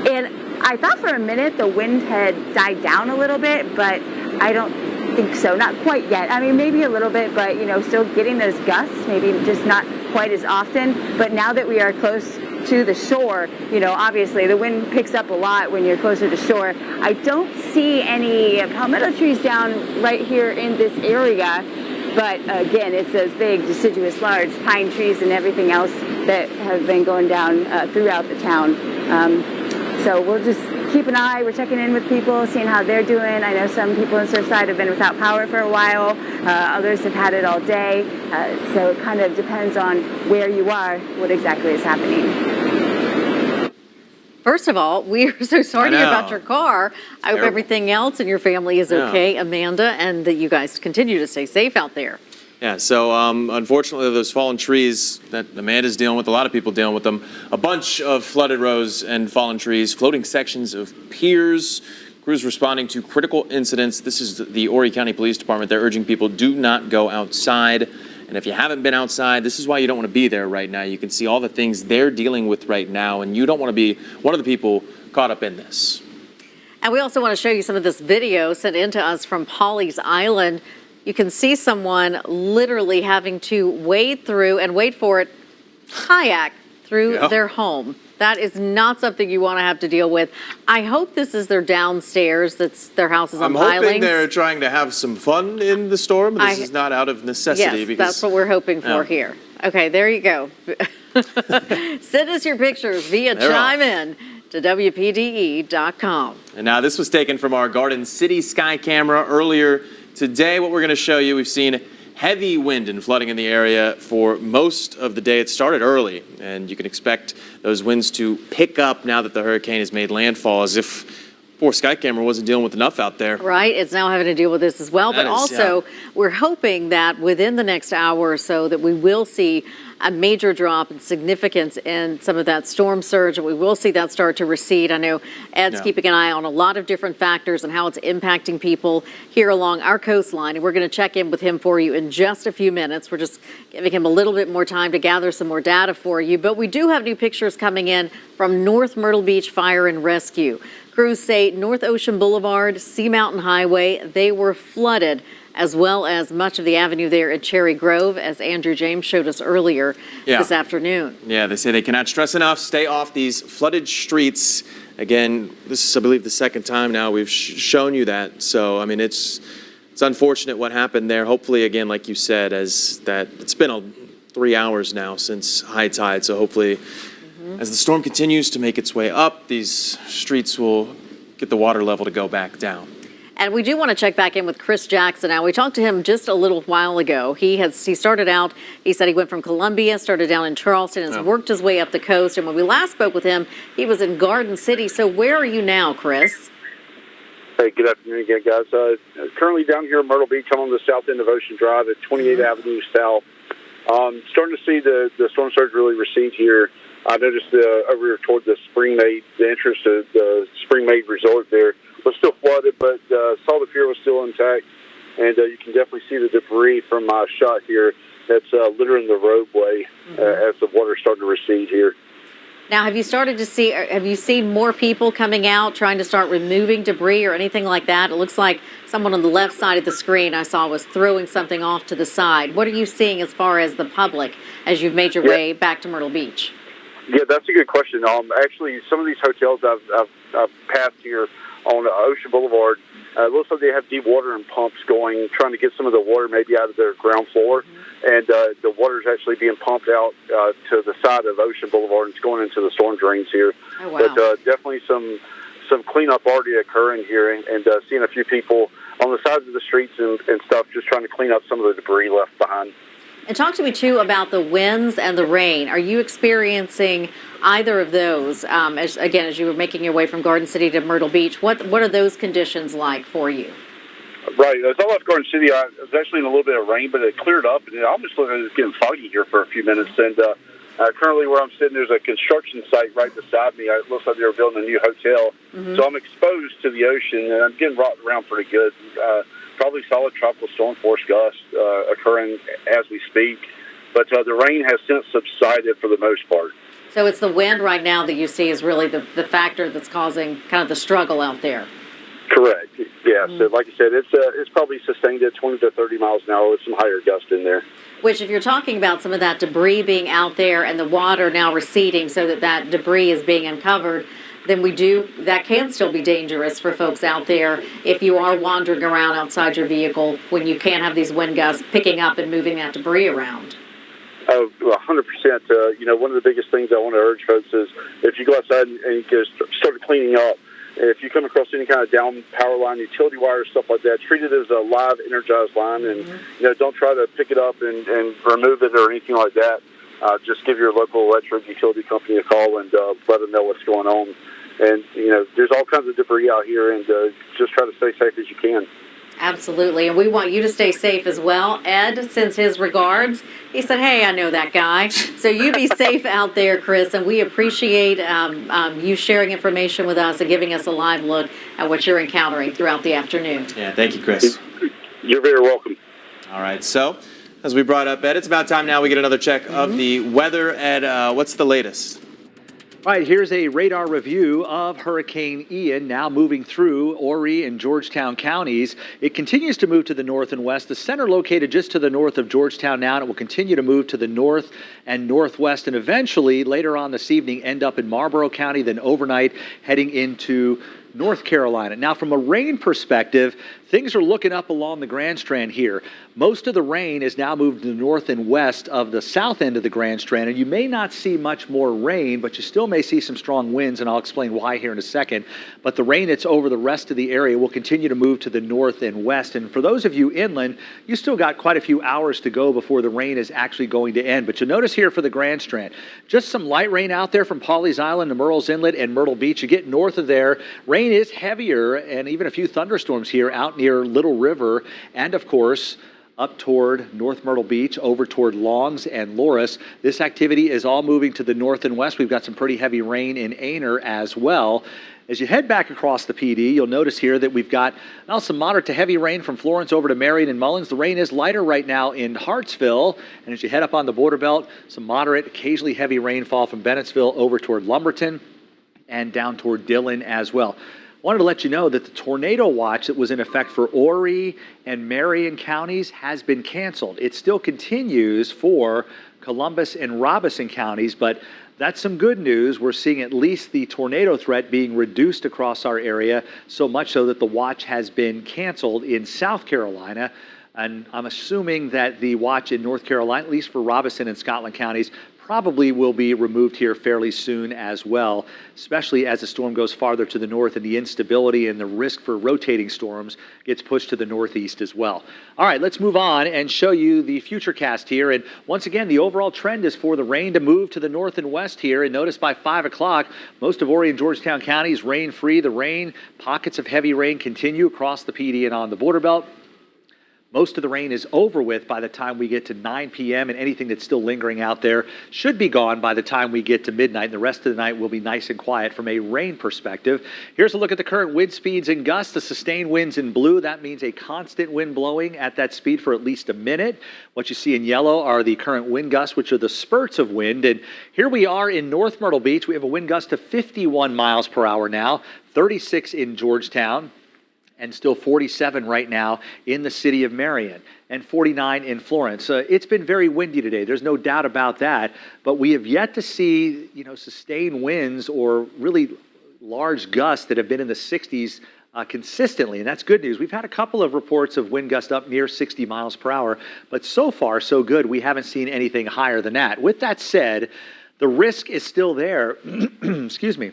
[SPEAKER 9] And I thought for a minute the wind had died down a little bit, but I don't think so, not quite yet. I mean, maybe a little bit, but still getting those gusts, maybe just not quite as often. But now that we are close to the shore, obviously the wind picks up a lot when you're closer to shore. I don't see any palmetto trees down right here in this area. But again, it's those big, deciduous, large pine trees and everything else that have been going down throughout the town. So we'll just keep an eye. We're checking in with people, seeing how they're doing. I know some people in Surfside have been without power for a while. Others have had it all day. So it kind of depends on where you are, what exactly is happening.
[SPEAKER 2] First of all, we are so sorry to hear about your car. I hope everything else in your family is okay, Amanda, and that you guys continue to stay safe out there.
[SPEAKER 1] Yeah, so unfortunately, those fallen trees that Amanda's dealing with, a lot of people dealing with them, a bunch of flooded roads and fallen trees, floating sections of piers, Crews responding to critical incidents. This is the Horry County Police Department. They're urging people do not go outside. And if you haven't been outside, this is why you don't want to be there right now. You can see all the things they're dealing with right now, and you don't want to be one of the people caught up in this.
[SPEAKER 2] And we also want to show you some of this video sent in to us from Pawleys Island. You can see someone literally having to wade through, and wait for it, kayak through their home. That is not something you want to have to deal with. I hope this is their downstairs. That's their house is on pilings.
[SPEAKER 1] I'm hoping they're trying to have some fun in the storm. This is not out of necessity.
[SPEAKER 2] Yes,
[SPEAKER 1] because
[SPEAKER 2] that's what we're hoping for here. Okay, there you go. Send us your pictures via chime in to WPDE.com.
[SPEAKER 1] And now this was taken from our Garden City sky camera earlier today. What we're going to show you, we've seen heavy wind and flooding in the area for most of the day. It started early, and you can expect those winds to pick up now that the hurricane has made landfall, as if poor sky camera wasn't dealing with enough out there.
[SPEAKER 2] Right, it's now having to deal with this as well. But also, we're hoping that within the next hour or so that we will see a major drop in significance in some of that storm surge, and we will see that start to recede. I know Ed's keeping an eye on a lot of different factors and how it's impacting people here along our coastline, and we're going to check in with him for you in just a few minutes. We're just giving him a little bit more time to gather some more data for you, but we do have new pictures coming in from North Myrtle Beach Fire and Rescue. Crews say North Ocean Boulevard, Sea Mountain Highway, they were flooded, as well as much of the avenue there at Cherry Grove, as Andrew James showed us earlier this afternoon.
[SPEAKER 1] Yeah, they say they cannot stress enough, stay off these flooded streets. Again, this is, I believe, the second time now we've shown you that. So, I mean, it's unfortunate what happened there. Hopefully, again, like you said, as that it's been 3 hours now since high tide. So hopefully, as the storm continues to make its way up, these streets will get the water level to go back down.
[SPEAKER 2] And we do want to check back in with Chris Jackson now. We talked to him just a little while ago. He started out, he said he went from Columbia, started down in Charleston, has worked his way up the coast. And when we last spoke with him, he was in Garden City. So where are you now, Chris?
[SPEAKER 8] Hey, good afternoon again, guys. Currently down here in Myrtle Beach. I'm on the south end of Ocean Drive at 28th Avenue South. Starting to see the storm surge really recede here. I noticed over here toward the Springmaid, the entrance to the Springmaid Resort there was still flooded, but saw the pier was still intact, and you can definitely see the debris from my shot here that's littering the roadway as the water's starting to recede here.
[SPEAKER 2] Now, have you seen more people coming out trying to start removing debris or anything like that? It looks like someone on the left side of the screen I saw was throwing something off to the side. What are you seeing as far as the public as you've made your way back to Myrtle Beach?
[SPEAKER 8] Yeah, that's a good question. Actually, some of these hotels I've passed here on Ocean Boulevard, it looks like they have dewatering pumps going, trying to get some of the water maybe out of their ground floor. And the water is actually being pumped out to the side of Ocean Boulevard, and it's going into the storm drains here.
[SPEAKER 2] Oh, wow.
[SPEAKER 8] But definitely some cleanup already occurring here, and seeing a few people on the sides of the streets and stuff just trying to clean up some of the debris left behind.
[SPEAKER 2] And talk to me, too, about the winds and the rain. Are you experiencing either of those, as you were making your way from Garden City to Myrtle Beach? What are those conditions like for you?
[SPEAKER 8] Right. As I left Garden City, I was actually in a little bit of rain, but it cleared up, and it almost looked like it was getting foggy here for a few minutes. And currently where I'm sitting, there's a construction site right beside me. It looks like they were building a new hotel. So I'm exposed to the ocean, and I'm getting rocked around pretty good. Probably solid tropical storm force gusts occurring as we speak. But the rain has since subsided for the most part.
[SPEAKER 2] So it's the wind right now that you see is really the factor that's causing kind of the struggle out there.
[SPEAKER 8] Correct. Yeah. So like I said, it's probably sustained at 20 to 30 miles an hour with some higher gusts in there.
[SPEAKER 2] Which, if you're talking about some of that debris being out there and the water now receding so that debris is being uncovered, then that can still be dangerous for folks out there if you are wandering around outside your vehicle when you can't have these wind gusts picking up and moving that debris around.
[SPEAKER 8] Oh, 100%. One of the biggest things I want to urge folks is if you go outside and you just start cleaning up, if you come across any kind of down power line, utility wires, stuff like that, treat it as a live, energized line, and don't try to pick it up and remove it or anything like that. Just give your local electric utility company a call and let them know what's going on. And there's all kinds of debris out here, and just try to stay safe as you can.
[SPEAKER 2] Absolutely, and we want you to stay safe as well. Ed sends his regards. He said, hey, I know that guy. So you be safe out there, Chris, and we appreciate you sharing information with us and giving us a live look at what you're encountering throughout the afternoon.
[SPEAKER 1] Yeah, thank you, Chris.
[SPEAKER 8] You're very welcome.
[SPEAKER 1] All right, so as we brought up, Ed, it's about time now we get another check of the weather. Ed, what's the latest?
[SPEAKER 7] All right, here's a radar review of Hurricane Ian now moving through Horry and Georgetown counties. It continues to move to the north and west. The center located just to the north of Georgetown now, and it will continue to move to the north and northwest, and eventually later on this evening end up in Marlborough County, then overnight heading into North Carolina. Now, from a rain perspective, things are looking up along the Grand Strand here. Most of the rain is now moved to the north and west of the south end of the Grand Strand, and you may not see much more rain, but you still may see some strong winds, and I'll explain why here in a second. But the rain that's over the rest of the area will continue to move to the north and west. And for those of you inland, you still got quite a few hours to go before the rain is actually going to end. But you'll notice here for the Grand Strand, just some light rain out there from Pawleys Island to Murrells Inlet and Myrtle Beach. You get north of there, rain is heavier, and even a few thunderstorms here out near Little River, and of course up toward North Myrtle Beach, over toward Longs and Loris. This activity is all moving to the north and west. We've got some pretty heavy rain in Aner as well. As you head back across the PD, you'll notice here that we've got now some moderate to heavy rain from Florence over to Marion and Mullins. The rain is lighter right now in Hartsville. And as you head up on the border belt, some moderate, occasionally heavy rainfall from Bennettsville over toward Lumberton and down toward Dillon as well. Wanted to let you know that the tornado watch that was in effect for Horry and Marion counties has been canceled. It still continues for Columbus and Robeson counties, but that's some good news. We're seeing at least the tornado threat being reduced across our area, so much so that the watch has been canceled in South Carolina. And I'm assuming that the watch in North Carolina, at least for Robeson and Scotland counties, probably will be removed here fairly soon as well, especially as the storm goes farther to the north and the instability and the risk for rotating storms gets pushed to the northeast as well. All right, let's move on and show you the futurecast here. And once again, the overall trend is for the rain to move to the north and west here. And notice by 5 o'clock, most of Horry and Georgetown counties rain-free. The rain, pockets of heavy rain continue across the PD and on the border belt. Most of the rain is over with by the time we get to 9 p.m. and anything that's still lingering out there should be gone by the time we get to midnight. And the rest of the night will be nice and quiet from a rain perspective. Here's a look at the current wind speeds and gusts. The sustained winds in blue, that means a constant wind blowing at that speed for at least a minute. What you see in yellow are the current wind gusts, which are the spurts of wind. And here we are in North Myrtle Beach. We have a wind gust of 51 miles per hour now, 36 in Georgetown, and still 47 right now in the city of Marion, and 49 in Florence. It's been very windy today. There's no doubt about that. But we have yet to see, sustained winds or really large gusts that have been in the 60s consistently, and that's good news. We've had a couple of reports of wind gusts up near 60 miles per hour, but so far, so good. We haven't seen anything higher than that. With that said, the risk is still there, excuse me,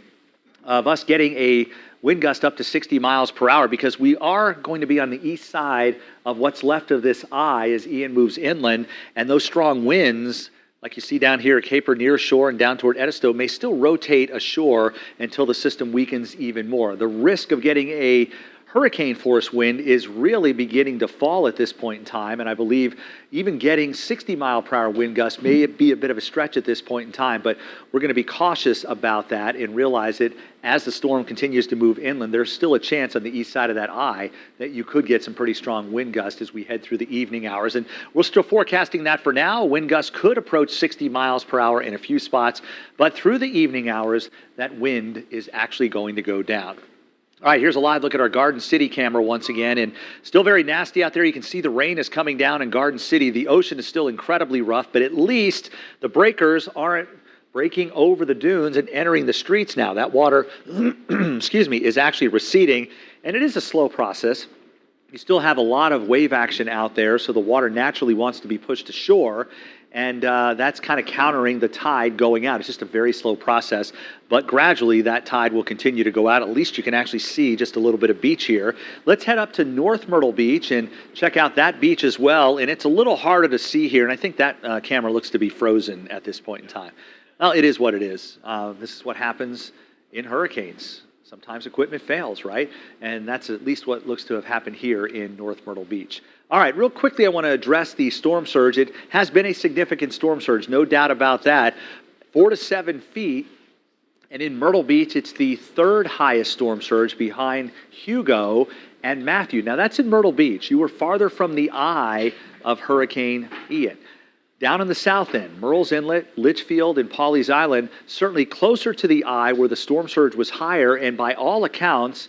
[SPEAKER 7] of us getting a wind gust up to 60 miles per hour because we are going to be on the east side of what's left of this eye as Ian moves inland, and those strong winds, like you see down here at Caper near shore and down toward Edisto, may still rotate ashore until the system weakens even more. The risk of getting a hurricane force wind is really beginning to fall at this point in time, and I believe even getting 60 mile per hour wind gusts may be a bit of a stretch at this point in time, but we're going to be cautious about that and realize that as the storm continues to move inland, there's still a chance on the east side of that eye that you could get some pretty strong wind gusts as we head through the evening hours. And we're still forecasting that for now. Wind gusts could approach 60 miles per hour in a few spots, but through the evening hours, that wind is actually going to go down. All right, here's a live look at our Garden City camera once again, and still very nasty out there. You can see the rain is coming down in Garden City. The ocean is still incredibly rough, but at least the breakers aren't breaking over the dunes and entering the streets now. That water, excuse me, is actually receding, and it is a slow process. You still have a lot of wave action out there, so the water naturally wants to be pushed to shore, and that's kind of countering the tide going out. It's just a very slow process, but gradually that tide will continue to go out. At least you can actually see just a little bit of beach here. Let's head up to North Myrtle Beach and check out that beach as well, and it's a little harder to see here, and I think that camera looks to be frozen at this point in time. Well, it is what it is. This is what happens in hurricanes. sometimes equipment fails, right? And that's at least what looks to have happened here in North Myrtle Beach. All right, real quickly, I want to address the storm surge. It has been a significant storm surge, no doubt about that. 4 to 7 feet. And in Myrtle Beach, it's the third highest storm surge behind Hugo and Matthew. Now, that's in Myrtle Beach. You were farther from the eye of Hurricane Ian. Down in the south end, Murrells Inlet, Litchfield, and Pawleys Island, certainly closer to the eye where the storm surge was higher, and by all accounts,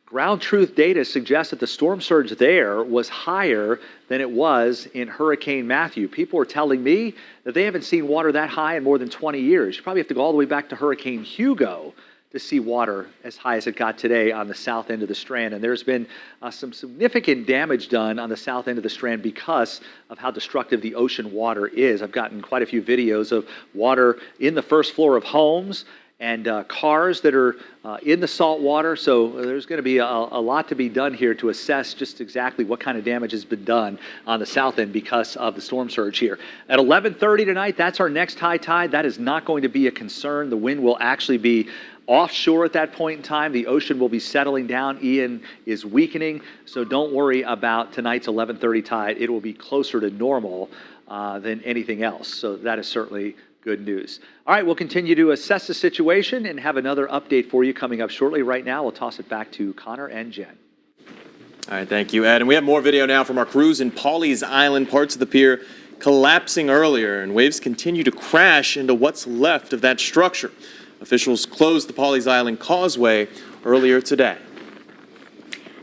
[SPEAKER 7] ground truth data suggests that the storm surge there was higher than it was in Hurricane Matthew. People are telling me that they haven't seen water that high in more than 20 years. You probably have to go all the way back to Hurricane Hugo to see water as high as it got today on the south end of the Strand. And there's been some significant damage done on the south end of the Strand because of how destructive the ocean water is. I've gotten quite a few videos of water in the first floor of homes and cars that are in the salt water. So there's going to be a lot to be done here to assess just exactly what kind of damage has been done on the south end because of the storm surge here. At 11:30 tonight, that's our next high tide. That is not going to be a concern. The wind will actually be offshore at that point in time. The ocean will be settling down. Ian is weakening, so don't worry about tonight's 11:30 tide. It will be closer to normal than anything else, so that is certainly good news. All right, we'll continue to assess the situation and have another update for you coming up shortly. Right now, we'll toss it back to Connor and Jen.
[SPEAKER 1] All right, thank you, Ed. And we have more video now from our crews in Pawleys Island, parts of the pier collapsing earlier, and waves continue to crash into what's left of that structure. Officials closed the Pawleys Island Causeway earlier today.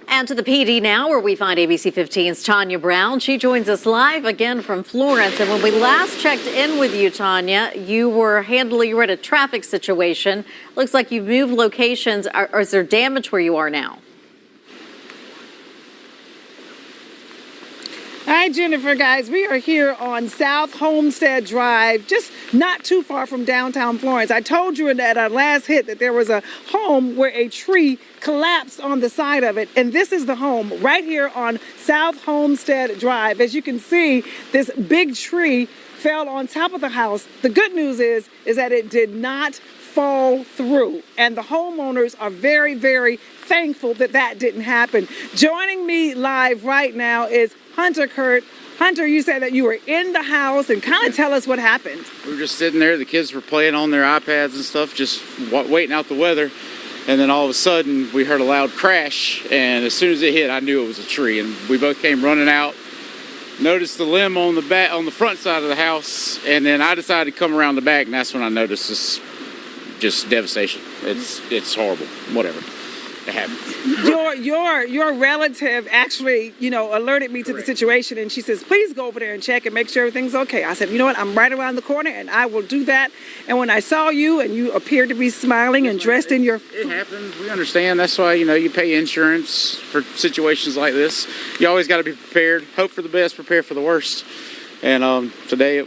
[SPEAKER 2] And to the PD now, where we find ABC 15's Tanya Brown. She joins us live again from Florence. And when we last checked in with you, Tanya, you were at a traffic situation. Looks like you've moved locations. Or is there damage where you are now?
[SPEAKER 5] Hi, Jennifer, guys. We are here on South Homestead Drive, just not too far from downtown Florence. I told you at our last hit that there was a home where a tree collapsed on the side of it, and this is the home right here on South Homestead Drive. As you can see, this big tree fell on top of the house. The good news is that it did not fall through, and the homeowners are very, very thankful that that didn't happen. Joining me live right now is Hunter Kurt. Hunter, you said that you were in the house, and kind of tell us what happened.
[SPEAKER 16] We were just sitting there. The kids were playing on their iPads and stuff, just waiting out the weather. And then all of a sudden, we heard a loud crash. And as soon as it hit, I knew it was a tree. And we both came running out, noticed the limb on the front side of the house. And then I decided to come around the back, and that's when I noticed this just devastation. It's horrible. Whatever. It happens.
[SPEAKER 5] Your relative actually, alerted me to the situation, and she says, please go over there and check and make sure everything's okay. I said, you know what, I'm right around the corner, and I will do that. And when I saw you, and you appeared to be smiling and dressed in your...
[SPEAKER 16] It happens. We understand. That's why, you pay insurance for situations like this. You always got to be prepared. Hope for the best, prepare for the worst. And today,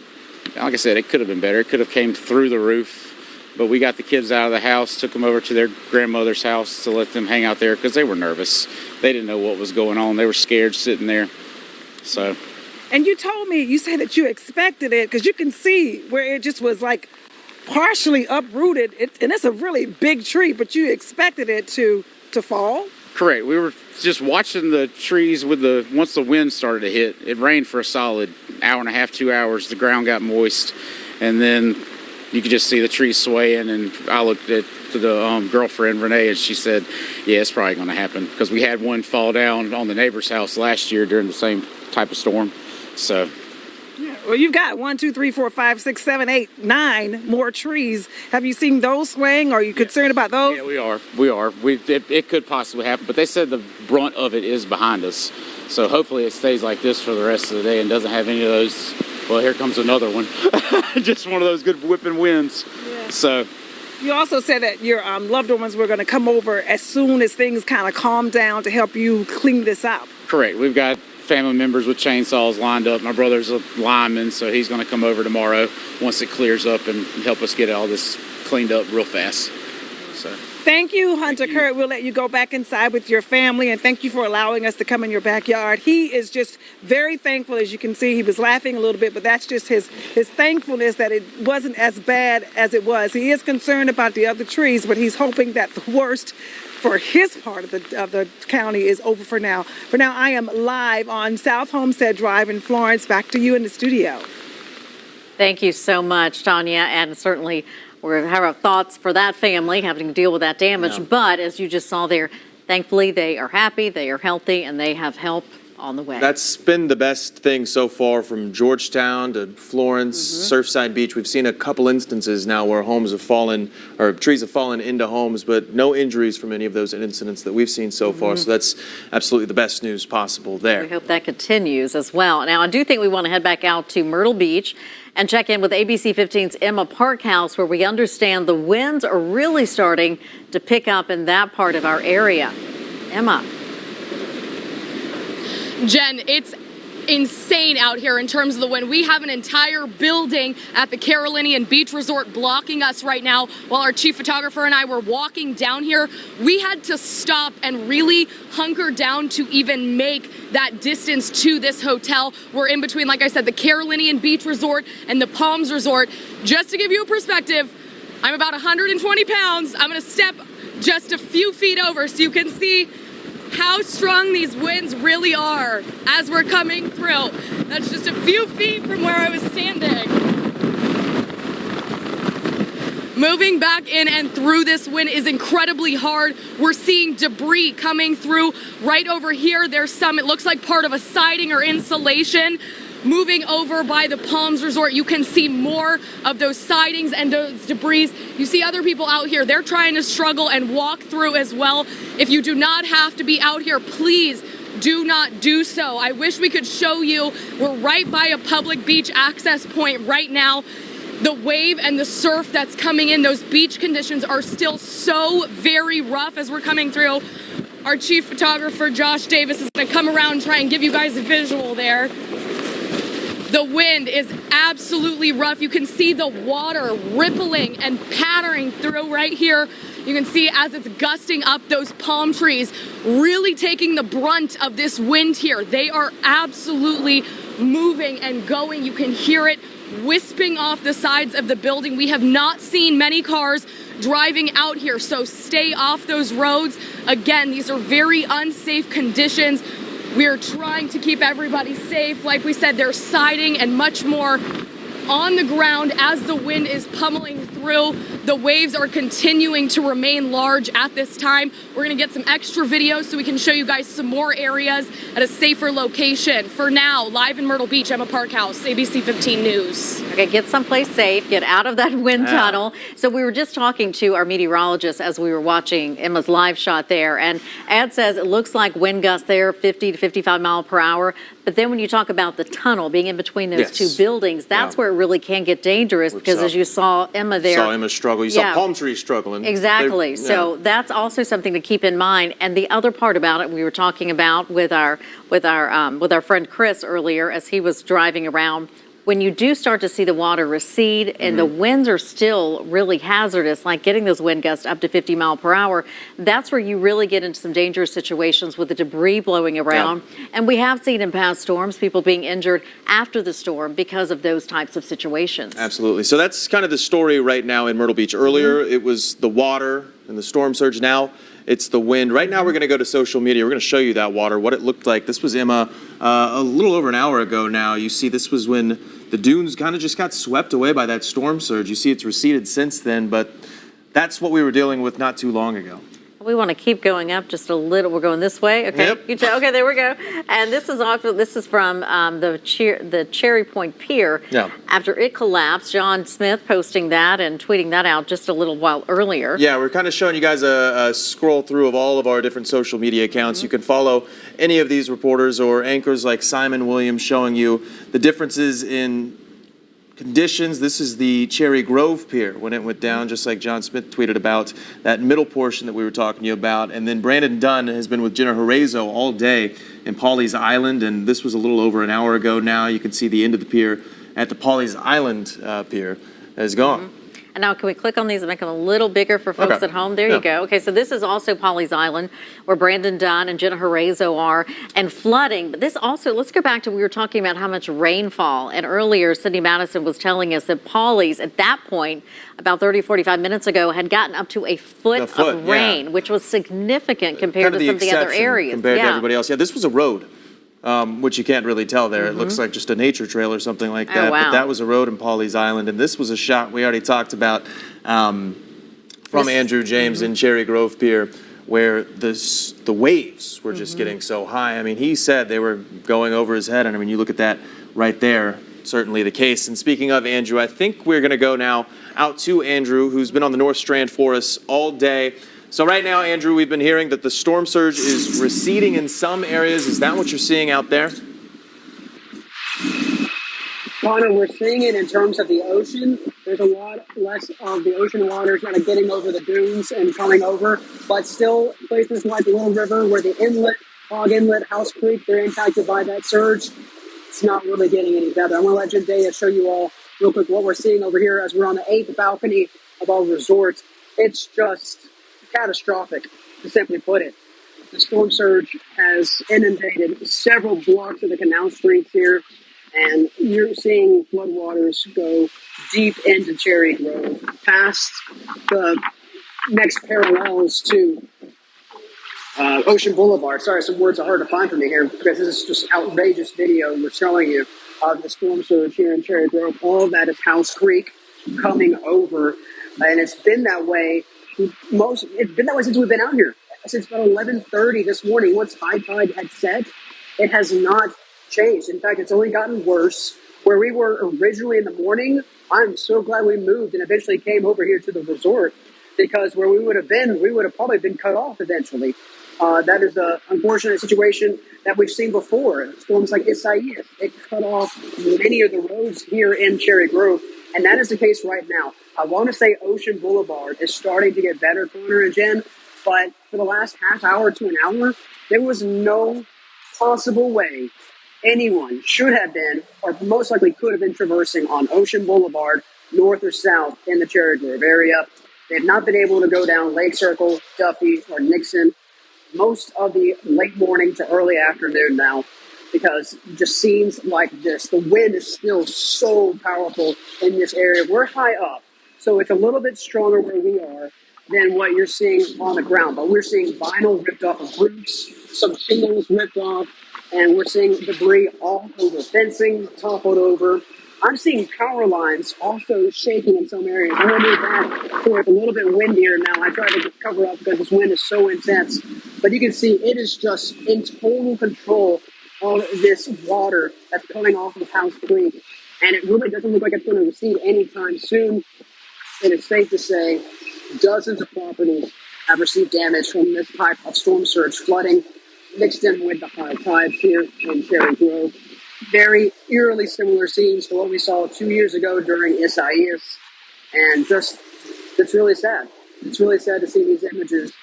[SPEAKER 16] like I said, it could have been better. It could have came through the roof. But we got the kids out of the house, took them over to their grandmother's house to let them hang out there because they were nervous. They didn't know what was going on. They were scared sitting there. So.
[SPEAKER 5] And you told me, you said that you expected it because you can see where it just was like partially uprooted. And it's a really big tree, but you expected it to fall?
[SPEAKER 16] Correct. We were just watching the trees once the wind started to hit. It rained for a solid hour and a half, 2 hours. The ground got moist. And then you could just see the trees swaying, and I looked at the girlfriend, Renee, and she said, yeah, it's probably going to happen because we had one fall down on the neighbor's house last year during the same type of storm. So,
[SPEAKER 5] yeah, well, you've got 1, 2, 3, 4, 5, 6, 7, 8, 9 more trees. Have you seen those swaying? Are you concerned about those?
[SPEAKER 16] Yeah, we are. It could possibly happen, but they said the brunt of it is behind us. So hopefully it stays like this for the rest of the day and doesn't have any of those. Well, here comes another one. Just one of those good whipping winds. Yeah. So.
[SPEAKER 5] You also said that your loved ones were going to come over as soon as things kind of calm down to help you clean this up.
[SPEAKER 16] Correct. We've got family members with chainsaws lined up. My brother's a lineman, so he's going to come over tomorrow once it clears up and help us get all this cleaned up real fast. So.
[SPEAKER 5] Thank you, Hunter Kurt. We'll let you go back inside with your family, and thank you for allowing us to come in your backyard. He is just very thankful. As you can see, he was laughing a little bit, but that's just his thankfulness that it wasn't as bad as it was. He is concerned about the other trees, but he's hoping that the worst for his part of the county is over for now. For now, I am live on South Homestead Drive in Florence. Back to you in the studio.
[SPEAKER 2] Thank you so much, Tanya, and certainly we're going to have our thoughts for that family having to deal with that damage.
[SPEAKER 1] Yeah.
[SPEAKER 2] But as you just saw there, thankfully they are happy, they are healthy, and they have help on the way.
[SPEAKER 1] That's been the best thing so far, from Georgetown to Florence, Surfside Beach. We've seen a couple instances now where homes have fallen, or trees have fallen into homes, but no injuries from any of those incidents that we've seen so far. So that's absolutely the best news possible there.
[SPEAKER 2] We hope that continues as well. Now, I do think we want to head back out to Myrtle Beach and check in with ABC 15's Emma Parkhouse, where we understand the winds are really starting to pick up in that part of our area. Emma.
[SPEAKER 6] Jen, it's insane out here in terms of the wind. We have an entire building at the Carolinian Beach Resort blocking us right now while our chief photographer and I were walking down here. We had to stop and really hunker down to even make that distance to this hotel. We're in between, like I said, the Carolinian Beach Resort and the Palms Resort. Just to give you a perspective, I'm about 120 pounds. I'm going to step just a few feet over so you can see how strong these winds really are as we're coming through. That's just a few feet from where I was standing. Moving back in and through this wind is incredibly hard. We're seeing debris coming through right over here. There's some, it looks like part of a siding or insulation. Moving over by the Palms Resort, you can see more of those sidings and those debris. You see other people out here, they're trying to struggle and walk through as well. If you do not have to be out here, please do not do so. I wish we could show you. We're right by a public beach access point right now. The wave and the surf that's coming in, those beach conditions are still so very rough as we're coming through. Our chief photographer, Josh Davis, is gonna come around and try and give you guys a visual there. The wind is absolutely rough. You can see the water rippling and pattering through right here. You can see as it's gusting up those palm trees, really taking the brunt of this wind here. They are absolutely moving and going. You can hear it wisping off the sides of the building. We have not seen many cars driving out here, so stay off those roads. Again, these are very unsafe conditions. We are trying to keep everybody safe. Like we said, there's siding and much more on the ground as the wind is pummeling through. The waves are continuing to remain large at this time. We're gonna get some extra videos so we can show you guys some more areas at a safer location. For now, live in Myrtle Beach, Emma Parkhouse, ABC 15 News.
[SPEAKER 2] Okay, get someplace safe, get out of that wind tunnel. So we were just talking to our meteorologist as we were watching Emma's live shot there, and Ed says it looks like wind gusts there, 50 to 55 mile per hour. But then when you talk about the tunnel being in between those two buildings, that's where it really can get dangerous, because as you saw Emma there.
[SPEAKER 1] Saw Emma struggle. You saw palm trees struggling.
[SPEAKER 2] Exactly. So that's also something to keep in mind. And the other part about it, we were talking about with our friend Chris earlier as he was driving around. When you do start to see the water recede and the winds are still really hazardous, like getting those wind gusts up to 50 mile per hour, that's where you really get into some dangerous situations with the debris blowing around. And we have seen in past storms people being injured after the storm because of those types of situations.
[SPEAKER 1] Absolutely. So that's kind of the story right now in Myrtle Beach. Earlier, it was the water and the storm surge. Now it's the wind. Right now, we're going to go to social media. We're going to show you that water, what it looked like. This was Emma a little over an hour ago now. You see, this was when the dunes kind of just got swept away by that storm surge. You see it's receded since then, but that's what we were dealing with not too long ago.
[SPEAKER 2] We want to keep going up just a little. We're going this way. Okay.
[SPEAKER 1] Yep.
[SPEAKER 2] Okay, there we go. And this is from the Cherry Point Pier.
[SPEAKER 1] Yeah.
[SPEAKER 2] After it collapsed, John Smith posting that and tweeting that out just a little while earlier.
[SPEAKER 1] Yeah, we're kind of showing you guys a scroll through of all of our different social media accounts. You can follow any of these reporters or anchors like Simon Williams showing you the differences in conditions. This is the Cherry Grove Pier when it went down, just like John Smith tweeted about that middle portion that we were talking to you about. And then Brandon Dunn has been with Jenna Horazo all day in Pawleys Island, and this was a little over an hour ago now. You can see the end of the pier at the Pawleys Island pier is gone.
[SPEAKER 2] And now can we click on these and make them a little bigger for folks
[SPEAKER 1] Okay.
[SPEAKER 2] at home? There you go. Okay, so this is also Polly's Island, where Brandon Dunn and Jenna Horazo are, and flooding. But this also, let's go back to, we were talking about how much rainfall, and earlier Cindy Madison was telling us that Polly's, at that point, about 30, 45 minutes ago, had gotten up to a foot of rain, which was significant compared to some of the other areas.
[SPEAKER 1] Compared to everybody else. Yeah, this was a road, which you can't really tell there. It looks like just a nature trail or something like that.
[SPEAKER 2] wow.
[SPEAKER 1] But that was a road in Polly's Island. And this was a shot we already talked about from Andrew James in Cherry Grove Pier, where the waves were just getting so high. I mean, he said they were going over his head. And I mean, you look at that right there, certainly the case. And speaking of Andrew, I think we're going to go now out to Andrew, who's been on the North Strand for us all day. So right now, Andrew, we've been hearing that the storm surge is receding in some areas. Is that what you're seeing out there?
[SPEAKER 17] Connor, we're seeing it in terms of the ocean. There's a lot less of the ocean waters kind of getting over the dunes and coming over, but still places like Little River where the inlet, Hog Inlet, House Creek, they're impacted by that surge. It's not really getting any better. I'm going to let Jendea show you all real quick what we're seeing over here as we're on the 8th balcony of our resort. It's just catastrophic, to simply put it. The storm surge has inundated several blocks of the canal streets here, and you're seeing floodwaters go deep into Cherry Grove, past the next parallels to Ocean Boulevard. Sorry, some words are hard to find for me here because this is just outrageous video we're showing you of the storm surge here in Cherry Grove. All of that is House Creek coming over, and it's been that way. It's been that way since we've been out here. Since about 11:30 this morning, once high tide had set, it has not changed. In fact, it's only gotten worse. Where we were originally in the morning, I'm so glad we moved and eventually came over here to the resort, because where we would have been, we would have probably been cut off eventually. That is an unfortunate situation that we've seen before. Storms like Isaias, it cut off many of the roads here in Cherry Grove, and that is the case right now. I want to say Ocean Boulevard is starting to get better, Connor and Jen, but for the last half hour to an hour, there was no possible way anyone should have been, or most likely could have been, traversing on Ocean Boulevard, north or south in the Cherry Grove area. They have not been able to go down Lake Circle, Duffy, or Nixon most of the late morning to early afternoon now, because it just seems like this. The wind is still so powerful in this area. We're high up, so it's a little bit stronger where we are than what you're seeing on the ground. But we're seeing vinyl ripped off of roofs, some shingles ripped off, and we're seeing debris all over fencing, toppled over. I'm seeing power lines also shaking in some areas. I'm going to move back for it's a little bit windier now. I try to cover up because this wind is so intense. But you can see it is just in total control of this water that's coming off of House Creek. And it really doesn't look like it's going to recede anytime soon. It is safe to say dozens of properties have received damage from this type of storm surge flooding, mixed in with the high tides here in Cherry Grove. Very eerily similar scenes to what we saw 2 years ago during Isaias. And just, it's really sad. It's really sad to see these images,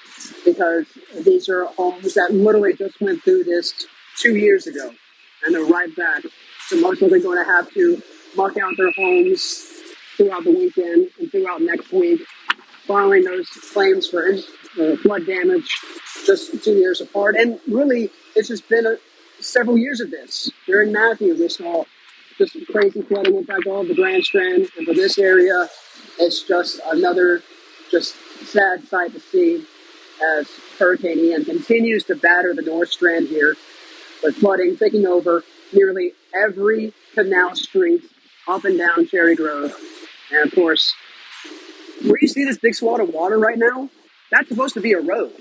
[SPEAKER 17] because these are homes that literally just went through this 2 years ago. And they're right back. So most likely going to have to muck out their homes throughout the weekend and throughout next week, filing those claims for flood damage just 2 years apart. And really, it's just been several years of this. During Matthew, we saw just crazy flooding impact all of the Grand Strand. And for this area, it's just another just sad sight to see as Hurricane Ian continues to batter the North Strand here, with flooding taking over nearly every canal street up and down Cherry Grove. And of course, where you see this big swat of water right now, that's supposed to be a road.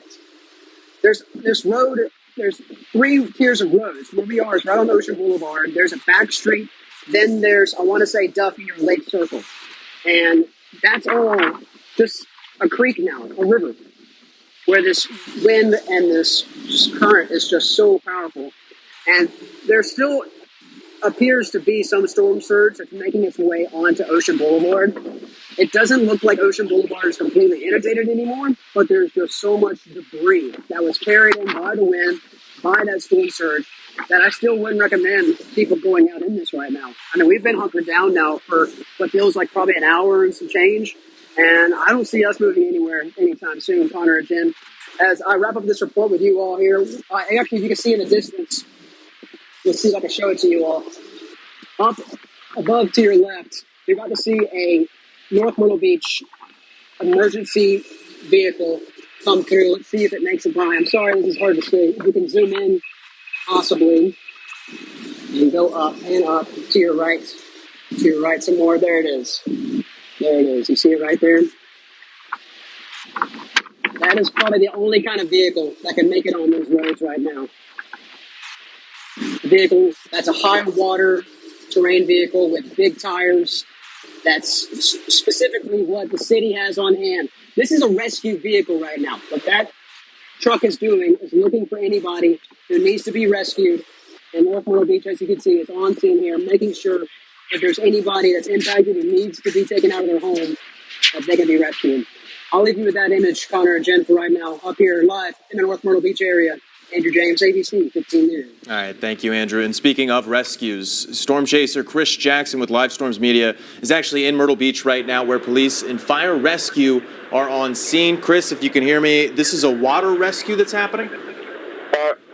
[SPEAKER 17] There's this road, there's 3 tiers of roads. Where we are is right on Ocean Boulevard. There's a back street. Then there's, I want to say, Duffy or Lake Circle. And that's all just a creek now, a river, where this wind and this just current is just so powerful. And there still appears to be some storm surge that's making its way onto Ocean Boulevard. It doesn't look like Ocean Boulevard is completely inundated anymore, but there's just so much debris that was carried in by the wind, by that storm surge, that I still wouldn't recommend people going out in this right now. I mean, we've been hunkered down now for what feels like probably an hour and some change, And I don't see us moving anywhere anytime soon, Connor and Jen. As I wrap up this report with you all here, actually, you can see in the distance, let's see if I can show it to you all. Up above to your left, you're about to see a North Myrtle Beach emergency vehicle come through. Let's see if it makes it by. I'm sorry, this is hard to see. If we can zoom in, possibly, and go up and up to your right. To your right some more. There it is. There it is. You see it right there? That is probably the only kind of vehicle that can make it on those roads right now. A vehicle that's a high water terrain vehicle with big tires. That's specifically what the city has on hand. This is a rescue vehicle right now. What that truck is doing is looking for anybody who needs to be rescued. And North Myrtle Beach, as you can see, is on scene here, making sure if there's anybody that's impacted who needs to be taken out of their home, that they can be rescued. I'll leave you with that image, Connor and Jen, for right now. Up here live in the North Myrtle Beach area, Andrew James, ABC 15 News.
[SPEAKER 1] All right, thank you, Andrew. And speaking of rescues, storm chaser Chris Jackson with Live Storms Media is actually in Myrtle Beach right now, where police and fire rescue are on scene. Chris, if you can hear me, this is a water rescue that's happening?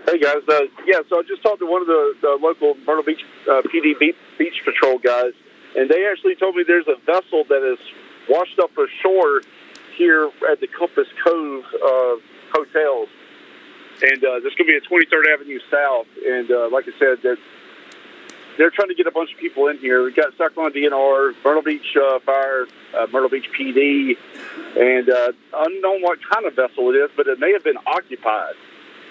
[SPEAKER 8] Hey, guys. So I just talked to one of the local Myrtle Beach PD Beach Patrol guys, and they actually told me there's a vessel that is washed up ashore here at the Compass Cove hotels. And there's going to be a 23rd Avenue South. And like I said, that they're trying to get a bunch of people in here. We've got Cyclone DNR, Myrtle Beach Fire, Myrtle Beach PD, and unknown what kind of vessel it is, but it may have been occupied.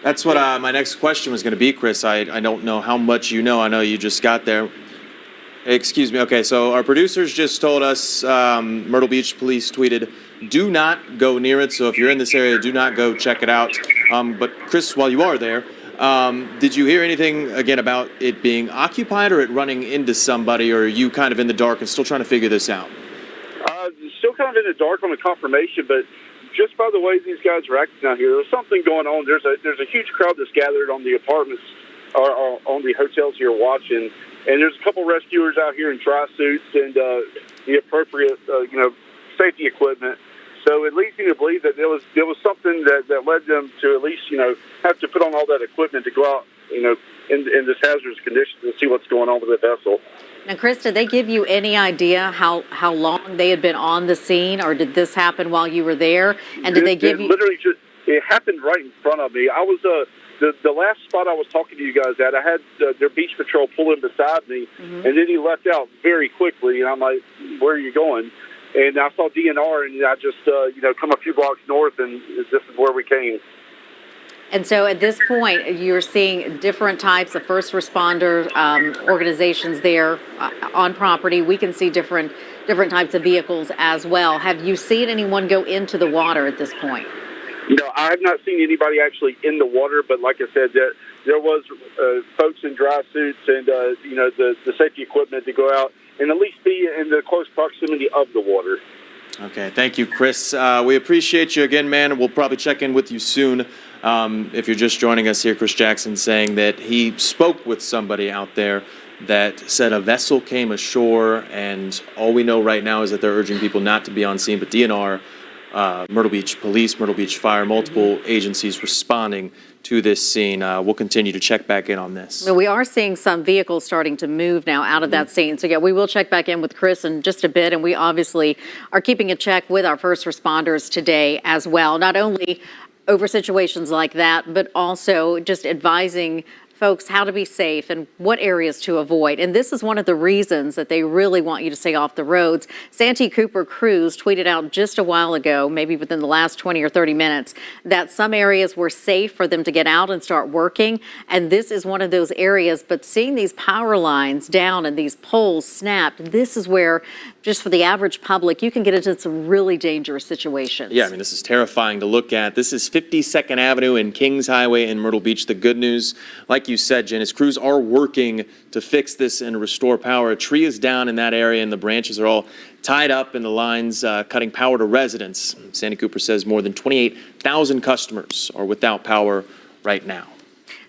[SPEAKER 1] That's what my next question was going to be, Chris. I don't know how much you know. I know you just got there. Excuse me. Okay, so our producers just told us Myrtle Beach Police tweeted, do not go near it. So if you're in this area, do not go check it out. But Chris, while you are there, did you hear anything, again, about it being occupied or it running into somebody, or are you kind of in the dark and still trying to figure this out?
[SPEAKER 8] Still kind of in the dark on the confirmation, but just by the way these guys are acting out here, there's something going on. There's a huge crowd that's gathered on the apartments or on the hotels here watching, and there's a couple rescuers out here in dry suits and the appropriate safety equipment. So it leads me to believe that there was something that led them to at least have to put on all that equipment to go out in this hazardous conditions and see what's going on with the vessel.
[SPEAKER 2] Now, Chris, did they give you any idea how long they had been on the scene, or did this happen while you were there? And did they give you?
[SPEAKER 8] Literally, it happened right in front of me. I was the last spot I was talking to you guys at. I had their beach patrol pull in beside me, and then he left out very quickly. And I'm like, "Where are you going?" And I saw DNR, and I just come a few blocks north, and this is where we came.
[SPEAKER 2] And so at this point, you're seeing different types of first responder organizations there on property. We can see different types of vehicles as well. Have you seen anyone go into the water at this point?
[SPEAKER 8] I have not seen anybody actually in the water, but like I said, there was folks in dry suits and the safety equipment to go out and at least be in the close proximity of the water.
[SPEAKER 1] Okay, thank you, Chris. We appreciate you again, man. We'll probably check in with you soon. If you're just joining us here, Chris Jackson saying that he spoke with somebody out there that said a vessel came ashore, and all we know right now is that they're urging people not to be on scene, but DNR, Myrtle Beach Police, Myrtle Beach Fire, multiple agencies responding to this scene. We'll continue to check back in on this.
[SPEAKER 2] Well, we are seeing some vehicles starting to move now out of that scene. So, yeah, we will check back in with Chris in just a bit, and we obviously are keeping a check with our first responders today as well, not only over situations like that, but also just advising folks how to be safe and what areas to avoid. And this is one of the reasons that they really want you to stay off the roads. Santee Cooper Cruz tweeted out just a while ago, maybe within the last 20 or 30 minutes, that some areas were safe for them to get out and start working. And this is one of those areas. But seeing these power lines down and these poles snapped, this is where, just for the average public, you can get into some really dangerous situations.
[SPEAKER 1] Yeah, I mean, this is terrifying to look at. This is 52nd Avenue and Kings Highway in Myrtle Beach. The good news, like you said, Jen, is crews are working to fix this and restore power. A tree is down in that area, and the branches are all tied up in the lines, cutting power to residents. Santee Cooper says more than 28,000 customers are without power right now.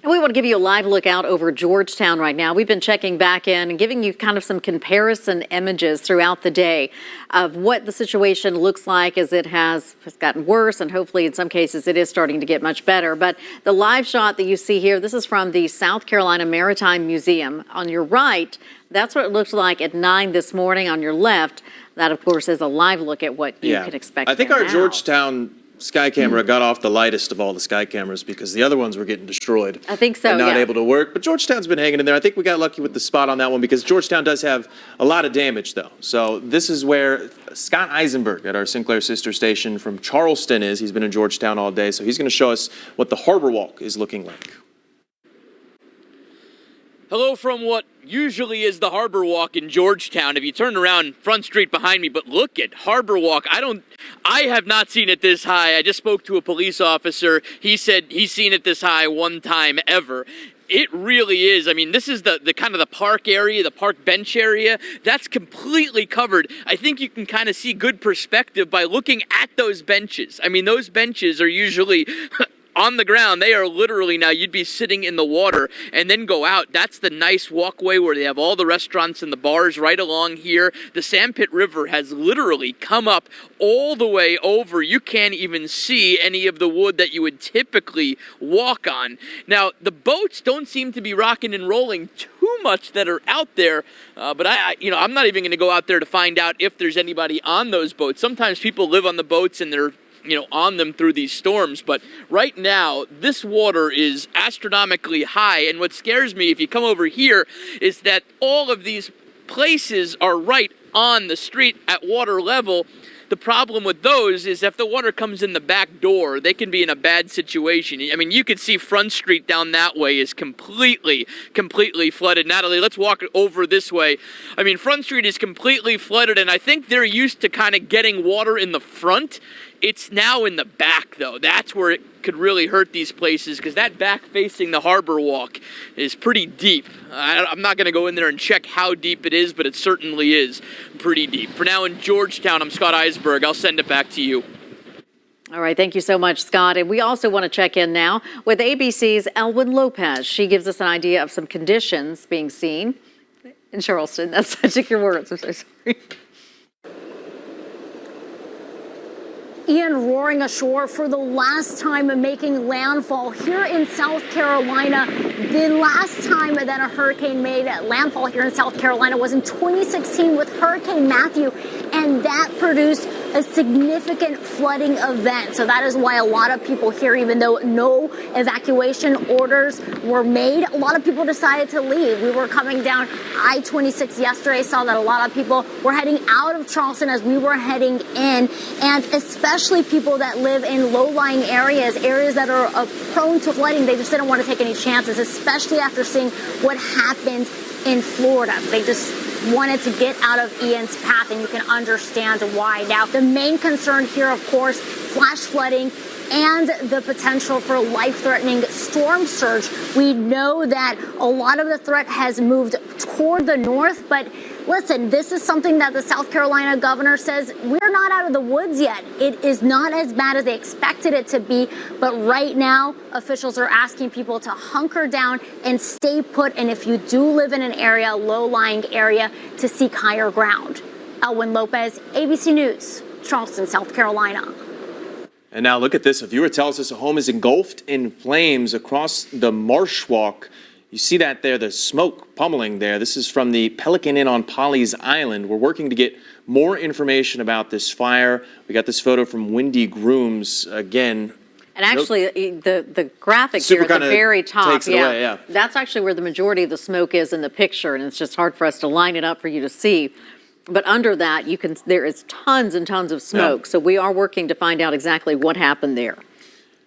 [SPEAKER 2] And we want to give you a live look out over Georgetown right now. We've been checking back in and giving you kind of some comparison images throughout the day of what the situation looks like as it has gotten worse, and hopefully in some cases it is starting to get much better. But the live shot that you see here, this is from the South Carolina Maritime Museum. On your right, that's what it looks like at 9 this morning. On your left, that of course is a live look at what you could expect.
[SPEAKER 1] I think our Georgetown sky camera got off the lightest of all the sky cameras because the other ones were getting destroyed.
[SPEAKER 2] I think so,
[SPEAKER 1] and not able to work. But Georgetown's been hanging in there. I think we got lucky with the spot on that one because Georgetown does have a lot of damage, though. So this is where Scott Eisenberg at our Sinclair sister station from Charleston is. He's been in Georgetown all day, so he's going to show us what the Harbor Walk is looking like.
[SPEAKER 18] Hello from what usually is the Harbor Walk in Georgetown. If you turn around, Front Street behind me, but look at Harbor Walk. I have not seen it this high. I just spoke to a police officer. He said he's seen it this high one time ever. It really is. I mean, this is the kind of the park area, the park bench area. That's completely covered. I think you can kind of see good perspective by looking at those benches. I mean, those benches are usually on the ground. They are literally now, you'd be sitting in the water and then go out. That's the nice walkway where they have all the restaurants and the bars right along here. The Sandpit River has literally come up all the way over. You can't even see any of the wood that you would typically walk on. Now, the boats don't seem to be rocking and rolling too much that are out there, but I'm not even going to go out there to find out if there's anybody on those boats. Sometimes people live on the boats and they're on them through these storms. But right now, this water is astronomically high. And what scares me, if you come over here, is that all of these places are right on the street at water level. The problem with those is if the water comes in the back door, they can be in a bad situation. I mean, you could see Front Street down that way is completely flooded. Natalie, let's walk over this way. I mean, Front Street is completely flooded, and I think they're used to kind of getting water in the front. It's now in the back, though. That's where it could really hurt these places, because that back facing the Harbor Walk is pretty deep. I'm not going to go in there and check how deep it is, but it certainly is pretty deep. For now in Georgetown, I'm Scott Eisberg. I'll send it back to you.
[SPEAKER 2] All right, thank you so much, Scott. And we also want to check in now with ABC's Elwyn Lopez. She gives us an idea of some conditions being seen in Charleston. That's such your words. I'm so sorry.
[SPEAKER 19] Ian roaring ashore for the last time and making landfall here in South Carolina. The last time that a hurricane made landfall here in South Carolina was in 2016 with Hurricane Matthew, and that produced a significant flooding event. So that is why a lot of people here, even though no evacuation orders were made, a lot of people decided to leave. We were coming down I-26 yesterday, saw that a lot of people were heading out of Charleston as we were heading in, and especially people that live in low-lying areas that are prone to flooding. They just didn't want to take any chances, especially after seeing what happened in Florida. They just wanted to get out of Ian's path, and you can understand why. Now, the main concern here, of course, flash flooding and the potential for life-threatening storm surge. We know that a lot of the threat has moved toward the north, but listen, this is something that the South Carolina governor says we're not out of the woods yet. It is not as bad as they expected it to be, but right now officials are asking people to hunker down and stay put, and if you do live in an area, low-lying area, to seek higher ground. Elwyn Lopez, ABC News, Charleston, South Carolina.
[SPEAKER 1] And now look at this. A viewer tells us a home is engulfed in flames across the Marsh Walk. You see that there, the smoke pummeling there. This is from the Pelican Inn on Polly's Island. We're working to get more information about this fire. We got this photo from Wendy Grooms again.
[SPEAKER 2] And actually, the graphic here at the very top,
[SPEAKER 1] takes it away, yeah.
[SPEAKER 2] That's actually where the majority of the smoke is in the picture, and it's just hard for us to line it up for you to see. But under that, there is tons and tons of smoke. Yeah. So we are working to find out exactly what happened there.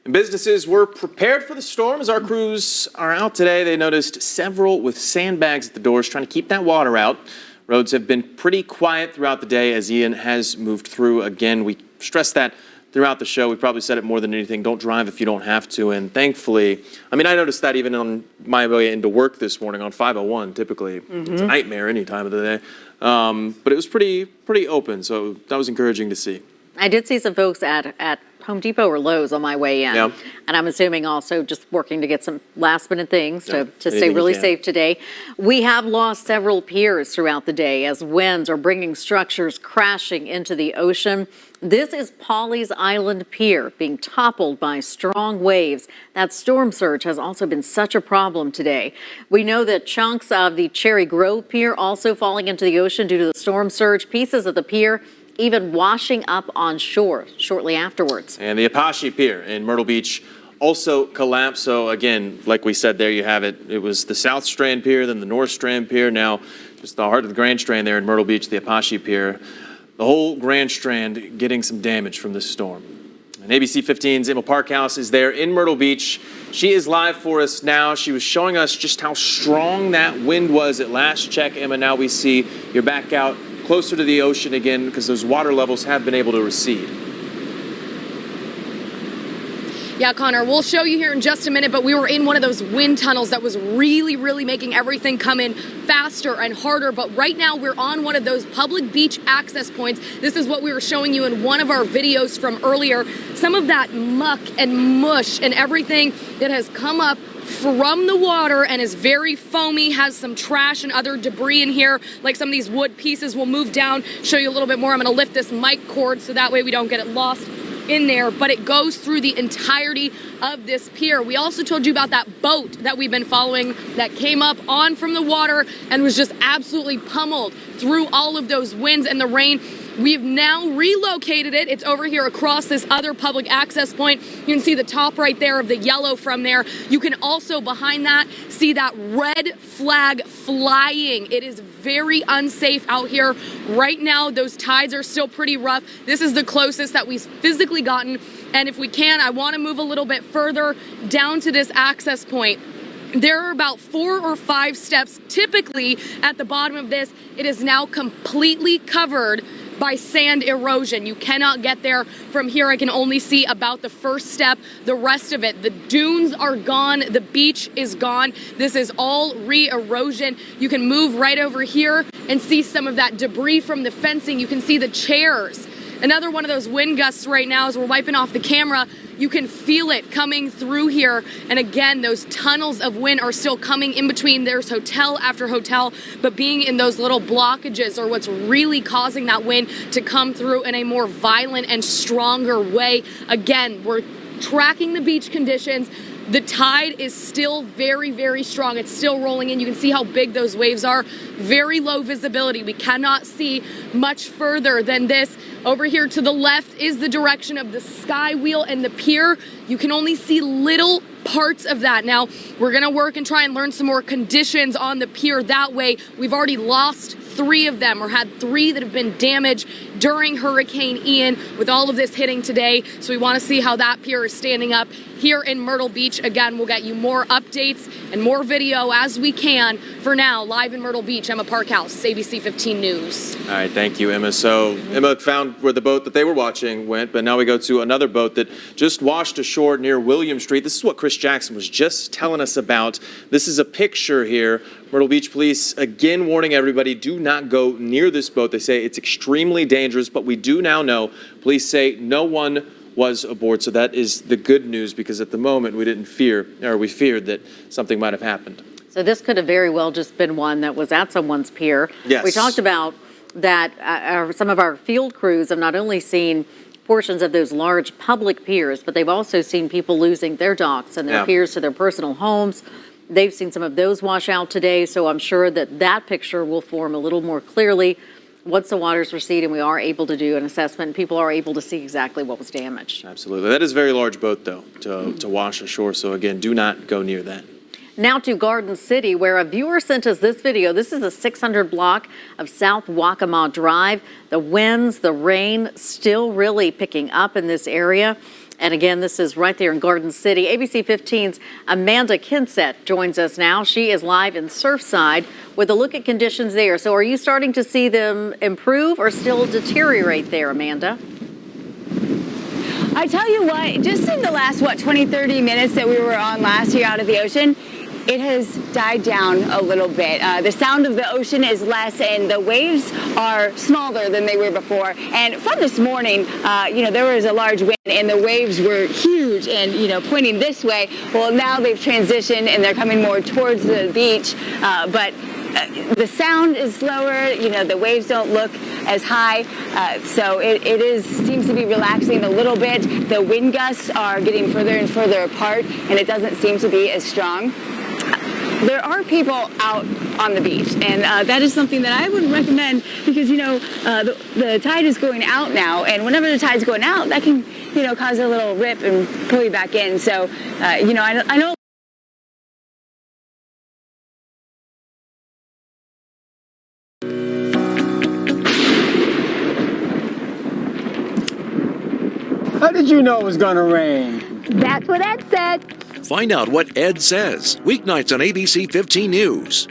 [SPEAKER 1] And businesses were prepared for the storm. As our crews are out today, they noticed several with sandbags at the doors trying to keep that water out. Roads have been pretty quiet throughout the day as Ian has moved through again. We stressed that throughout the show. We probably said it more than anything. Don't drive if you don't have to. And thankfully, I noticed that even on my way into work this morning on 501. Typically, it's a nightmare any time of the day. But it was pretty open, so that was encouraging to see.
[SPEAKER 2] I did see some folks at Home Depot or Lowe's on my way in.
[SPEAKER 1] Yeah.
[SPEAKER 2] And I'm assuming also just working to get some last minute things to stay
[SPEAKER 1] anything
[SPEAKER 2] really
[SPEAKER 1] you can.
[SPEAKER 2] safe today. We have lost several piers throughout the day as winds are bringing structures crashing into the ocean. This is Pawleys Island Pier being toppled by strong waves. That storm surge has also been such a problem today. We know that chunks of the Cherry Grove Pier also falling into the ocean due to the storm surge. Pieces of the pier even washing up on shore shortly afterwards.
[SPEAKER 1] And the Apache Pier in Myrtle Beach also collapsed. So again, like we said, there you have it. It was the South Strand Pier, then the North Strand Pier. Now just the heart of the Grand Strand there in Myrtle Beach, the Apache Pier. The whole Grand Strand getting some damage from this storm. And ABC 15's Emma Parkhouse is there in Myrtle Beach. She is live for us now. She was showing us just how strong that wind was at last check. Emma, now we see you're back out closer to the ocean again because those water levels have been able to recede.
[SPEAKER 6] Yeah, Connor, we'll show you here in just a minute, but we were in one of those wind tunnels that was really, really making everything come in faster and harder. But right now we're on one of those public beach access points. This is what we were showing you in one of our videos from earlier. Some of that muck and mush and everything that has come up from the water and is very foamy, has some trash and other debris in here, like some of these wood pieces. We'll move down, show you a little bit more. I'm going to lift this mic cord so that way we don't get it lost in there, but it goes through the entirety of this pier. We also told you about that boat that we've been following that came up on from the water and was just absolutely pummeled through all of those winds and the rain. We've now relocated it. It's over here across this other public access point. You can see the top right there of the yellow from there. You can also, behind that, see that red flag flying. It is very unsafe out here right now. Those tides are still pretty rough. This is the closest that we've physically gotten. And if we can, I want to move a little bit further down to this access point. There are about 4 or 5 steps typically at the bottom of this. It is now completely covered by sand erosion. You cannot get there from here. I can only see about the first step. The rest of it, the dunes are gone. The beach is gone. This is all re-erosion. You can move right over here and see some of that debris from the fencing. You can see the chairs. Another one of those wind gusts right now as we're wiping off the camera. You can feel it coming through here. And again, those tunnels of wind are still coming in between. There's hotel after hotel, but being in those little blockages are what's really causing that wind to come through in a more violent and stronger way. Again, we're tracking the beach conditions. The tide is still very, very strong. It's still rolling in. You can see how big those waves are. Very low visibility. We cannot see much further than this. Over here to the left is the direction of the sky wheel and the pier. You can only see little parts of that. Now, we're going to work and try and learn some more conditions on the pier that way. We've already lost 3 of them, or had 3 that have been damaged during Hurricane Ian with all of this hitting today. So we want to see how that pier is standing up here in Myrtle Beach. Again, we'll get you more updates and more video as we can. For now, live in Myrtle Beach, Emma Parkhouse, ABC 15 News.
[SPEAKER 1] All right, thank you, Emma. So Emma found where the boat that they were watching went, but now we go to another boat that just washed ashore near William Street. This is what Chris Jackson was just telling us about. This is a picture here. Myrtle Beach Police again warning everybody, do not go near this boat. They say it's extremely dangerous, but we do now know, police say no one was aboard. So that is the good news, because at the moment we feared that something might have happened.
[SPEAKER 2] So this could have very well just been one that was at someone's pier.
[SPEAKER 1] Yes.
[SPEAKER 2] We talked about that some of our field crews have not only seen portions of those large public piers, but they've also seen people losing their docks and their piers to their personal homes. They've seen some of those wash out today, so I'm sure that that picture will form a little more clearly once the waters recede and we are able to do an assessment. People are able to see exactly what was damaged.
[SPEAKER 1] Absolutely. That is a very large boat, though, to wash ashore. So again, do not go near that.
[SPEAKER 2] Now to Garden City, where a viewer sent us this video. This is a 600 block of South Waccamaw Drive. The winds, the rain still really picking up in this area. And again, this is right there in Garden City. ABC 15's Amanda Kinsett joins us now. She is live in Surfside with a look at conditions there. So are you starting to see them improve or still deteriorate there, Amanda?
[SPEAKER 9] I tell you what, just in the last, 20, 30 minutes that we were on last year out of the ocean, it has died down a little bit. The sound of the ocean is less, and the waves are smaller than they were before. And from this morning, there was a large wind, and the waves were huge and, pointing this way. Well, now they've transitioned, and they're coming more towards the beach, but the sound is slower, the waves don't look as high, so it seems to be relaxing a little bit. The wind gusts are getting further and further apart, and it doesn't seem to be as strong. There are people out on the beach, and that is something that I would recommend because, the tide is going out now, and whenever the tide's going out, that can, cause a little rip and pull you back in. So, I know.
[SPEAKER 3] How did you know it was going to rain?
[SPEAKER 9] That's what Ed said.
[SPEAKER 10] Find out what Ed says. Weeknights on ABC 15 News.